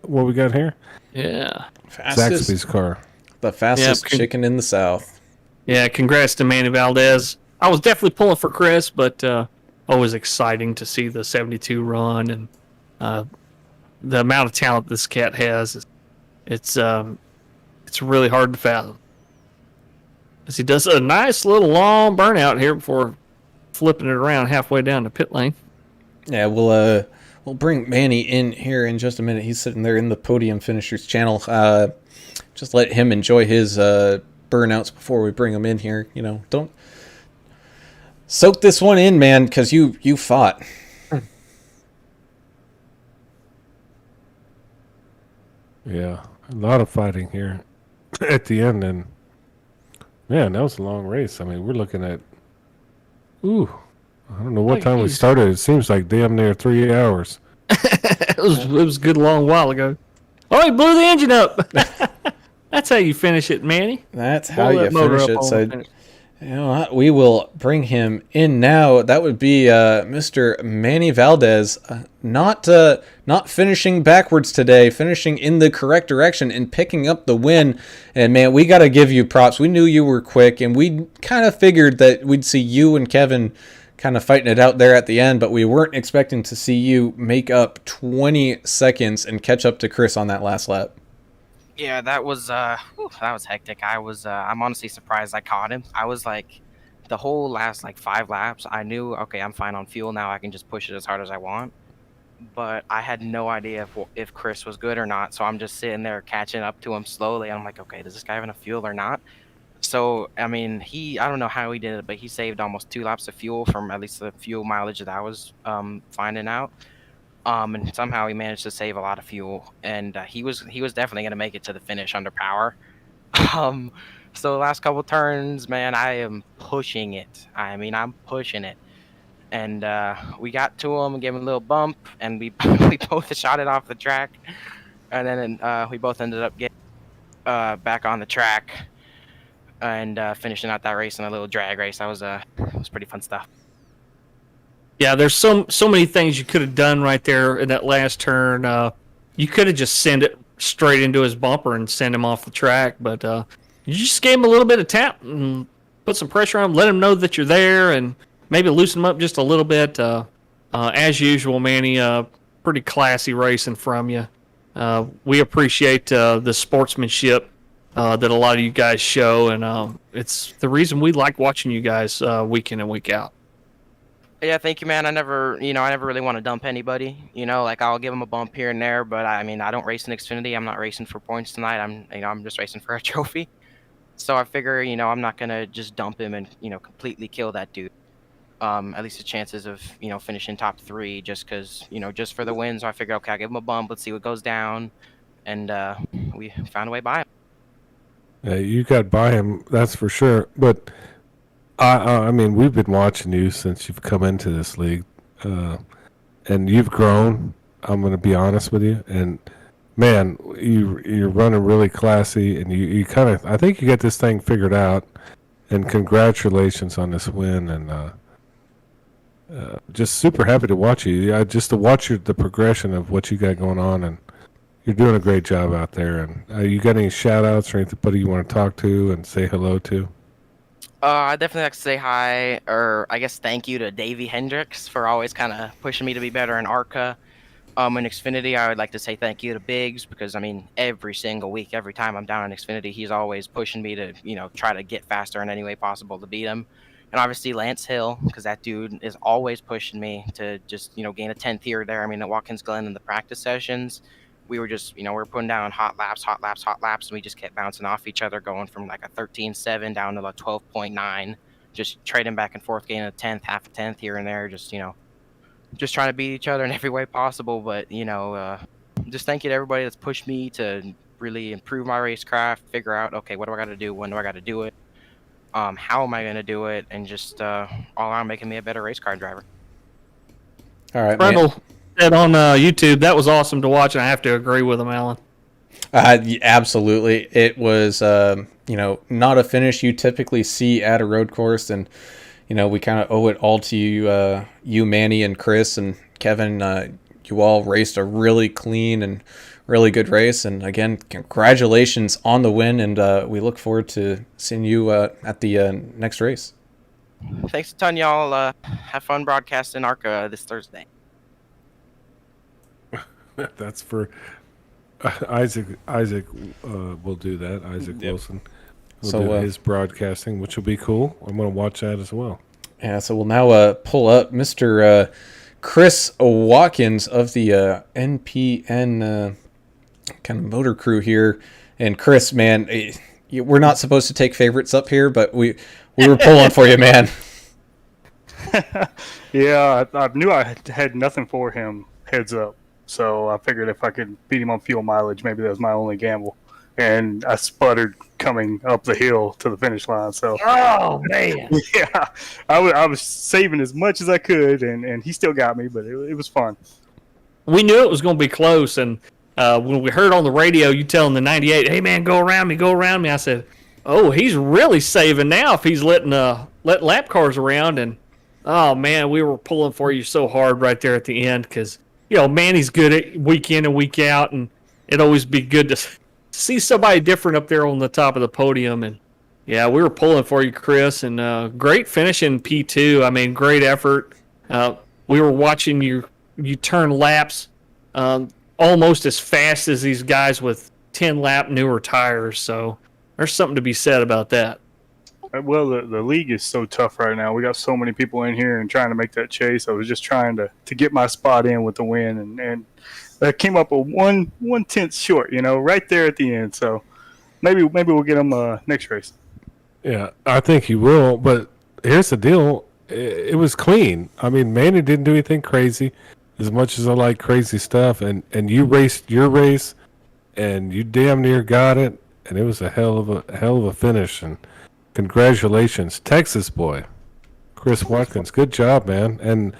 what we got here. Yeah. Zaxby's car. The fastest chicken in the South. Yeah, congrats to Manny Valdez. I was definitely pulling for Chris, but always exciting to see the 72 run, and the amount of talent this cat has. It's really hard to fathom. As he does a nice little long burnout here before flipping it around halfway down the pit lane. Yeah, we'll bring Manny in here in just a minute. He's sitting there in the Podium Finishers channel. Just let him enjoy his burnouts before we bring him in here. Don't soak this one in, man, because you fought. Yeah, a lot of fighting here at the end, and man, that was a long race. I mean, we're looking at, I don't know what time we started. It seems like damn near 3 hours. It was a good long while ago. Oh, he blew the engine up. That's how you finish it, Manny. That's how you finish it. So, we will bring him in now. That would be Mr. Manny Valdez, not finishing backwards today, finishing in the correct direction and picking up the win. And man, we got to give you props. We knew you were quick, and we kind of figured that we'd see you and Kevin kind of fighting it out there at the end, but we weren't expecting to see you make up 20 seconds and catch up to Chris on that last lap. Yeah, that was hectic. I'm honestly surprised I caught him. I was like, the whole last 5 laps, I knew, okay, I'm fine on fuel now. I can just push it as hard as I want. but I had no idea if Chris was good or not. So I'm just sitting there catching up to him slowly. I'm like, okay, does this guy have enough fuel or not? So I mean, I don't know how he did it, but he saved almost 2 laps of fuel from at least the fuel mileage that I was finding out. And somehow he managed to save a lot of fuel, and he was definitely gonna make it to the finish under power. Um, so the last couple turns, man, I am pushing it. I mean, I'm pushing it, and we got to him and gave him a little bump, and we we both shot it off the track, and then we both ended up getting back on the track and finishing out that race in a little drag race. That was it was pretty fun stuff. Yeah, there's so many things you could have done right there in that last turn. You could have just sent it straight into his bumper and send him off the track, but you just gave him a little bit of tap and put some pressure on him, let him know that you're there, and maybe loosen him up just a little bit. As usual, Manny, pretty classy racing from you. We appreciate the sportsmanship that a lot of you guys show, and it's the reason we like watching you guys week in and week out. Yeah, thank you, man. I never really want to dump anybody. Like I'll give them a bump here and there, but I mean, I don't race in Xfinity. I'm not racing for points tonight. I'm just racing for a trophy. So I figure, I'm not gonna just dump him and, completely kill that dude. At least the chances of, finishing top three, just because, just for the win. So I figure, okay, I'll give him a bump. Let's see what goes down, and we found a way by him. Yeah, you got by him, that's for sure. But I mean, we've been watching you since you've come into this league, and you've grown. I'm going to be honest with you, and man, you're running really classy, and you kind of, I think you got this thing figured out. And congratulations on this win, and just super happy to watch you. Yeah, just to watch the progression of what you got going on, and you're doing a great job out there. And you got any shout outs or anybody you want to talk to and say hello to? I definitely like to say hi, or I guess thank you to Davey Hendricks for always kind of pushing me to be better in ARCA. In Xfinity, I would like to say thank you to Biggs, because I mean, every single week, every time I'm down in Xfinity, he's always pushing me to, try to get faster in any way possible to beat him. And obviously Lance Hill, because that dude is always pushing me to just, gain a 10th here or there. I mean, at Watkins Glen in the practice sessions, we were just, we were putting down hot laps, and we just kept bouncing off each other, going from like a 13.7 down to like 12.9, just trading back and forth, gaining a 10th, half a 10th here and there, just trying to beat each other in every way possible. But, just thank you to everybody that's pushed me to really improve my racecraft, figure out, okay, what do I got to do? When do I got to do it? How am I going to do it? And just all around making me a better race car driver. All right, Brendel said on YouTube, that was awesome to watch, and I have to agree with him, Alan. Absolutely. It was, not a finish you typically see at a road course, and we kind of owe it all to you, Manny and Chris and Kevin. You all raced a really clean and really good race. And again, congratulations on the win. And we look forward to seeing you at the next race. Thanks a ton, y'all. Have fun broadcasting ARCA this Thursday. That's for Isaac. Isaac will do that. Isaac Wilson. We'll do his broadcasting, which will be cool. I'm going to watch that as well. Yeah, so we'll now pull up Mr. Chris Watkins of the NPN kind of motor crew here. And Chris, man, we're not supposed to take favorites up here, but we were pulling for you, man. Yeah, I knew I had nothing for him heads up. So I figured if I could beat him on fuel mileage, maybe that was my only gamble. And I sputtered coming up the hill to the finish line. So, oh man, yeah, I was saving as much as I could, and he still got me, but it was fun. We knew it was going to be close, and when we heard on the radio you telling the 98, "Hey man, go around me," I said, "Oh, he's really saving now if he's letting lap cars around." And oh man, we were pulling for you so hard right there at the end, because Manny's good at week in and week out, and it'd always be good to see somebody different up there on the top of the podium. And yeah, we were pulling for you, Chris, and great finish in P2. I mean, great effort. We were watching you turn laps almost as fast as these guys with 10 lap newer tires. So there's something to be said about that. Well, the league is so tough right now. We got so many people in here and trying to make that chase. I was just trying to get my spot in with the win, and I came up with one tenth short, right there at the end. So maybe we'll get them next race. Yeah, I think you will. But here's the deal: it was clean. I mean, Manny didn't do anything crazy. As much as I like crazy stuff, and you raced your race, and you damn near got it, and it was a hell of a finish. And congratulations, Texas boy, Chris Watkins. Good job, man. And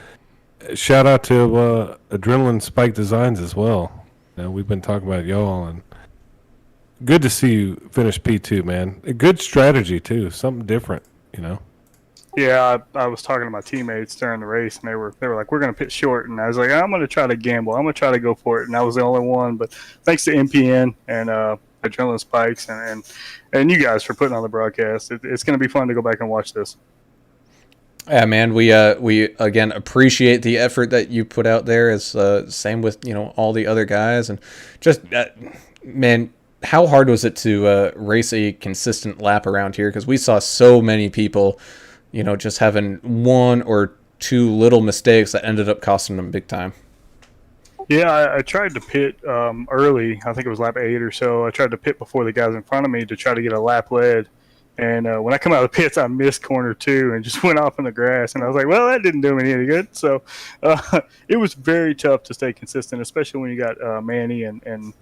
shout out to Adrenaline Spike Designs as well. We've been talking about y'all, and good to see you finish P2, man. A good strategy too, something different, Yeah, I was talking to my teammates during the race, and they were like, "We're going to pit short," and I was like, "I'm going to try to gamble. I'm going to try to go for it." And I was the only one, but thanks to MPN and Adrenaline Spikes and you guys for putting on the broadcast. It's going to be fun to go back and watch this. Yeah, man, we again appreciate the effort that you put out there. As same with all the other guys, and just man, how hard was it to race a consistent lap around here? Because we saw so many people, just having one or two little mistakes that ended up costing them big time. Yeah, I tried to pit early. I think it was lap 8 or so. I tried to pit before the guys in front of me to try to get a lap lead. And when I come out of the pits, I missed corner 2 and just went off in the grass. And I was like, well, that didn't do me any good. So it was very tough to stay consistent, especially when you got Manny and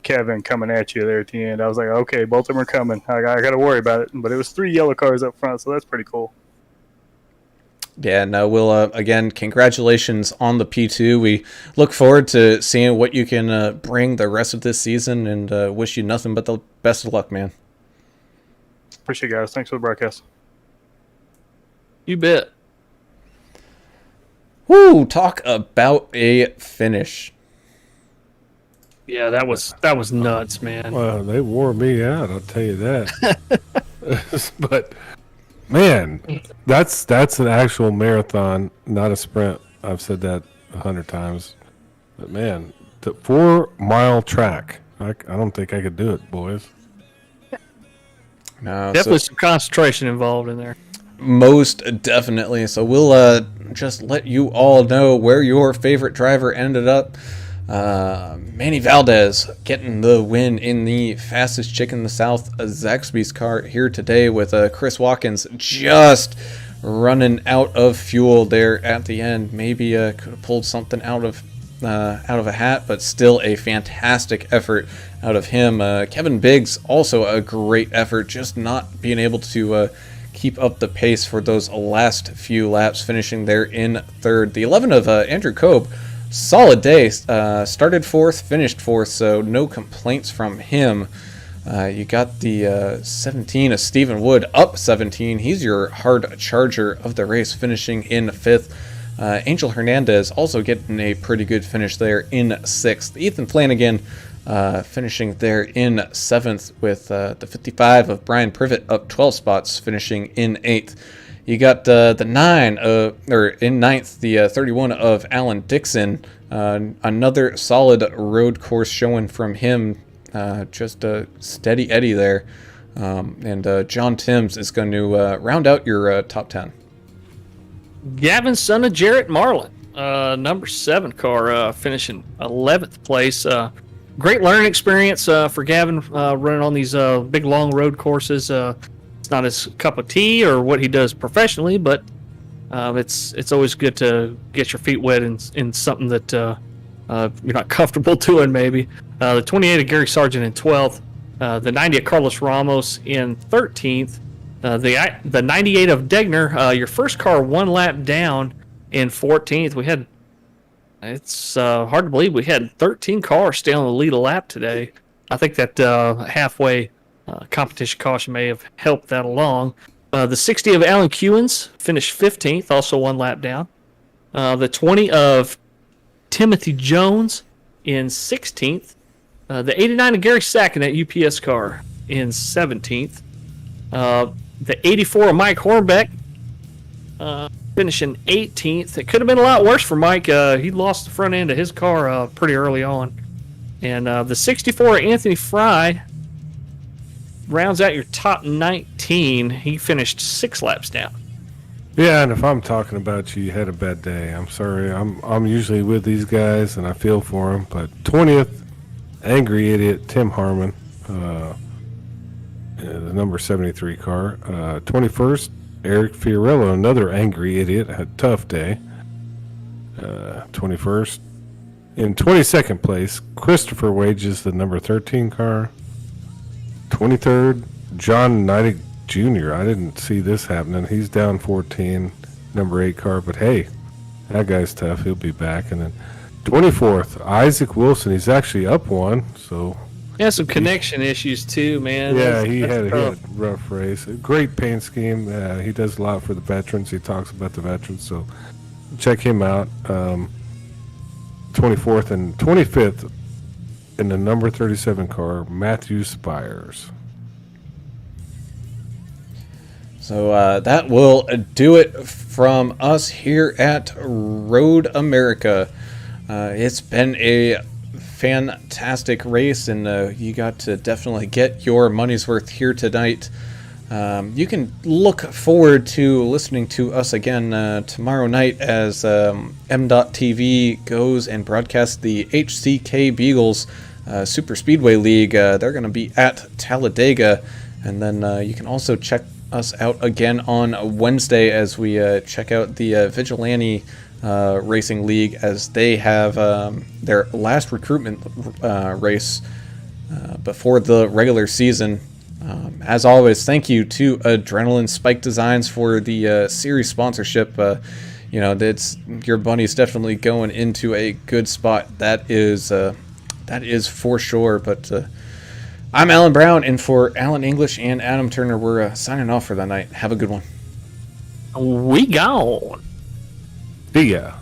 Kevin coming at you there at the end. I was like, okay, both of them are coming. I got to worry about it. But it was 3 yellow cars up front, so that's pretty cool. Yeah, no, we'll, again, congratulations on the P2. We look forward to seeing what you can bring the rest of this season, and wish you nothing but the best of luck, man. Appreciate it, guys. Thanks for the broadcast. You bet. Woo, talk about a finish. Yeah, that was nuts, man. Well, they wore me out, I'll tell you that. But man, that's an actual marathon, not a sprint. I've said that 100 times. But man, the 4-mile track. I don't think I could do it, boys. No, Definitely some concentration involved in there. Most definitely. So we'll just let you all know where your favorite driver ended up. Manny Valdez getting the win in the fastest chick in the South, Zaxby's car here today, with Chris Watkins just running out of fuel there at the end. Maybe could have pulled something out of a hat, but still a fantastic effort out of him. Kevin Biggs, also a great effort, just not being able to keep up the pace for those last few laps, finishing there in third. The 11 of Andrew Kobe, solid day. Started fourth, finished fourth, so no complaints from him. You got the 17 of Stephen Wood, up 17. He's your hard charger of the race, finishing in fifth. Angel Hernandez also getting a pretty good finish there in sixth. Ethan Flanagan finishing there in seventh, with the 55 of Brian Privet up 12 spots, finishing in eighth. You got the in ninth, the 31 of Alan Dixon. Another solid road course showing from him. Just a steady Eddie there. And John Timms is going to round out your top 10. Gavin, son of Jarrett Marlin, number 7 car, finishing 11th place. Great learning experience for Gavin, running on these big long road courses. It's not his cup of tea or what he does professionally, but it's always good to get your feet wet in something that you're not comfortable doing. Maybe the 28 of Gary Sargent in 12th, the 90 of Carlos Ramos in 13th. The 98 of Degner, your first car 1 lap down in 14th. It's hard to believe we had 13 cars stay on the lead a lap today. I think that halfway competition caution may have helped that along. The 60 of Alan Kewins finished 15th, also 1 lap down. The 20 of Timothy Jones in 16th. The 89 of Gary Sack in that UPS car in 17th. The 84 of Mike Hornbeck finishing 18th. It could have been a lot worse for Mike. He lost the front end of his car pretty early on. And the 64 of Anthony Fry rounds out your top 19. He finished 6 laps down. Yeah, and if I'm talking about you, you had a bad day. I'm sorry. I'm usually with these guys, and I feel for them. But 20th, angry idiot Tim Harmon, the number 73 car. 21st, Eric Fiorello, another angry idiot, had a tough day. 21st. In 22nd place, Christopher Wages, the number 13 car. 23rd, John Neidig Jr. I didn't see this happening. He's down 14, number 8 car. But hey, that guy's tough. He'll be back. And then 24th, Isaac Wilson. He's actually up 1. So He has some connection issues too, man. yeah, That's he had a tough. rough race. A great paint scheme. He does a lot for the veterans. He talks about the veterans. So check him out. 24th and 25th in the number 37 car, Matthew Spires. So that will do it from us here at Road America. It's been a fantastic race, and you got to definitely get your money's worth here tonight. You can look forward to listening to us again tomorrow night as MDOT TV goes and broadcasts the HCK Beagles Super Speedway League. They're going to be at Talladega, and then you can also check us out again on Wednesday as we check out the Vigilante Racing League as they have their last recruitment race before the regular season. As always, thank you to Adrenaline Spike Designs for the series sponsorship. That's your bunny's definitely going into a good spot. That is for sure. But I'm Alan Brown, and for Alan English and Adam Turner, we're signing off for the night. Have a good one. We gone. See ya.